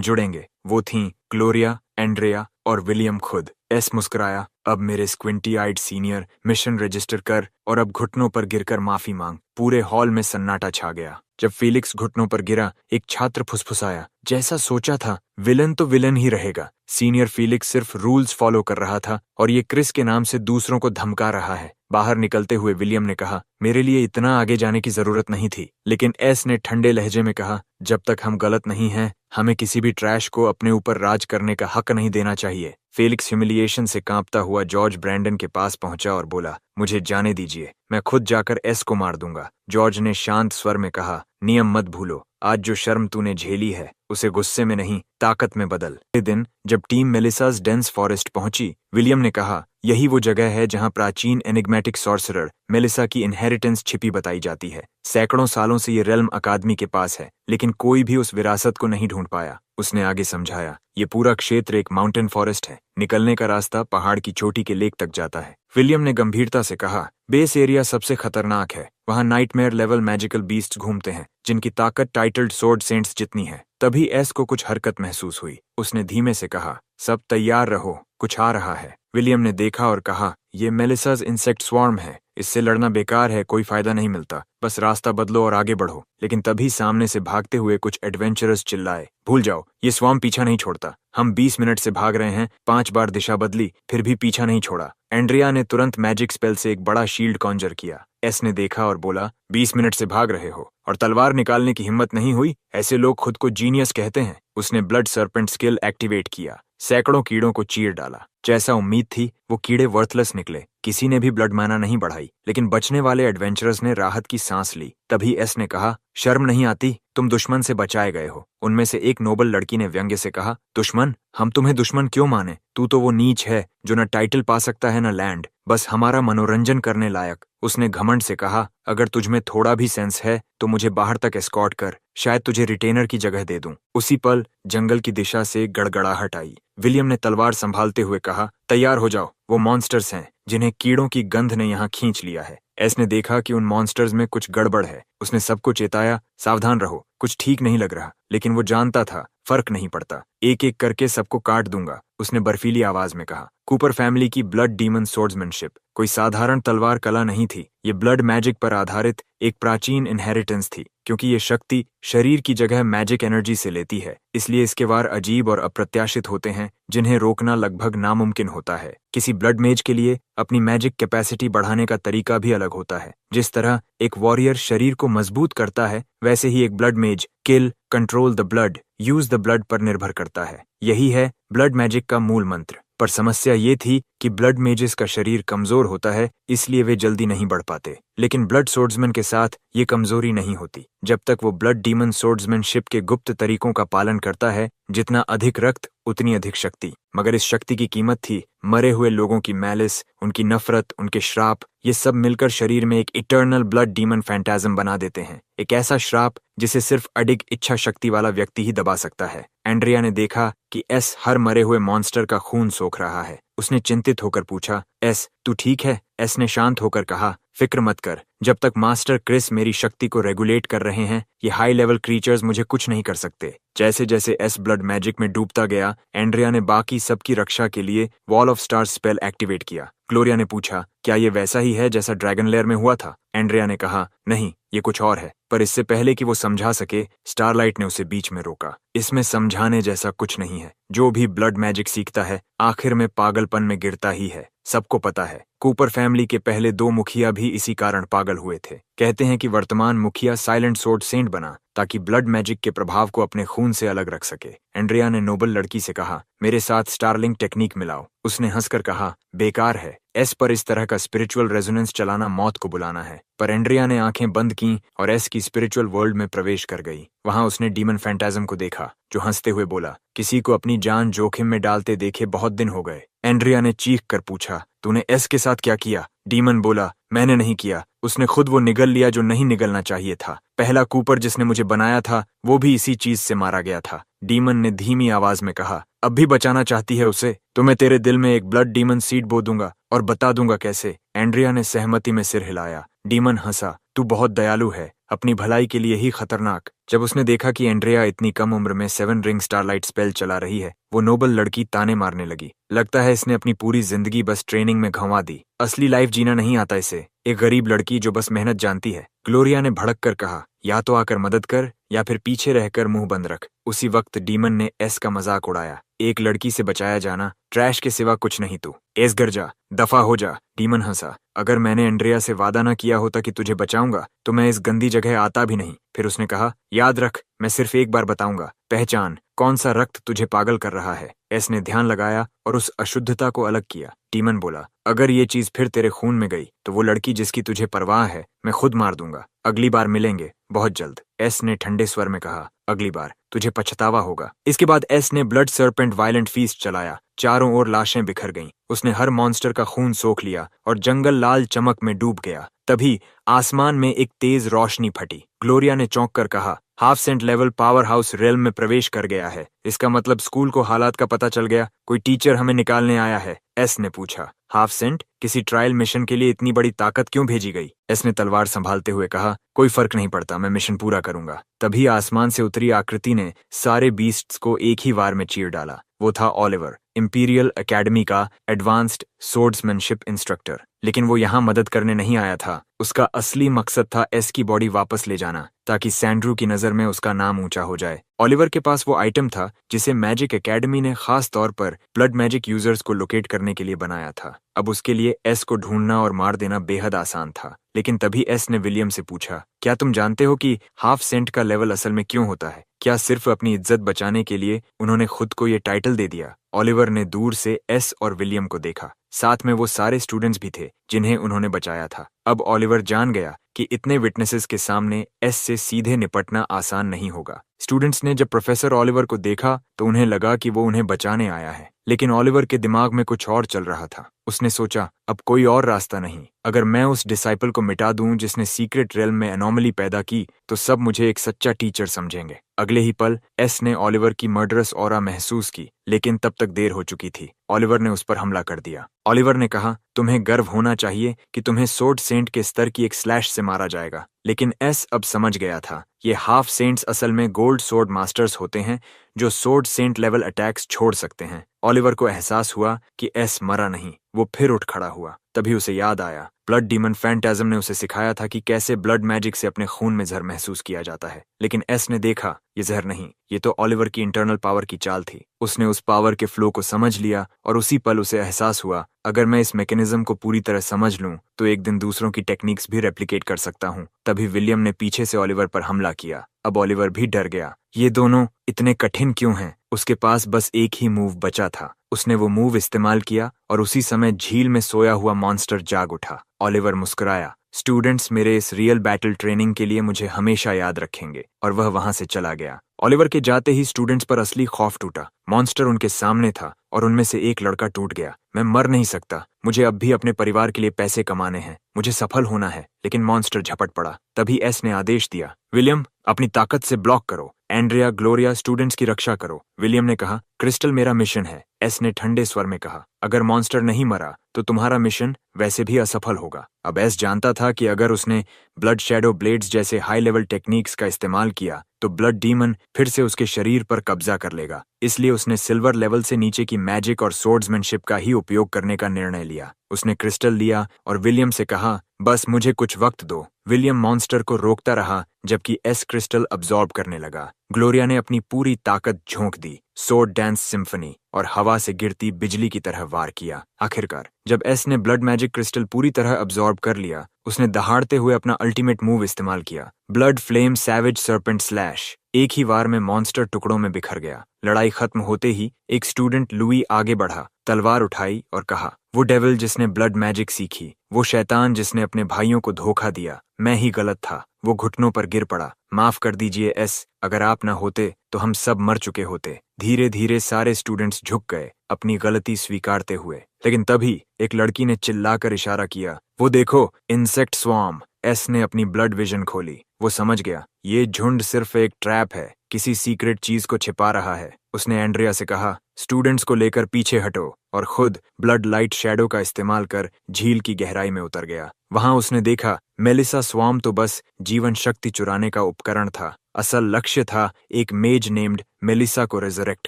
जुड़ेंगे। वो थीं ग्लोरिया, एंड्रिया और विलियम खुद। एस मुस्कुराया, अब मेरे स्क्विंटी आइड सीनियर, मिशन रजिस्टर कर और अब घुटनों पर गिरकर माफी मांग। पूरे हॉल में सन्नाटा छा गया। जब फीलिक्स घुटनों पर गिरा, एक छात्र फुसफुसाया, जैसा सोचा था विलन तो विलन ही रहेगा। सीनियर फीलिक्स सिर्फ रूल्स फॉलो कर रहा था और ये क्रिस के नाम से दूसरों को धमका रहा है। बाहर निकलते हुए विलियम ने कहा, मेरे लिए इतना आगे जाने की जरूरत नहीं थी। लेकिन एस ने ठंडे लहजे में कहा, जब तक हम गलत नहीं हैं हमें किसी भी ट्रैश को अपने ऊपर राज करने का हक नहीं देना चाहिए। फेलिक्स ह्यूमिलिएशन से कांपता हुआ जॉर्ज ब्रैंडन के पास पहुंचा और बोला, मुझे जाने दीजिए, मैं खुद जाकर एस को मार दूंगा। जॉर्ज ने शांत स्वर में कहा, नियम मत भूलो, आज जो शर्म तूने झेली है उसे गुस्से में नहीं ताकत में बदल। अगले दिन जब टीम मेलिसास डेंस फॉरेस्ट पहुंची, विलियम ने कहा, यही वो जगह है जहां प्राचीन एनिग्मेटिक सॉर्सरर मेलिसा की इनहेरिटेंस छिपी बताई जाती है। सैकड़ों सालों से ये रेल्म अकादमी के पास है, लेकिन कोई भी उस विरासत को नहीं ढूंढ पाया। उसने आगे समझाया, ये पूरा क्षेत्र एक माउंटेन फॉरेस्ट है, निकलने का रास्ता पहाड़ की चोटी के लेक तक जाता है। विलियम ने गंभीरता से कहा, बेस एरिया सबसे खतरनाक है, वहां नाइटमेयर लेवल मैजिकल बीस्ट्स घूमते हैं जिनकी ताकत टाइटल्ड सोर्ड सेंट्स जितनी है। तभी एस को कुछ हरकत महसूस हुई। उसने धीमे से कहा, सब तैयार रहो, कुछ आ रहा है। विलियम ने देखा और कहा, ये मेलिसास इंसेक्ट स्वार्म है, इससे लड़ना बेकार है, कोई फायदा नहीं मिलता, बस रास्ता बदलो और आगे बढ़ो। लेकिन तभी सामने से भागते हुए कुछ एडवेंचरर्स चिल्लाए, भूल जाओ, ये स्वार्म पीछा नहीं छोड़ता। हम 20 मिनट से भाग रहे हैं, 5 बार दिशा बदली, फिर भी पीछा नहीं छोड़ा। एंड्रिया ने तुरंत मैजिक स्पेल से एक बड़ा शील्ड कॉन्जर किया। एस ने देखा और बोला, 20 मिनट से भाग रहे हो और तलवार निकालने की हिम्मत नहीं हुई? ऐसे लोग खुद को जीनियस कहते हैं। उसने ब्लड सर्पेंट स्किल एक्टिवेट किया, सैकड़ों कीड़ों को चीर डाला। जैसा उम्मीद थी वो कीड़े वर्थलेस निकले, किसी ने भी ब्लड माना नहीं बढ़ाई, लेकिन बचने वाले एडवेंचरर्स ने राहत की सांस ली। तभी एस ने कहा, शर्म नहीं आती? तुम दुश्मन से बचाए गए हो। उनमें से एक नोबल लड़की ने व्यंग्य से कहा, दुश्मन? हम तुम्हें दुश्मन क्यों माने? तू तो वो नीच है जो न टाइटल पा सकता है न लैंड, बस हमारा मनोरंजन करने लायक। उसने घमंड से कहा, अगर तुझमें थोड़ा भी सेंस है तो मुझे बाहर तक एस्कॉर्ट कर, शायद तुझे रिटेनर की जगह दे दूं। उसी पल जंगल की दिशा से गड़गड़ाहट आई। विलियम ने तलवार संभालते हुए कहा, तैयार हो जाओ, वो मॉन्स्टर्स हैं जिन्हें कीड़ों की गंध ने यहाँ खींच लिया है। एस ने देखा कि उन मॉन्स्टर्स में कुछ गड़बड़ है। उसने सबको चेताया, सावधान रहो, कुछ ठीक नहीं लग रहा। लेकिन वो जानता था फर्क नहीं पड़ता, एक एक करके सबको काट दूंगा। उसने बर्फीली आवाज में कहा, कूपर फैमिली की ब्लड डीमन सोर्ड्समैनशिप कोई साधारण तलवार कला नहीं थी। ये ब्लड मैजिक पर आधारित एक प्राचीन इनहेरिटेंस थी। क्योंकि ये शक्ति शरीर की जगह मैजिक एनर्जी से लेती है, इसलिए इसके वार अजीब और अप्रत्याशित होते हैं, जिन्हें रोकना लगभग नामुमकिन होता है। किसी ब्लड मेज के लिए अपनी मैजिक कैपेसिटी बढ़ाने का तरीका भी अलग होता है। जिस तरह एक वॉरियर शरीर को मजबूत करता है, वैसे ही एक blood maze kill, control the blood, use the blood पर निर्भर करता है। यही है ब्लड मैजिक का मूल मंत्र। पर समस्या ये थी कि ब्लड मेजेस का शरीर कमजोर होता है, इसलिए वे जल्दी नहीं बढ़ पाते। लेकिन ब्लड सोर्ड्समैन के साथ ये कमजोरी नहीं होती। जब तक वो ब्लड डीमन सोर्ड्समैनशिप के गुप्त तरीकों का पालन करता है, जितना अधिक रक्त उतनी अधिक शक्ति। मगर इस शक्ति की कीमत थी मरे हुए लोगों की मैलिस, उनकी नफरत, उनके श्राप। ये सब मिलकर शरीर में एक इटर्नल ब्लड डीमन फैंटाज्म बना देते हैं। एक ऐसा श्राप जिसे सिर्फ अडिग इच्छा शक्ति वाला व्यक्ति ही दबा सकता है। एंड्रिया ने देखा कि एस हर मरे हुए मॉन्स्टर का खून सोख रहा है। उसने चिंतित होकर पूछा, एस तू ठीक है? एस ने शांत होकर कहा, फिक्र मत कर। जब तक मास्टर क्रिस मेरी शक्ति को रेगुलेट कर रहे हैं, ये हाई लेवल क्रीचर्स मुझे कुछ नहीं कर सकते। जैसे जैसे एस ब्लड मैजिक में डूबता गया, एंड्रिया ने बाकी सबकी रक्षा के लिए wall of stars spell activate किया। ग्लोरिया ने पूछा, क्या ये वैसा ही है जैसा ड्रैगन लेयर में हुआ था? एंड्रिया ने कहा, नहीं, ये कुछ और है। पर इससे पहले कि वो समझा सके, स्टारलाइट ने उसे बीच में रोका। इसमें समझाने जैसा कुछ नहीं है। जो भी ब्लड मैजिक सीखता है, आखिर में पागलपन में गिरता ही है। सबको पता है, कूपर फैमिली के पहले 2 मुखिया भी इसी कारण पागल हुए थे। कहते हैं कि वर्तमान मुखिया साइलेंट सोर्ड सेंट बना ताकि ब्लड मैजिक के प्रभाव को अपने खून से अलग रख सके। एंड्रिया ने नोबल लड़की से कहा, मेरे साथ स्टारलिंग टेक्निक मिलाओ। उसने हंसकर कहा, बेकार है। एस पर इस तरह का स्पिरिचुअल रेजोनेंस चलाना मौत को बुलाना है। पर एंड्रिया ने आंखें बंद की और एस की स्पिरिचुअल वर्ल्ड में प्रवेश कर गई। वहां उसने डीमन फैंटाज्म को देखा, जो हंसते हुए बोला, किसी को अपनी जान जोखिम में डालते देखे बहुत दिन हो गए। एंड्रिया ने चीख कर पूछा, तूने एस के साथ क्या किया? डीमन बोला, मैंने नहीं किया। उसने खुद वो निगल लिया जो नहीं निगलना चाहिए था। पहला कूपर जिसने मुझे बनाया था, वो भी इसी चीज से मारा गया था। डीमन ने धीमी आवाज में कहा, अब भी बचाना चाहती है उसे? तो मैं तेरे दिल में एक ब्लड डीमन सीड बो दूंगा और बता दूंगा कैसे। एंड्रिया ने सहमति में सिर हिलाया। डीमन हंसा, तू बहुत दयालु है, अपनी भलाई के लिए ही खतरनाक। जब उसने देखा कि एंड्रिया इतनी कम उम्र में 7 रिंग स्टारलाइट स्पेल चला रही है, वो नोबल लड़की ताने मारने लगी। लगता है इसने अपनी पूरी जिंदगी बस ट्रेनिंग में घंवा दी। असली लाइफ जीना नहीं आता इसे। एक गरीब लड़की जो बस मेहनत जानती है। ग्लोरिया ने भड़क कर कहा, या तो आकर मदद कर या फिर पीछे रहकर मुंह बंद रख। उसी वक्त डीमन ने एस का मजाक उड़ाया, एक लड़की से बचाया जाना ट्रैश के सिवा कुछ नहीं। तू एस घर जा, दफा हो जा। डीमन हंसा, अगर मैंने एंड्रिया से वादा न किया होता कि तुझे बचाऊंगा, तो मैं इस गंदी जगह आता भी नहीं। फिर उसने कहा, याद रख, मैं सिर्फ एक बार बताऊंगा, पहचान कौन सा रक्त तुझे पागल कर रहा है। एस ने ध्यान लगाया और उस अशुद्धता को अलग किया। डीमन बोला, अगर ये चीज फिर तेरे खून में गई, तो वो लड़की जिसकी तुझे परवाह है, मैं खुद मार दूंगा। अगली बार मिलेंगे, बहुत जल्द। एस ने ठंडे स्वर में कहा, अगली बार तुझे पछतावा होगा। इसके बाद एस ने ब्लड सर्पेंट वायलेंट फीस्ट चलाया। चारों ओर लाशें बिखर गईं। उसने हर मॉन्स्टर का खून सोख लिया और जंगल लाल चमक में डूब गया। तभी आसमान में एक तेज रोशनी फटी। ग्लोरिया ने चौंक कर कहा, half saint level power house realm में प्रवेश कर गया है। इसका मतलब स्कूल को हालात का पता चल गया। कोई टीचर हमें निकालने आया है? एस ने पूछा। Half saint? किसी ट्रायल मिशन के लिए इतनी बड़ी ताकत क्यों भेजी गई? एस ने तलवार संभालते हुए कहा, कोई फर्क नहीं पड़ता, मैं मिशन पूरा करूंगा। तभी आसमान से उतरी आकृति ने सारे बीस्ट्स को एक ही वार में चीर डाला। वो था ओलिवर, इंपीरियल एकेडमी का एडवांस्ड सोर्ड्समैनशिप इंस्ट्रक्टर। लेकिन वो यहाँ मदद करने नहीं आया था। उसका असली मकसद था एस की बॉडी वापस ले जाना, ताकि सैंड्रू की नजर में उसका नाम ऊंचा हो जाए। ओलिवर के पास वो आइटम था जिसे मैजिक एकेडमी ने खास तौर पर ब्लड मैजिक यूजर्स को लोकेट करने के लिए बनाया था। अब उसके लिए एस को ढूंढना और मार देना बेहद आसान था। लेकिन तभी एस ने विलियम से पूछा, क्या तुम जानते हो कि हाफ सेंट का लेवल असल में क्यों होता है? क्या सिर्फ अपनी इज्जत बचाने के लिए उन्होंने खुद को ये टाइटल दे दिया? ओलिवर ने दूर से एस और विलियम को देखा। साथ में वो सारे स्टूडेंट्स भी थे जिन्हें उन्होंने बचाया था। अब ओलिवर जान गया कि इतने विटनेसेस के सामने एस से सीधे निपटना आसान नहीं होगा। स्टूडेंट्स ने जब प्रोफेसर ओलिवर को देखा तो उन्हें लगा कि वो उन्हें बचाने आया है। लेकिन ओलिवर के दिमाग में कुछ और चल रहा था। उसने सोचा, अब कोई और रास्ता नहीं। अगर मैं उस डिसाइपल को मिटा दूं जिसने सीक्रेट रेल्म में एनोमली पैदा की, तो सब मुझे एक सच्चा टीचर समझेंगे। अगले ही पल एस ने ओलिवर की मर्डरस ऑरा महसूस की, लेकिन तब तक देर हो चुकी थी। ओलिवर ने उस पर हमला कर दिया। ओलिवर ने कहा, तुम्हें गर्व होना चाहिए कि तुम्हें सोर्ड सेंट के स्तर की एक स्लैश से मारा जाएगा। लेकिन एस अब समझ गया था, ये हाफ सेंट्स असल में गोल्ड सोर्ड मास्टर्स होते हैं जो सोर्ड सेंट लेवल अटैक्स छोड़ सकते हैं। ऑलिवर को एहसास हुआ कि एस मरा नहीं। वो फिर उठ खड़ा हुआ। तभी उसे याद आया, ब्लड डीमन फैंटाज्म ने उसे सिखाया था कि कैसे ब्लड मैजिक से अपने खून में जहर महसूस किया जाता है। लेकिन एस ने देखा, ये जहर नहीं, ये तो ऑलिवर की इंटरनल पावर की चाल थी। उसने उस पावर के फ्लो को समझ लिया और उसी पल उसे एहसास हुआ, अगर मैं इस मैकेनिज्म को पूरी तरह समझ लूं तो एक दिन दूसरों की टेक्निक्स भी रेप्लिकेट कर सकता हूं। तभी विलियम ने पीछे से ऑलिवर पर हमला किया। अब ऑलिवर भी डर गया। ये दोनों इतने कठिन क्यों हैं? उसके पास बस एक ही मूव बचा था। उसने वो मूव इस्तेमाल किया और उसी समय झील में सोया हुआ मॉन्स्टर जाग उठा। ऑलिवर मुस्कुराया। स्टूडेंट्स मेरे इस रियल बैटल ट्रेनिंग के लिए मुझे हमेशा याद रखेंगे। और वह वहां से चला गया। ऑलिवर के जाते ही स्टूडेंट्स पर असली खौफ टूटा। मॉन्स्टर उनके सामने था और उनमें से एक लड़का टूट गया। मैं मर नहीं सकता, मुझे अब भी अपने परिवार के लिए पैसे कमाने हैं, मुझे सफल होना है। लेकिन मॉन्स्टर झपट पड़ा। तभी एस ने आदेश दिया, विलियम अपनी ताकत से ब्लॉक करो। एंड्रिया, ग्लोरिया, स्टूडेंट्स की रक्षा करो। विलियम ने कहा, क्रिस्टल मेरा मिशन है। एस ने ठंडे स्वर में कहा, अगर मॉन्स्टर नहीं मरा तो तुम्हारा मिशन वैसे भी असफल होगा। अब एस जानता था कि अगर उसने ब्लड शैडो ब्लेड्स जैसे हाई लेवल टेक्निक्स का इस्तेमाल किया तो ब्लड डीमन फिर से उसके शरीर पर कब्जा कर लेगा। इसलिए उसने सिल्वर लेवल से नीचे की मैजिक और सोर्ड्समैनशिप का ही उपयोग करने का निर्णय लिया। उसने क्रिस्टल लिया और विलियम से कहा, बस मुझे कुछ वक्त दो। विलियम मॉन्स्टर को रोकता रहा जबकि एस क्रिस्टल अब्सॉर्ब करने लगा। ग्लोरिया ने अपनी पूरी ताकत झोंक दी, सोर्ड डांस सिम्फनी और हवा से गिरती बिजली की तरह वार किया। आखिरकार जब एस ने ब्लड मैजिक क्रिस्टल पूरी तरह अब्सॉर्ब कर लिया, उसने दहाड़ते हुए अपना अल्टीमेट मूव इस्तेमाल किया, blood flame savage serpent slash. एक ही वार में मॉन्स्टर टुकड़ों में बिखर गया। लड़ाई खत्म होते ही एक स्टूडेंट लुई आगे बढ़ा, तलवार उठाई और कहा, वो डेविल जिसने ब्लड मैजिक सीखी, वो शैतान जिसने अपने भाइयों को धोखा दिया, मैं ही गलत था। वो घुटनों पर गिर पड़ा। माफ कर दीजिए एस, अगर आप न होते तो हम सब मर चुके होते। धीरे धीरे सारे स्टूडेंट्स झुक गए, अपनी गलती स्वीकारते हुए। लेकिन तभी एक लड़की ने चिल्लाकर इशारा किया, वो देखो, इंसेक्ट स्वार्म। एस ने अपनी ब्लड विजन खोली। वो समझ गया, ये झुंड सिर्फ एक ट्रैप है, किसी सीक्रेट चीज को छिपा रहा है। उसने एंड्रिया से कहा, स्टूडेंट्स को लेकर पीछे हटो, और खुद ब्लड लाइट शैडो का इस्तेमाल कर झील की गहराई में उतर गया। वहां उसने देखा, मेलिसा स्वार्म तो बस जीवन शक्ति चुराने का उपकरण था। असल लक्ष्य था एक मेज नेम्ड मेलिसा को रिजरेक्ट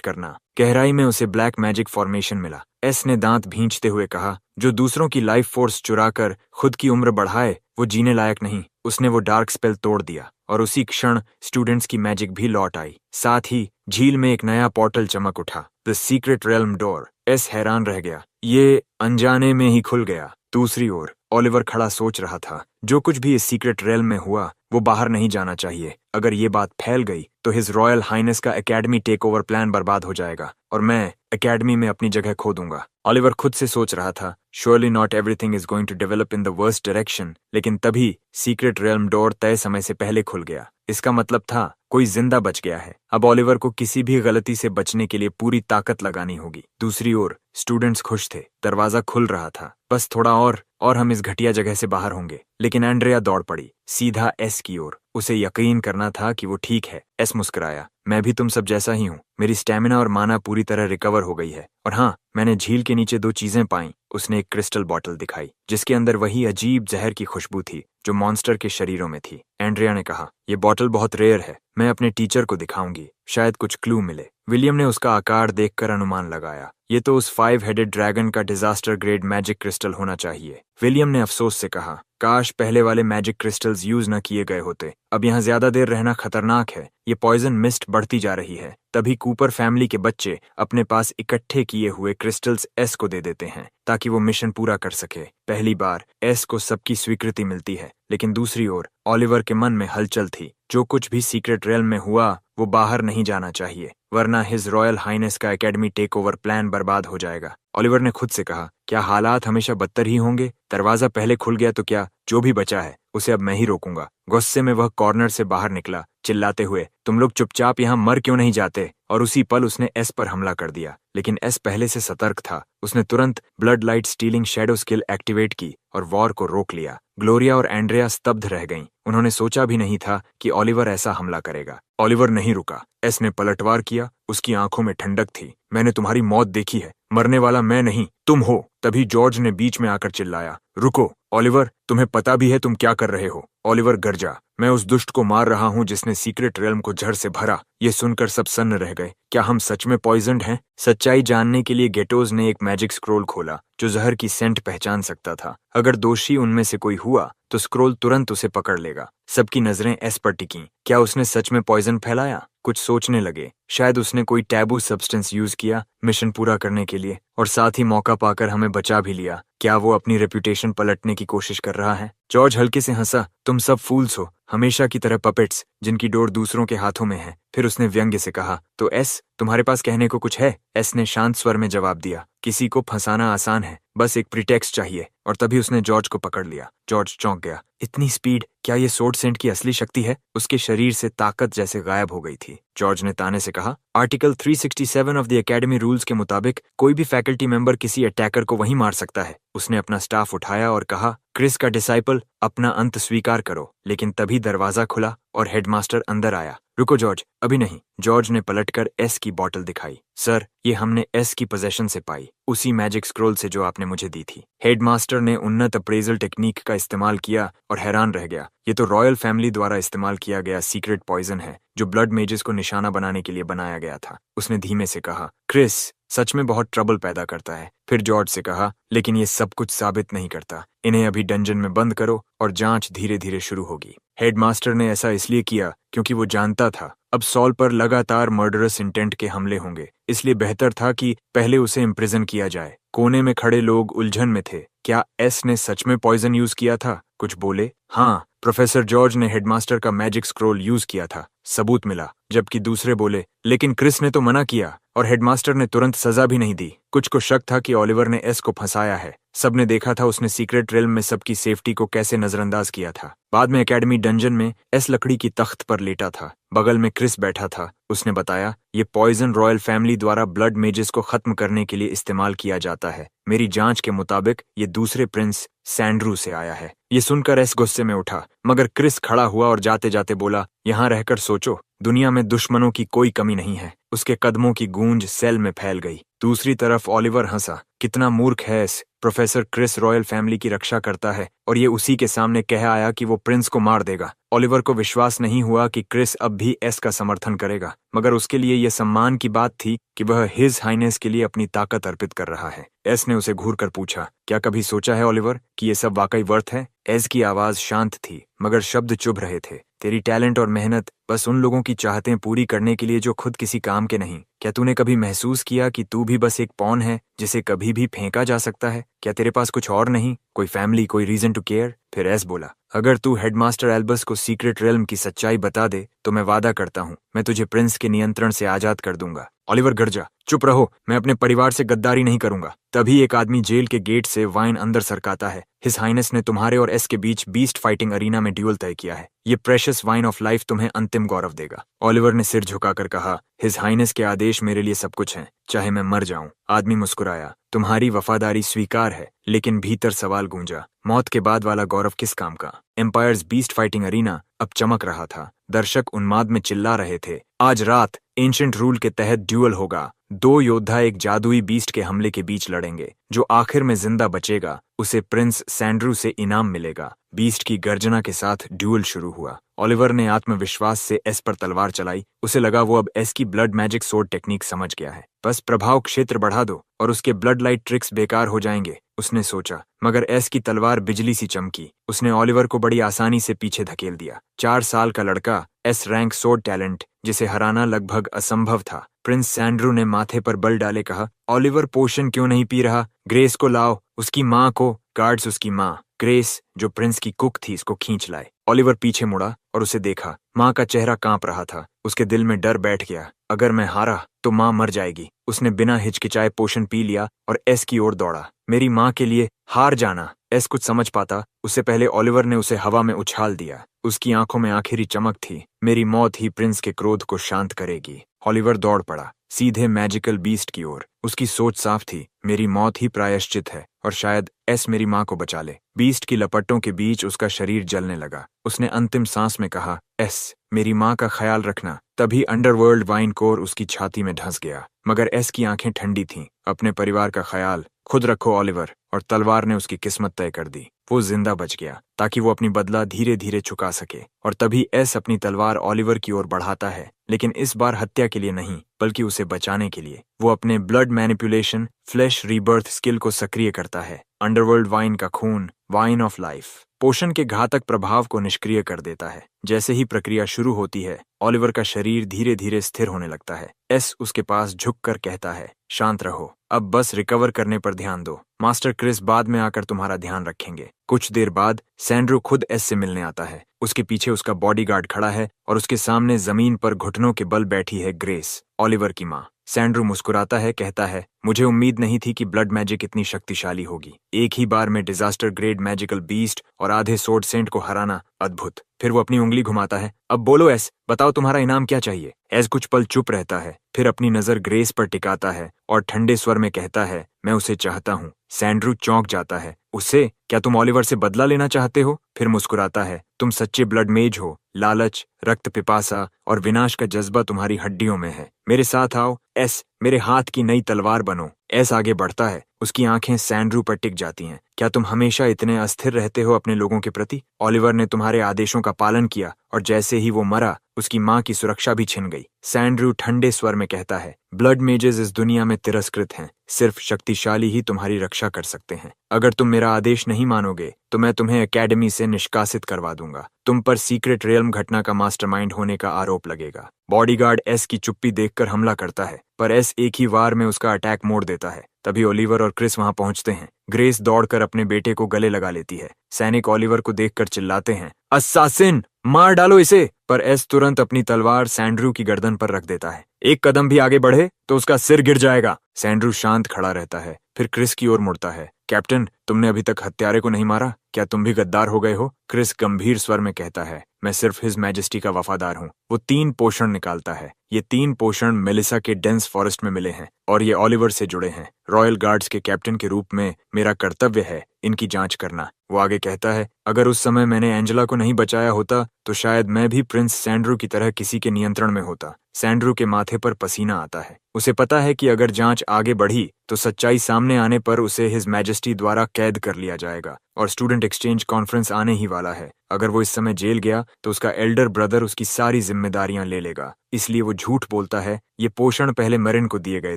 करना। गहराई में उसे ब्लैक मैजिक फॉर्मेशन मिला। एस ने दांत भींचते हुए कहा, जो दूसरों की लाइफ फोर्स चुराकर खुद की उम्र बढ़ाए वो जीने लायक नहीं। उसने वो डार्क स्पेल तोड़ दिया और उसी क्षण स्टूडेंट्स की मैजिक भी लौट आई। साथ ही झील में एक नया पोर्टल चमक उठा, the secret realm door. S हैरान रह गया, ये अनजाने में ही खुल गया। दूसरी ओर ऑलिवर खड़ा सोच रहा था, जो कुछ भी इस सीक्रेट रेल्म में हुआ वो बाहर नहीं जाना चाहिए। अगर ये बात फैल गई तो हिज रॉयल हाइनेस का एकेडमी टेक ओवर प्लान बर्बाद हो जाएगा और मैं एकेडमी में अपनी जगह खो दूंगा। ऑलिवर खुद से सोच रहा था, surely not everything is going to develop in the worst direction. लेकिन तभी सीक्रेट रेल्म डोर तय समय से पहले खुल गया। इसका मतलब था कोई जिंदा बच गया है। अब ऑलिवर को किसी भी गलती से बचने के लिए पूरी ताकत लगानी होगी। दूसरी ओर स्टूडेंट्स खुश थे, दरवाजा खुल रहा था, बस थोड़ा और हम इस घटिया जगह से बाहर होंगे। लेकिन एंड्रिया दौड़ पड़ी, सीधा एस की ओर। उसे यकीन करना था कि वो ठीक है। एस मुस्कुराया, मैं भी तुम सब जैसा ही हूँ। मेरी स्टैमिना और माना पूरी तरह रिकवर हो गई है। और हाँ, मैंने झील के नीचे दो चीजें पाई। उसने एक क्रिस्टल बॉटल दिखाई जिसके अंदर वही अजीब जहर की खुशबू थी जो मॉन्स्टर के शरीरों में थी। एंड्रिया ने कहा, ये बॉटल बहुत रेयर है, मैं अपने टीचर को दिखाऊंगी, शायद कुछ क्लू मिले। विलियम ने उसका आकार देखकर अनुमान लगाया, ये तो उस 5 हेडेड ड्रैगन का डिजास्टर ग्रेड मैजिक क्रिस्टल होना चाहिए। विलियम ने अफसोस से कहा, काश पहले वाले मैजिक क्रिस्टल्स यूज न किए गए होते। अब यहाँ ज्यादा देर रहना खतरनाक है, ये पॉइजन मिस्ट बढ़ती जा रही है। तभी कूपर फैमिली के बच्चे अपने पास इकट्ठे किए हुए क्रिस्टल्स एस को दे देते हैं ताकि वो मिशन पूरा कर सके। पहली बार एस को सबकी स्वीकृति मिलती है। लेकिन दूसरी ओर ऑलिवर के मन में हलचल थी। जो कुछ भी सीक्रेट रेल्म में हुआ वो बाहर नहीं जाना चाहिए, वरना हिज रॉयल हाइनेस का एकेडमी टेक ओवर प्लान बर्बाद हो जाएगा। ऑलिवर ने खुद से कहा, क्या हालात हमेशा बदतर ही होंगे? दरवाजा पहले खुल गया तो क्या, जो भी बचा है उसे अब मैं ही रोकूंगा। गुस्से में वह कॉर्नर से बाहर निकला, चिल्लाते हुए, तुम लोग चुपचाप यहाँ मर क्यों नहीं जाते? और उसी पल उसने एस पर हमला कर दिया। लेकिन एस पहले से सतर्क था। उसने तुरंत blood light stealing shadow skill activate की और वॉर को रोक लिया। ग्लोरिया और एंड्रिया स्तब्ध रह गईं। उन्होंने सोचा भी नहीं था कि ऑलिवर ऐसा हमला करेगा। ऑलिवर नहीं रुका। एस ने पलटवार किया, उसकी आंखों में ठंडक थी। मैंने तुम्हारी मौत देखी है, मरने वाला मैं नहीं, तुम हो। तभी जॉर्ज ने बीच में आकर चिल्लाया, रुको ओलिवर, तुम्हें पता भी है तुम क्या कर रहे हो। ओलिवर गरजा, मैं उस दुष्ट को मार रहा हूं जिसने सीक्रेट रेल्म को जड़ से भरा। ये सुनकर सब सन्न रह गए। क्या हम सच में पॉइजन्ड हैं? सच्चाई जानने के लिए गेटोज ने एक मैजिक स्क्रोल खोला जो जहर की सेंट पहचान सकता था। अगर दोषी उनमें से कोई हुआ तो स्क्रोल तुरंत उसे पकड़ लेगा। सबकी नजरें एस पर टिकीं। क्या उसने सच में पॉइजन फैलाया? कुछ सोचने लगे। शायद उसने कोई टैबू सब्सटेंस यूज किया मिशन पूरा करने के लिए, और साथ ही मौका पाकर हमें बचा भी लिया। क्या वो अपनी रेपुटेशन पलटने की कोशिश कर रहा है? जॉर्ज हल्के से हंसा, तुम सब फूल्स हो, हमेशा की तरह पपेट्स जिनकी डोर दूसरों के हाथों में है। फिर उसने व्यंग्य से कहा, तो एस, तुम्हारे पास कहने को कुछ है? एस ने शांत स्वर में जवाब दिया, किसी को फंसाना आसान है, बस एक प्रीटेक्स्ट चाहिए। और तभी उसने जॉर्ज को पकड़ लिया। जॉर्ज चौंक गया। इतनी स्पीड! क्या ये सोर्ड सेंट की असली शक्ति है? उसके शरीर से ताकत जैसे गायब हो गई थी। जॉर्ज ने ताने से कहा, article 367 of the academy rules के मुताबिक कोई भी फैकल्टी मेंबर किसी अटैकर को वहीं मार सकता है। उसने अपना स्टाफ उठाया और कहा, क्रिस का डिसाइपल, अपना अंत स्वीकार करो। लेकिन तभी दरवाजा खुला और हेडमास्टर अंदर आया। रुको जॉर्ज, अभी नहीं। जॉर्ज ने पलटकर एस की बोतल दिखाई। सर, ये हमने एस की पोजेशन से पाई, उसी मैजिक स्क्रोल से जो आपने मुझे दी थी। हेडमास्टर ने उन्नत अप्रेजल टेक्निक का इस्तेमाल किया और हैरान रह गया। ये तो रॉयल फैमिली द्वारा इस्तेमाल किया गया सीक्रेट पॉइजन है जो ब्लड मेजेस को निशाना बनाने के लिए बनाया गया था। उसने धीमे से कहा, क्रिस सच में बहुत ट्रबल पैदा करता है। फिर जॉर्ज से कहा, लेकिन ये सब कुछ साबित नहीं करता। इन्हें अभी डंजन में बंद करो और जांच धीरे धीरे शुरू होगी। हेडमास्टर ने ऐसा इसलिए किया क्योंकि वो जानता था अब सॉल पर लगातार मर्डरस इंटेंट के हमले होंगे, इसलिए बेहतर था कि पहले उसे इम्प्रिजन किया जाए। कोने में खड़े लोग उलझन में थे। क्या एस ने सच में पॉइजन यूज किया था? कुछ बोले। हाँ, प्रोफेसर जॉर्ज ने हेडमास्टर का मैजिक स्क्रोल यूज किया था, सबूत मिला। जबकि दूसरे बोले, लेकिन क्रिस ने तो मना किया और हेडमास्टर ने तुरंत सजा भी नहीं दी। कुछ को शक था कि ओलिवर ने एस को फंसाया है। सबने देखा था उसने सीक्रेट रेल्म में सबकी सेफ्टी को कैसे नजरअंदाज किया था। बाद में एकेडमी डंजन में एस लकड़ी की तख्त पर लेटा था, बगल में क्रिस बैठा था। उसने बताया, ये पॉइजन रॉयल फैमिली द्वारा ब्लड मेजेस को खत्म करने के लिए इस्तेमाल किया जाता है। मेरी जांच के मुताबिक ये दूसरे प्रिंस सैंड्रू से आया है। ये सुनकर एस गुस्से में उठा, मगर क्रिस खड़ा हुआ और जाते जाते बोला, यहाँ रहकर सोचो, दुनिया में दुश्मनों की कोई कमी नहीं है। उसके कदमों की गूंज सेल में फैल गई। दूसरी तरफ ओलिवर हंसा, कितना मूर्ख है Ace. Professor Chris royal family की रक्षा करता है और ये उसी के सामने कह आया कि वो प्रिंस को मार देगा। ओलिवर को विश्वास नहीं हुआ कि क्रिस अब भी एस का समर्थन करेगा, मगर उसके लिए यह सम्मान की बात थी कि वह हिज हाइनेस के लिए अपनी ताकत अर्पित कर रहा है। एस ने उसे घूर कर पूछा, क्या कभी सोचा है ओलिवर कि ये सब वाकई वर्थ है? एस की आवाज शांत थी मगर शब्द चुभ रहे थे। तेरी टैलेंट और मेहनत बस उन लोगों की चाहतें पूरी करने के लिए जो खुद किसी काम के नहीं। क्या तूने कभी महसूस किया कि तू भी बस एक पॉन है जिसे कभी भी फेंका जा सकता है? क्या तेरे पास कुछ और नहीं, कोई फैमिली, कोई रीजन टू केयर? फिर एस बोला, अगर तू हेडमास्टर एल्बस को सीक्रेट रेल्म की सच्चाई बता दे तो मैं वादा करता हूँ मैं तुझे प्रिंस के नियंत्रण से आजाद कर दूंगा। ओलिवर गरजा, चुप रहो, मैं अपने परिवार से गद्दारी नहीं करूंगा। तभी एक आदमी जेल के गेट से वाइन अंदर सरकाता है। हिज हाइनेस ने तुम्हारे और एस के बीच बीस्ट फाइटिंग अरीना में ड्यूल तय किया है। ये प्रेशियस वाइन ऑफ लाइफ तुम्हें अंतिम गौरव देगा। ओलिवर ने सिर झुकाकर कहा, हिज हाइनेस के आदेश मेरे लिए सब कुछ हैं, चाहे मैं मर जाऊं। आदमी मुस्कुराया, तुम्हारी वफादारी स्वीकार है, लेकिन भीतर सवाल गूंजा, मौत के बाद वाला गौरव किस काम का? एम्पायर्स बीस्ट फाइटिंग अरीना अब चमक रहा था। दर्शक उन्माद में चिल्ला रहे थे, आज रात एंशिएंट रूल के तहत ड्यूअल होगा। दो योद्धा एक जादुई बीस्ट के हमले के बीच लड़ेंगे। जो आखिर में जिंदा बचेगा उसे प्रिंस सैंड्रू से इनाम मिलेगा। बीस्ट की गर्जना के साथ ड्यूअल शुरू हुआ। ओलिवर ने आत्मविश्वास से एस पर तलवार चलाई। उसे लगा वो अब एस की ब्लड मैजिक सोर्ड टेक्निक समझ गया है। बस प्रभाव क्षेत्र बढ़ा दो और उसके ब्लड लाइट ट्रिक्स बेकार हो जाएंगे, उसने सोचा। मगर एस की तलवार बिजली सी चमकी। उसने ओलिवर को बड़ी आसानी से पीछे धकेल दिया। 4 साल का लड़का, एस रैंक सोर्ड टैलेंट, जिसे हराना लगभग असंभव था। प्रिंस सैंड्रू ने माथे पर बल डाले कहा, ओलिवर पोशन क्यों नहीं पी रहा? ग्रेस को लाओ, उसकी माँ को। गार्ड्स उसकी माँ ग्रेस, जो प्रिंस की कुक थी, इसको खींच लाए। ओलिवर पीछे मुड़ा और उसे देखा। माँ का चेहरा कांप रहा था। उसके दिल में डर बैठ गया, अगर मैं हारा तो माँ मर जाएगी। उसने बिना हिचकिचाए पोशन पी लिया और एस की ओर दौड़ा। मेरी माँ के लिए हार जाना। एस कुछ समझ पाता उससे पहले ओलिवर ने उसे हवा में उछाल दिया। उसकी आंखों में आखिरी चमक थी। मेरी मौत ही प्रिंस के क्रोध को शांत करेगी। ओलिवर दौड़ पड़ा, सीधे मैजिकल बीस्ट की ओर। उसकी सोच साफ थी, मेरी मौत ही प्रायश्चित है और शायद एस मेरी माँ को बचा ले। बीस्ट की लपटों के बीच उसका शरीर जलने लगा। उसने अंतिम सांस में कहा, एस मेरी माँ का ख्याल रखना। तभी अंडरवर्ल्ड वाइन कोर उसकी छाती में धंस गया, मगर एस की आंखें ठंडी थीं। अपने परिवार का ख्याल खुद रखो ओलिवर। और तलवार ने उसकी किस्मत तय कर दी। वो जिंदा बच गया ताकि वो अपनी बदला धीरे धीरे चुका सके। और तभी एस अपनी तलवार ओलिवर की ओर बढ़ाता है, लेकिन इस बार हत्या के लिए नहीं, बल्कि उसे बचाने के लिए। वो अपने blood manipulation flash rebirth skill को सक्रिय करता है। अंडरवर्ल्ड वाइन का खून, वाइन ऑफ लाइफ, पोषण के घातक प्रभाव को निष्क्रिय कर देता है। जैसे ही प्रक्रिया शुरू होती है, ओलिवर का शरीर धीरे धीरे स्थिर होने लगता है। एस उसके पास झुककर कहता है, शांत रहो, अब बस रिकवर करने पर ध्यान दो। मास्टर क्रिस बाद में आकर तुम्हारा ध्यान रखेंगे। कुछ देर बाद सैंड्रो खुद एस से मिलने आता है। उसके पीछे उसका बॉडीगार्ड खड़ा है और उसके सामने जमीन पर घुटनों के बल बैठी है ग्रेस, ओलिवर की माँ। सैंड्रो मुस्कुराता है, कहता है, मुझे उम्मीद नहीं थी कि ब्लड मैजिक इतनी शक्तिशाली होगी। एक ही बार में डिजास्टर ग्रेड मैजिकल बीस्ट और आधे सोर्ड सेंट को हराना अद्भुत। फिर वो अपनी उंगली घुमाता है। अब बोलो एस, बताओ तुम्हारा इनाम क्या चाहिए। एस कुछ पल चुप रहता है, फिर अपनी नजर ग्रेस पर टिकाता है और ठंडे स्वर में कहता है, मैं उसे चाहता हूँ। सैंड्रो चौंक जाता है। उसे? क्या तुम ओलिवर से बदला लेना चाहते हो? फिर मुस्कुराता है, तुम सच्चे ब्लड मेज हो। लालच, रक्त पिपासा और विनाश का जज्बा तुम्हारी हड्डियों में है। मेरे साथ आओ एस, मेरे हाथ की नई तलवार बनो। एस आगे बढ़ता है, उसकी आंखें सैंड्रो पर टिक जाती हैं। क्या तुम हमेशा इतने अस्थिर रहते हो अपने लोगों के प्रति? ओलिवर ने तुम्हारे आदेशों का पालन किया और जैसे ही वो मरा, उसकी माँ की सुरक्षा भी छिन गई। सैंड्रो ठंडे स्वर में कहता है, ब्लड मेजेस इस दुनिया में तिरस्कृत हैं। सिर्फ शक्तिशाली ही तुम्हारी रक्षा कर सकते हैं। अगर तुम मेरा आदेश नहीं मानोगे तो मैं तुम्हें एकेडमी से निष्कासित करवा दूंगा। तुम पर सीक्रेट रियल्म घटना का मास्टरमाइंड होने का आरोप लगेगा। बॉडीगार्ड एस की चुप्पी देखकर हमला करता है, पर एस एक ही वार में उसका अटैक मोड़ देता है। तभी ओलिवर और क्रिस वहां पहुंचते हैं। ग्रेस दौड़कर अपने बेटे को गले लगा लेती है। सैनिक ओलिवर को देखकर चिल्लाते हैं, अस्सासिन, मार डालो इसे। पर एस तुरंत अपनी तलवार सैंड्रो की गर्दन पर रख देता है। एक कदम भी आगे बढ़े तो उसका सिर गिर जाएगा। सैंड्रो शांत खड़ा रहता है, फिर क्रिस की ओर मुड़ता है। कैप्टन, तुमने अभी तक हत्यारे को नहीं मारा, क्या तुम भी गद्दार हो गए हो? क्रिस गंभीर स्वर में कहता है, मैं सिर्फ हिज मैजेस्टी का वफादार हूँ। वो 3 पोषण निकालता है। ये 3 पोषण मेलिसा के डेंस फॉरेस्ट में मिले हैं और ये ओलिवर से जुड़े हैं। रॉयल गार्ड्स के कैप्टन के रूप में मेरा कर्तव्य है इनकी जांच करना। वो आगे कहता है, अगर उस समय मैंने एंजेला को नहीं बचाया होता तो शायद मैं भी प्रिंस सैंड्रो की तरह किसी के नियंत्रण में होता। सैंड्रो के माथे पर पसीना आता है। उसे पता है कि अगर जांच आगे बढ़ी तो सच्चाई सामने आने पर उसे हिज मैजेस्टी द्वारा कैद कर लिया जाएगा और स्टूडेंट एक्सचेंज कॉन्फ्रेंस आने ही वाला है। अगर वो इस समय जेल गया तो उसका एल्डर ब्रदर उसकी सारी जिम्मेदारियां ले लेगा। इसलिए वो झूठ बोलता है। ये पोषण पहले मरिन को दिए गए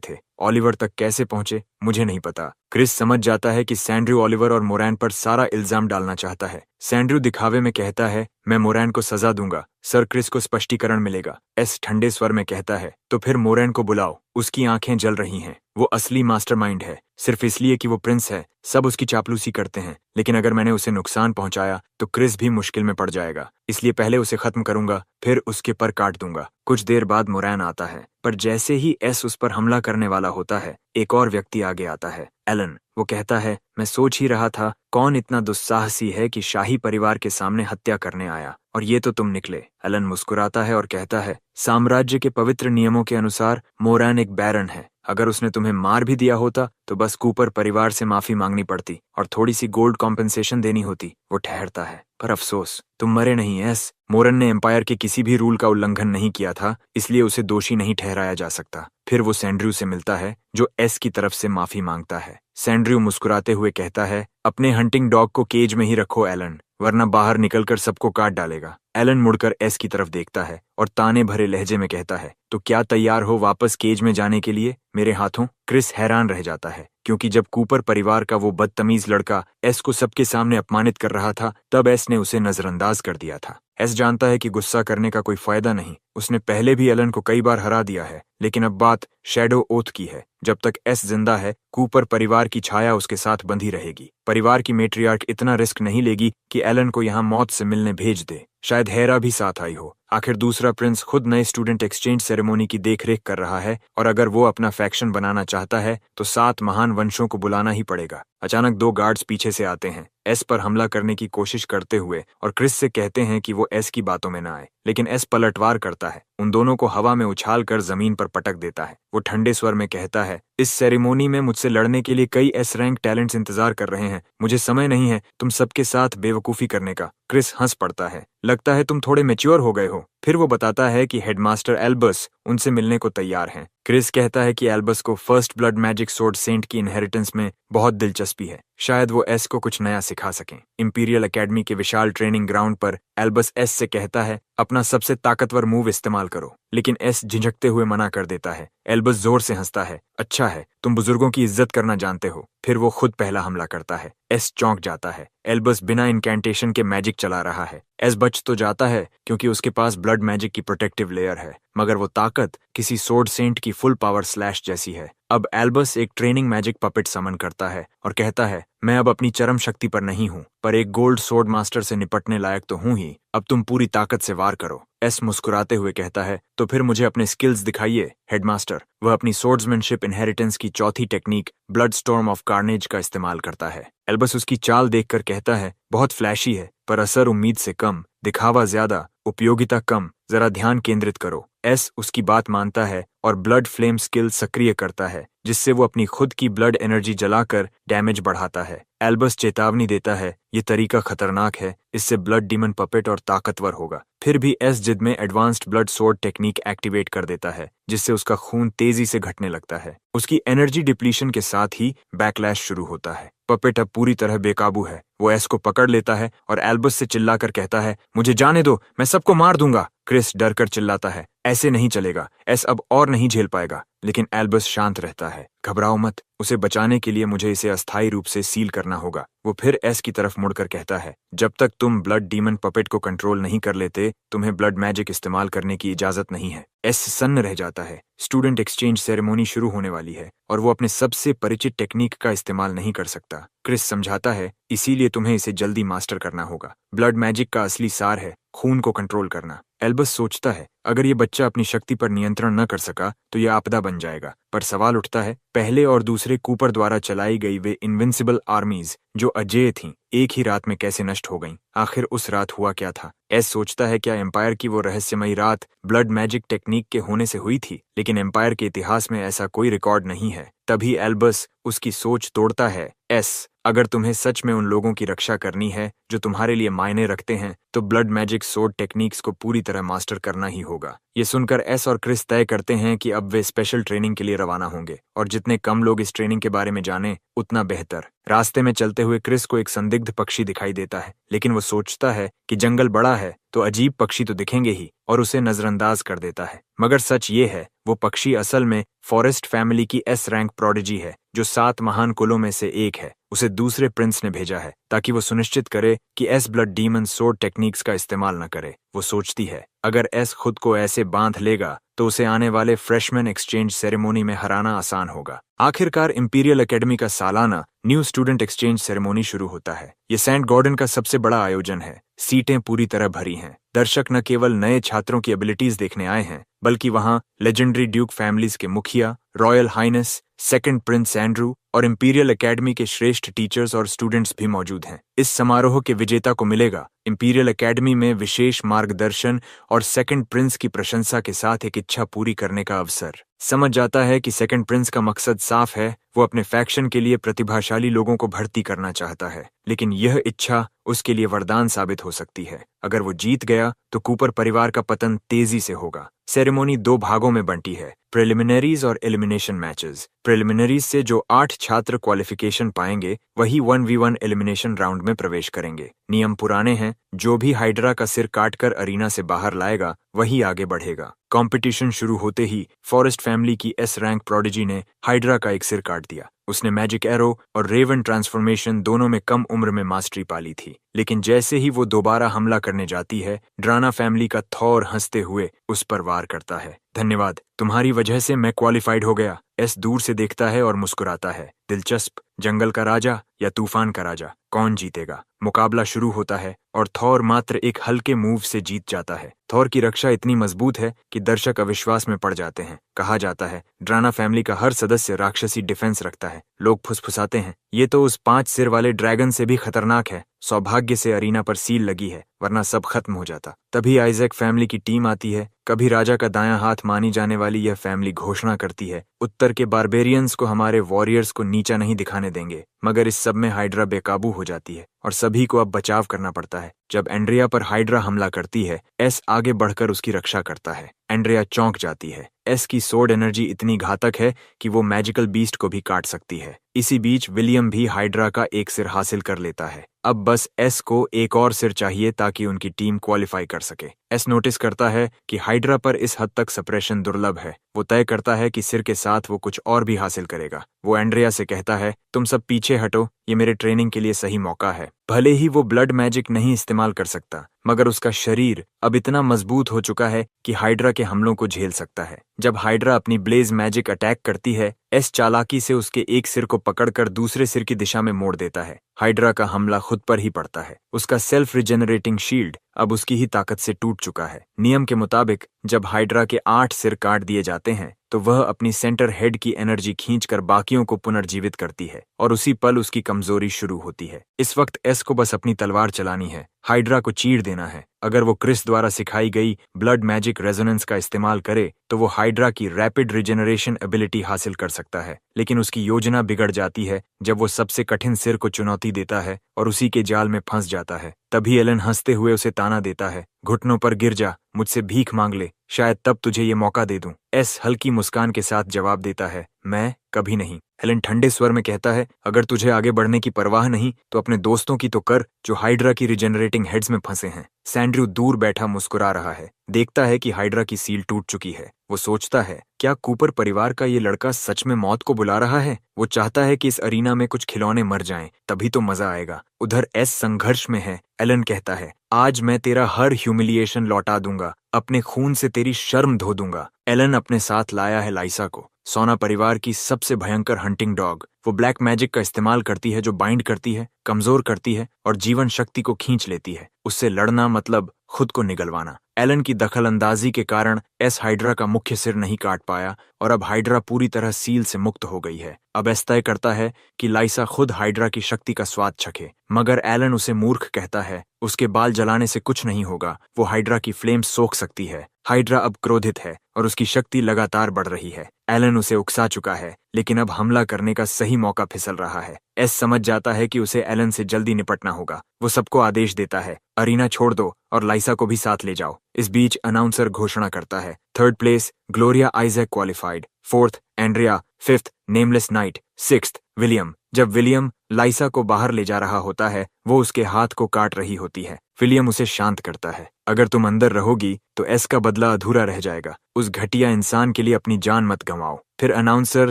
थे। ओलिवर तक कैसे पहुंचे मुझे नहीं पता। क्रिस समझ जाता है कि सैंड्रो ओलिवर और मोरैन पर सारा इल्जाम डालना चाहता है। सैंड्रो दिखावे में कहता है, मैं मोरैन को सजा दूंगा, सर क्रिस को स्पष्टीकरण मिलेगा। एस ठंडे स्वर में कहता है, तो फिर मोरैन को बुलाओ, उसकी आंखें जल रही हैं। वो असली मास्टरमाइंड है, सिर्फ इसलिए कि वो प्रिंस है। सब उसकी चापलूसी करते हैं, लेकिन अगर मैंने उसे नुकसान पहुंचाया तो क्रिस भी मुश्किल में पड़ जाएगा। इसलिए पहले उसे खत्म करूंगा, फिर उसके पर काट दूंगा। कुछ देर बाद मोरैन आता है, पर जैसे ही एस उस पर हमला करने वाला होता है, एक और व्यक्ति आगे आता है, एलन। वो कहता है, मैं सोच ही रहा था कौन इतना दुस्साहसी है कि शाही परिवार के सामने हत्या करने आया, और ये तो तुम निकले। एलन मुस्कुराता है और कहता है, साम्राज्य के पवित्र नियमों के अनुसार मोरैन एक बैरन है। अगर उसने तुम्हें मार भी दिया होता तो बस कूपर परिवार से माफी मांगनी पड़ती और थोड़ी सी गोल्ड कॉम्पेंसेशन देनी होती। वो ठहरता है, पर अफसोस तुम मरे नहीं एस। मोरन ने एम्पायर के किसी भी रूल का उल्लंघन नहीं किया था, इसलिए उसे दोषी नहीं ठहराया जा सकता। फिर वो सैंड्रो से मिलता है, जो एस की तरफ से माफी मांगता है। सैंड्रो मुस्कुराते हुए कहता है, अपने हंटिंग डॉग को केज में ही रखो एलन, वरना बाहर निकलकर सबको काट डालेगा। एलन मुड़कर एस की तरफ देखता है और ताने भरे लहजे में कहता है, तो क्या तैयार हो वापस केज में जाने के लिए मेरे हाथों? क्रिस हैरान रह जाता है, क्योंकि जब कूपर परिवार का वो बदतमीज लड़का एस को सबके सामने अपमानित कर रहा था, तब एस ने उसे नजरअंदाज कर दिया था। एस जानता है कि गुस्सा करने का कोई फायदा नहीं। उसने पहले भी एलन को कई बार हरा दिया है, लेकिन अब बात शैडो ओथ की है। जब तक एस जिंदा है, कूपर परिवार की छाया उसके साथ बंधी रहेगी। परिवार की मेट्रियार्क इतना रिस्क नहीं लेगी कि एलन को यहाँ मौत से मिलने भेज दे। शायद हेरा भी साथ आई हो। आखिर दूसरा प्रिंस खुद नए स्टूडेंट एक्सचेंज सेरेमोनी की देखरेख कर रहा है, और अगर वो अपना फैक्शन बनाना चाहता है तो 7 महान वंशों को बुलाना ही पड़ेगा। अचानक 2 गार्ड्स पीछे से आते हैं, एस पर हमला करने की कोशिश करते हुए, और क्रिस से कहते हैं कि वो एस की बातों में न आए। लेकिन एस पलटवार करता है, उन दोनों को हवा में उछाल कर जमीन पर पटक देता है। वो ठंडे स्वर में कहता है, इस सेरेमोनी में मुझसे लड़ने के लिए कई एस रैंक टैलेंट्स इंतजार कर रहे हैं। मुझे समय नहीं है तुम सबके साथ बेवकूफी करने का। क्रिस हंस पड़ता है, लगता है तुम थोड़े मैच्योर हो गए हो। फिर वो बताता है कि हेडमास्टर एल्बस उनसे मिलने को तैयार हैं। क्रिस कहता है कि एल्बस को first blood magic sword saint की इनहेरिटेंस में बहुत दिलचस्पी है, शायद वो एस को कुछ नया सिखा सकें। इंपीरियल एकेडमी के विशाल ट्रेनिंग ग्राउंड पर एल्बस एस से कहता है अपना सबसे ताकतवर मूव इस्तेमाल करो, लेकिन एस झिझकते हुए मना कर देता है। एल्बस जोर से हंसता है, अच्छा है, तुम बुजुर्गों की इज्जत करना जानते हो। फिर वो खुद पहला हमला करता है। एस चौंक जाता है। एल्बस बिना इनकैंटेशन के मैजिक चला रहा है। एस बच तो जाता है क्योंकि उसके पास ब्लड मैजिक की प्रोटेक्टिव लेयर है, मगर वो ताकत किसी सोर्ड सेंट की फुल पावर स्लैश जैसी है। अब एल्बस एक ट्रेनिंग मैजिक पपेट समन करता है और कहता है मैं अब अपनी चरम शक्ति पर नहीं हूँ, पर एक गोल्ड सोर्ड मास्टर से निपटने लायक तो हूँ ही। अब तुम पूरी ताकत से वार करो। एस मुस्कुराते हुए कहता है तो फिर मुझे अपने स्किल्स दिखाइए हेडमास्टर। वह अपनी सोर्ड्समैनशिप इनहेरिटेंस की चौथी technique blood storm of carnage का इस्तेमाल करता है। एल्बस उसकी चाल देखकर कहता है बहुत फ्लैशी है, पर असर उम्मीद से कम, दिखावा ज्यादा, उपयोगिता कम, जरा ध्यान केंद्रित करो। एस उसकी बात मानता है और ब्लड फ्लेम स्किल सक्रिय करता है, जिससे वो अपनी खुद की ब्लड एनर्जी जलाकर डैमेज बढ़ाता है। एल्बस चेतावनी देता है ये तरीका खतरनाक है, इससे ब्लड डीमन पपेट और ताकतवर होगा। फिर भी एस जिद में advanced blood sword technique activate कर देता है, जिससे उसका खून तेजी से घटने लगता है। उसकी एनर्जी डिप्लीशन के साथ ही बैकलैश शुरू होता है। पपेट अब पूरी तरह बेकाबू है। वो एस को पकड़ लेता है और एल्बस से चिल्लाकर कहता है मुझे जाने दो, मैं सबको मार दूंगा। क्रिस डर कर चिल्लाता है ऐसे नहीं चलेगा, एस अब और नहीं झेल पाएगा। लेकिन एल्बस शांत रहता है, घबराओ मत, उसे बचाने के लिए मुझे इसे अस्थायी रूप से सील करना होगा। वो फिर एस की तरफ मुड़कर कहता है जब तक तुम ब्लड डीमन पपेट को कंट्रोल नहीं कर लेते, तुम्हें ब्लड मैजिक इस्तेमाल करने की इजाजत नहीं है। एस सन्न रह जाता है। स्टूडेंट एक्सचेंज सेरेमोनी शुरू होने वाली है और वो अपने सबसे परिचित टेक्निक का इस्तेमाल नहीं कर सकता। क्रिस समझाता है इसीलिए तुम्हें इसे जल्दी मास्टर करना होगा। ब्लड मैजिक का असली सार है खून को कंट्रोल करना। एल्बस सोचता है अगर ये बच्चा अपनी शक्ति पर नियंत्रण न कर सका तो यह आपदा बन जाएगा। पर सवाल उठता है पहले और दूसरे कूपर द्वारा चलाई गई वे इनविंसिबल आर्मीज जो अजेय थीं, एक ही रात में कैसे नष्ट हो गईं? आखिर उस रात हुआ क्या था? एस सोचता है क्या एम्पायर की वो रहस्यमयी रात ब्लड मैजिक टेक्निक के होने से हुई थी, लेकिन एम्पायर के इतिहास में ऐसा कोई रिकॉर्ड नहीं है। तभी एल्बस उसकी सोच तोड़ता है, एस अगर तुम्हें सच में उन लोगों की रक्षा करनी है जो तुम्हारे लिए मायने रखते हैं, तो ब्लड मैजिक सोर्ड टेक्निक्स को पूरी तरह मास्टर करना ही होगा। ये सुनकर एस और क्रिस तय करते हैं कि अब वे स्पेशल ट्रेनिंग के लिए रवाना होंगे और जितने कम लोग इस ट्रेनिंग के बारे में जाने उतना बेहतर। रास्ते में चलते हुए क्रिस को एक संदिग्ध पक्षी दिखाई देता है, लेकिन वो सोचता है कि जंगल बड़ा है तो अजीब पक्षी तो दिखेंगे ही, और उसे नजरअंदाज कर देता है। मगर सच ये है वो पक्षी असल में फॉरेस्ट फैमिली की एस रैंक प्रोडिजी है, जो 7 महान कुलों में से एक है। उसे दूसरे प्रिंस ने भेजा है ताकि वो सुनिश्चित करे कि S blood demon sword techniques का इस्तेमाल न करे। वो सोचती है अगर एस खुद को ऐसे बांध लेगा तो उसे आने वाले फ्रेशमैन एक्सचेंज सेरेमोनी में हराना आसान होगा। आखिरकार इंपीरियल एकेडमी का सालाना न्यू स्टूडेंट एक्सचेंज सेरेमोनी शुरू होता है। ये सेंट गॉर्डन का सबसे बड़ा आयोजन है। सीटें पूरी तरह भरी हैं। दर्शक न केवल नए छात्रों की एबिलिटीज देखने आए हैं, बल्कि वहां लेजेंडरी ड्यूक फैमिलीज के मुखिया, royal highness, second prince Andrew और इंपीरियल एकेडमी के श्रेष्ठ टीचर्स और स्टूडेंट्स भी मौजूद हैं। इस समारोह के विजेता को मिलेगा इंपीरियल एकेडमी में विशेष मार्गदर्शन और सेकंड प्रिंस की प्रशंसा के साथ एक इच्छा पूरी करने का अवसर। समझ जाता है कि सेकंड प्रिंस का मकसद साफ है, वो अपने फैक्शन के लिए प्रतिभाशाली लोगों को भर्ती करना चाहता है, लेकिन यह इच्छा उसके लिए वरदान साबित हो सकती है। अगर वो जीत गया तो कूपर परिवार का पतन तेजी से होगा। सेरेमोनी 2 भागों में बंटी है, प्रिलिमिनरीज और एलिमिनेशन मैचेस। प्रिलिमिनरीज से जो 8 छात्र क्वालिफिकेशन पाएंगे वही 1v1 एलिमिनेशन राउंड में प्रवेश करेंगे। नियम पुराने हैं, जो भी हाइड्रा का सिर काटकर अरीना से बाहर लाएगा वही आगे बढ़ेगा। कंपटीशन शुरू होते ही फॉरेस्ट फैमिली की एस रैंक प्रोडिजी ने हाइड्रा का एक सिर काट दिया। उसने मैजिक एरो और रेवन ट्रांसफॉर्मेशन दोनों में कम उम्र में मास्टरी पाली थी, लेकिन जैसे ही वो दोबारा हमला करने जाती है, ड्राना फैमिली का थॉर हंसते हुए उस पर वार करता है। धन्यवाद, तुम्हारी वजह से मैं क्वालिफाइड हो गया। एस दूर से देखता है और मुस्कुराता है। दिलचस्प, जंगल का राजा या तूफान का राजा, कौन जीतेगा? मुकाबला शुरू होता है और थॉर मात्र एक हल्के मूव से जीत जाता है। थॉर की रक्षा इतनी मजबूत है कि दर्शक अविश्वास में पड़ जाते हैं। कहा जाता है ड्राना फैमिली का हर सदस्य राक्षसी डिफेंस रखता है। लोग फुसफुसाते हैं ये तो उस 5 सिर वाले ड्रैगन से भी खतरनाक है। सौभाग्य से अरीना पर सील लगी है, वरना सब खत्म हो जाता। तभी आइजैक फैमिली की टीम आती है। कभी राजा का दायां हाथ मानी जाने वाली यह फैमिली घोषणा करती है उत्तर के बारबेरियंस को हमारे वॉरियर्स को नीचे नीचा नहीं दिखाने देंगे। मगर इस सब में हाइड्रा बेकाबू हो जाती है और सभी को अब बचाव करना पड़ता है। जब एंड्रिया पर हाइड्रा हमला करती है, एस आगे बढ़कर उसकी रक्षा करता है। एंड्रिया चौंक जाती है। एस की सोर्ड एनर्जी इतनी घातक है कि वो मैजिकल बीस्ट को भी काट सकती है। इसी बीच विलियम भी हाइड्रा का एक सिर हासिल कर लेता है। अब बस एस को एक और सिर चाहिए ताकि उनकी टीम क्वालिफाई कर सके। एस नोटिस करता है कि हाइड्रा पर इस हद तक सप्रेशन दुर्लभ है। वो तय करता है कि सिर के साथ वो कुछ और भी हासिल करेगा। वो एंड्रिया से कहता है, तुम सब पीछे हटो, ये मेरे ट्रेनिंग के लिए सही मौका है। भले ही वो ब्लड मैजिक नहीं इस्तेमाल कर सकता, मगर उसका शरीर अब इतना मजबूत हो चुका है कि हाइड्रा के हमलों को झेल सकता है। जब हाइड्रा अपनी ब्लेज मैजिक अटैक करती है, एस चालाकी से उसके एक सिर को पकड़कर दूसरे सिर की दिशा में मोड़ देता है। हाइड्रा का हमला खुद पर ही पड़ता है। उसका सेल्फ रिजेनरेटिंग शील्ड अब उसकी ही ताकत से टूट चुका है। नियम के मुताबिक जब हाइड्रा के 8 सिर काट दिए जाते हैं तो वह अपनी सेंटर हेड की एनर्जी खींचकर बाकियों को पुनर्जीवित करती है और उसी पल उसकी कमजोरी शुरू होती है। इस वक्त एस को बस अपनी तलवार चलानी है, हाइड्रा को चीर देना है। अगर वो क्रिस द्वारा सिखाई गई ब्लड मैजिक रेजोनेंस का इस्तेमाल करे तो वो हाइड्रा की रैपिड रिजेनरेशन एबिलिटी हासिल कर सकता है। लेकिन उसकी योजना बिगड़ जाती है जब वो सबसे कठिन सिर को चुनौती देता है और उसी के जाल में फंस जाता है। तभी एलन हंसते हुए उसे ताना देता है, घुटनों पर गिर जा, मुझसे भीख मांग ले, शायद तब तुझे ये मौका दे दूं। एस हल्की मुस्कान के साथ जवाब देता है, मैं कभी नहीं। एलन ठंडे स्वर में कहता है, अगर तुझे आगे बढ़ने की परवाह नहीं तो अपने दोस्तों की तो कर जो हाइड्रा की रिजेनरेटिंग हेड्स में फंसे हैं। सैंड्रू दूर बैठा मुस्कुरा रहा है, देखता है कि हाइड्रा की सील टूट चुकी है। वो सोचता है, क्या कूपर परिवार का ये लड़का सच में मौत को बुला रहा है? वो चाहता है कि इस अरीना में कुछ खिलौने मर जाएं, तभी तो मजा आएगा। उधर एस संघर्ष में है। एलन कहता है, आज मैं तेरा हर ह्यूमिलिएशन लौटा दूंगा, अपने खून से तेरी शर्म धो दूंगा। एलन अपने साथ लाया है लाइसा को, सोना परिवार की सबसे भयंकर हंटिंग डॉग। वो ब्लैक मैजिक का इस्तेमाल करती है जो बाइंड करती है, कमजोर करती है और जीवन शक्ति को खींच लेती है। उससे लड़ना मतलब खुद को निगलवाना। एलन की दखलंदाजी के कारण एस हाइड्रा का मुख्य सिर नहीं काट पाया और अब हाइड्रा पूरी तरह सील से मुक्त हो गई है। अब एस तय करता है कि लाइसा खुद हाइड्रा की शक्ति का स्वाद चखे, मगर एलन उसे मूर्ख कहता है। उसके बाल जलाने से कुछ नहीं होगा, वो हाइड्रा की फ्लेम सोख सकती है। हाइड्रा अब क्रोधित है और उसकी शक्ति लगातार बढ़ रही है। एलन उसे उकसा चुका है, लेकिन अब हमला करने का सही मौका फिसल रहा है। एस समझ जाता है कि उसे एलन से जल्दी निपटना होगा। वो सबको आदेश देता है, अरीना छोड़ दो और लाइसा को भी साथ ले जाओ। इस बीच अनाउंसर घोषणा करता है, 3rd place Gloria Isaac qualified, 4th Andrea, 5th nameless night, 6th William. जब विलियम लाइसा को बाहर ले जा रहा होता है, वो उसके हाथ को काट रही होती है। विलियम उसे शांत करता है, अगर तुम अंदर रहोगी तो एस का बदला अधूरा रह जाएगा। उस घटिया इंसान के लिए अपनी जान मत गंवाओ। फिर अनाउंसर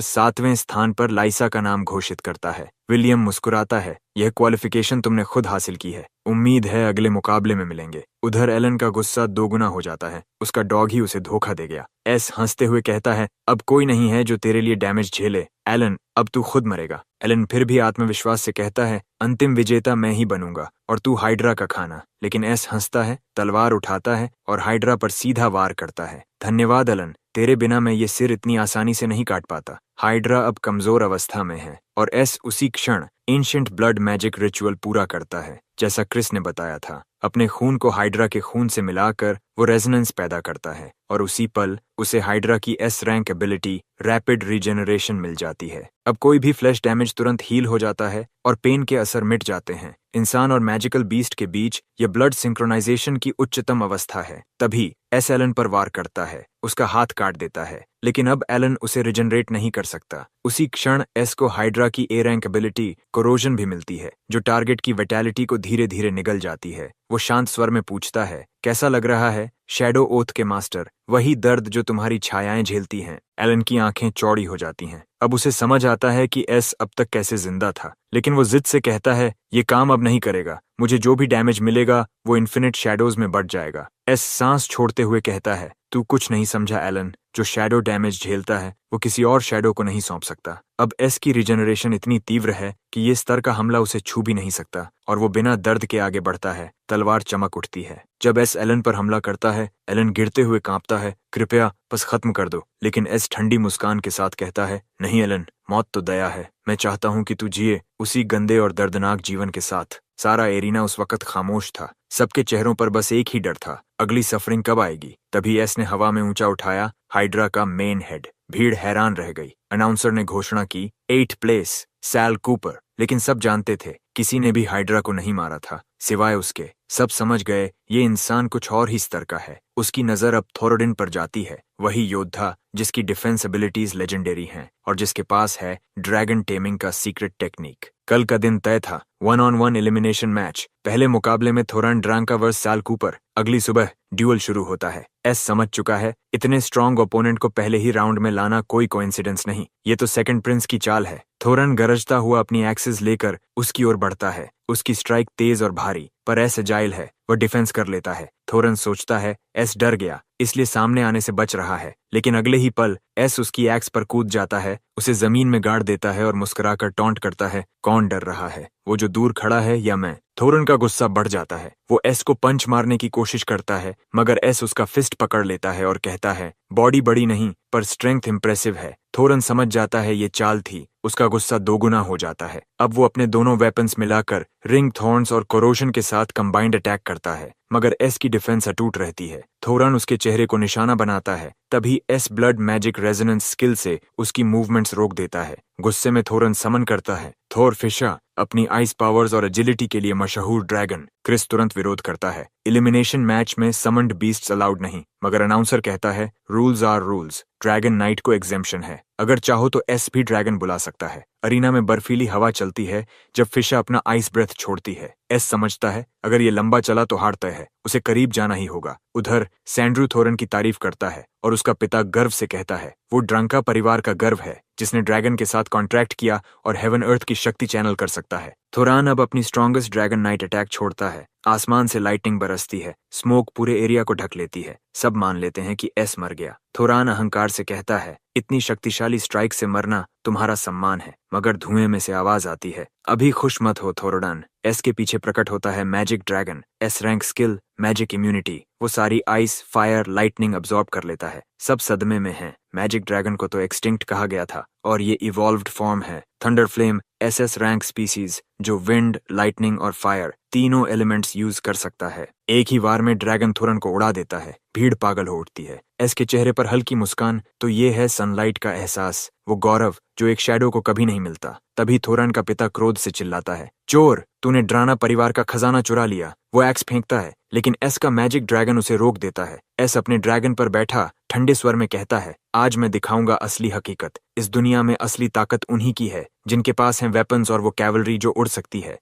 7वें स्थान पर लाइसा का नाम घोषित करता है। विलियम मुस्कुराता है, यह क्वालिफिकेशन तुमने खुद हासिल की है, उम्मीद है अगले मुकाबले में मिलेंगे। उधर एलन का गुस्सा दोगुना हो जाता है, उसका डॉग ही उसे धोखा दे गया। एस हंसते हुए कहता है, अब कोई नहीं है जो तेरे लिए डैमेज झेले एलन, अब तू खुद मरेगा। एलन फिर भी आत्मविश्वास से कहता है, अंतिम विजेता मैं ही बनूंगा और तू हाइड्रा का खाना। लेकिन एस हंसता है, तलवार उठाता है और हाइड्रा पर सीधा वार करता है। धन्यवाद एलन, तेरे बिना मैं ये सिर इतनी आसानी से नहीं काट पाता। हाइड्रा अब कमजोर अवस्था में है और एस उसी क्षण एंशिएंट ब्लड मैजिक रिचुअल पूरा करता है, जैसा क्रिस ने बताया था। अपने खून को हाइड्रा के खून से मिलाकर वो रेजोनेंस पैदा करता है और उसी पल उसे हाइड्रा की S rank ability rapid regeneration मिल जाती है। अब कोई भी फ्लैश डैमेज तुरंत हील हो जाता है और पेन के असर मिट जाते हैं। इंसान और मैजिकल बीस्ट के बीच ये ब्लड सिंक्रोनाइजेशन की उच्चतम अवस्था है। तभी एस एलन पर वार करता है, उसका हाथ काट देता है, लेकिन अब एलन उसे रिजनरेट नहीं कर सकता। उसी क्षण एस को हाइड्रा की ए रैंक एबिलिटी कोरोजन भी मिलती है, जो टारगेट की विटैलिटी को धीरे धीरे निगल जाती है। वो शांत स्वर में पूछता है, कैसा लग रहा है शैडो ओथ के मास्टर, वही दर्द जो तुम्हारी छायाएं झेलती हैं। एलन की आंखें चौड़ी हो जाती हैं। अब उसे समझ आता है कि एस अब तक कैसे जिंदा था, लेकिन वो जिद से कहता है, ये काम अब नहीं करेगा, मुझे जो भी डैमेज मिलेगा वो इन्फिनिट शैडोज में बढ़ जाएगा। एस सांस छोड़ते हुए कहता है, तू कुछ नहीं समझा एलन, जो शैडो डैमेज झेलता है वो किसी और शैडो को नहीं सौंप सकता। अब एस की रिजेनरेशन इतनी तीव्र है कि ये स्तर का हमला उसे छू भी नहीं सकता और वो बिना दर्द के आगे बढ़ता है। तलवार चमक उठती है। जब एस एलन पर हमला करता है, एलन गिरते हुए कांपता है, कृपया बस खत्म कर दो। लेकिन एस ठंडी मुस्कान के साथ कहता है, नहीं एलन, मौत तो दया है, मैं चाहता हूं कि तू जिए उसी गंदे और दर्दनाक जीवन के साथ। सारा एरिना उस वक्त खामोश था, सबके चेहरों पर बस एक ही डर था, अगली सफरिंग कब आएगी। तभी एस ने हवा में ऊंचा उठाया हाइड्रा का मेन हेड। भीड़ हैरान रह गई। अनाउंसर ने घोषणा की, 8th प्लेस सैल कूपर। लेकिन सब जानते थे किसी ने भी हाइड्रा को नहीं मारा था सिवाय उसके। सब समझ गए ये इंसान कुछ और ही स्तर का है। उसकी नजर अब थोरोडिन पर जाती है, वही योद्धा जिसकी डिफेंस एबिलिटीज लेजेंडरी हैं और जिसके पास है ड्रैगन टेमिंग का सीक्रेट टेक्निक। कल का दिन तय था, 1-on-1 एलिमिनेशन मैच। पहले मुकाबले में थोरान ड्रांका वर्स सैल कूपर। अगली सुबह ड्यूल शुरू होता है। एस समझ चुका है इतने स्ट्रॉन्ग ओपोनेंट को पहले ही राउंड में लाना कोई कोइंसिडेंस नहीं, ये तो सेकंड प्रिंस की चाल है। थोरन गरजता हुआ अपनी एक्सेस लेकर उसकी ओर बढ़ता है। उसकी स्ट्राइक तेज और भारी, पर एस एजाइल है, वह डिफेंस कर लेता है। थोरन सोचता है एस डर गया इसलिए सामने आने से बच रहा है, लेकिन अगले ही पल एस उसकी एक्स पर कूद जाता है, उसे जमीन में गाड़ देता है और मुस्कुराकर टॉन्ट करता है, कौन डर रहा है, वो जो दूर खड़ा है या मैं। थोरन का गुस्सा बढ़ जाता है। वो एस को पंच मारने की कोशिश करता है, मगर एस उसका फिस्ट पकड़ लेता है और कहता है बॉडी बड़ी नहीं पर स्ट्रेंथ इंप्रेसिव है। थोरन समझ जाता है ये चाल थी। उसका गुस्सा दोगुना हो जाता है। अब वो अपने दोनों वेपन्स मिलाकर रिंग थॉर्न्स और कोरोशन के साथ कंबाइंड अटैक करता है, मगर एस की डिफेंस अटूट रहती है। थोरन उसके चेहरे को निशाना बनाता है, तभी S blood magic resonance skill से उसकी मूवमेंट्स रोक देता है। गुस्से में थोरन समन करता है थोर फिशा, अपनी आइस पावर्स और एजिलिटी के लिए मशहूर ड्रैगन। क्रिस तुरंत विरोध करता है। एलिमिनेशन मैच में समन्ड बीस्ट्स अलाउड नहीं, मगर अनाउंसर कहता है rules are rules, dragon knight को एग्जेम्पशन है। अगर चाहो तो एस भी ड्रैगन बुला सकता है। अरीना में बर्फीली हवा चलती है जब फिशा अपना आइस ब्रेथ छोड़ती है। एस समझता है अगर ये लंबा चला तो हार तय है, उसे करीब जाना ही होगा। उधर सैंड्रू थोरन की तारीफ करता है और उसका पिता गर्व से कहता है वो ड्रंका परिवार का गर्व है जिसने ड्रैगन के साथ कॉन्ट्रैक्ट किया और हेवन अर्थ की शक्ति चैनल कर सकता है। थोरान अब अपनी स्ट्रॉन्गेस्ट ड्रैगन नाइट अटैक छोड़ता है। आसमान से लाइटिंग बरसती है, स्मोक पूरे एरिया को ढक लेती है। सब मान लेते हैं कि एस मर गया। थोरान अहंकार से कहता है इतनी शक्तिशाली स्ट्राइक से मरना तुम्हारा सम्मान है, मगर धुएं में से आवाज आती है अभी खुश मत हो थोरोडन। एस के पीछे प्रकट होता है magic dragon. S rank skill magic immunity, वो सारी आइस फायर लाइटनिंग अब्सॉर्ब कर लेता है। सब सदमे में हैं। मैजिक ड्रैगन को तो एक्सटिंक्ट कहा गया था और ये इवॉल्व्ड फॉर्म है thunder flame SS rank species जो विंड लाइटनिंग और फायर तीनों एलिमेंट्स यूज कर सकता है। एक ही वार में ड्रैगन थोरन को उड़ा देता है। भीड़ पागल हो उठती है। एस के चेहरे पर हल्की मुस्कान, तो ये है सनलाइट का एहसास, वो गौरव जो एक शैडो को कभी नहीं मिलता। तभी थोरन का पिता क्रोध से चिल्लाता है चोर, तूने ड्राना परिवार का खजाना चुरा लिया। वो एक्स फेंकता है लेकिन एस का मैजिक ड्रैगन उसे रोक देता है। एस अपने ड्रैगन पर बैठा ठंडे स्वर में कहता है आज मैं दिखाऊंगा असली हकीकत। इस दुनिया में असली ताकत उन्हीं की है जिनके पास हैं वेपन्स और वो कैवलरी जो उड़ सकती है।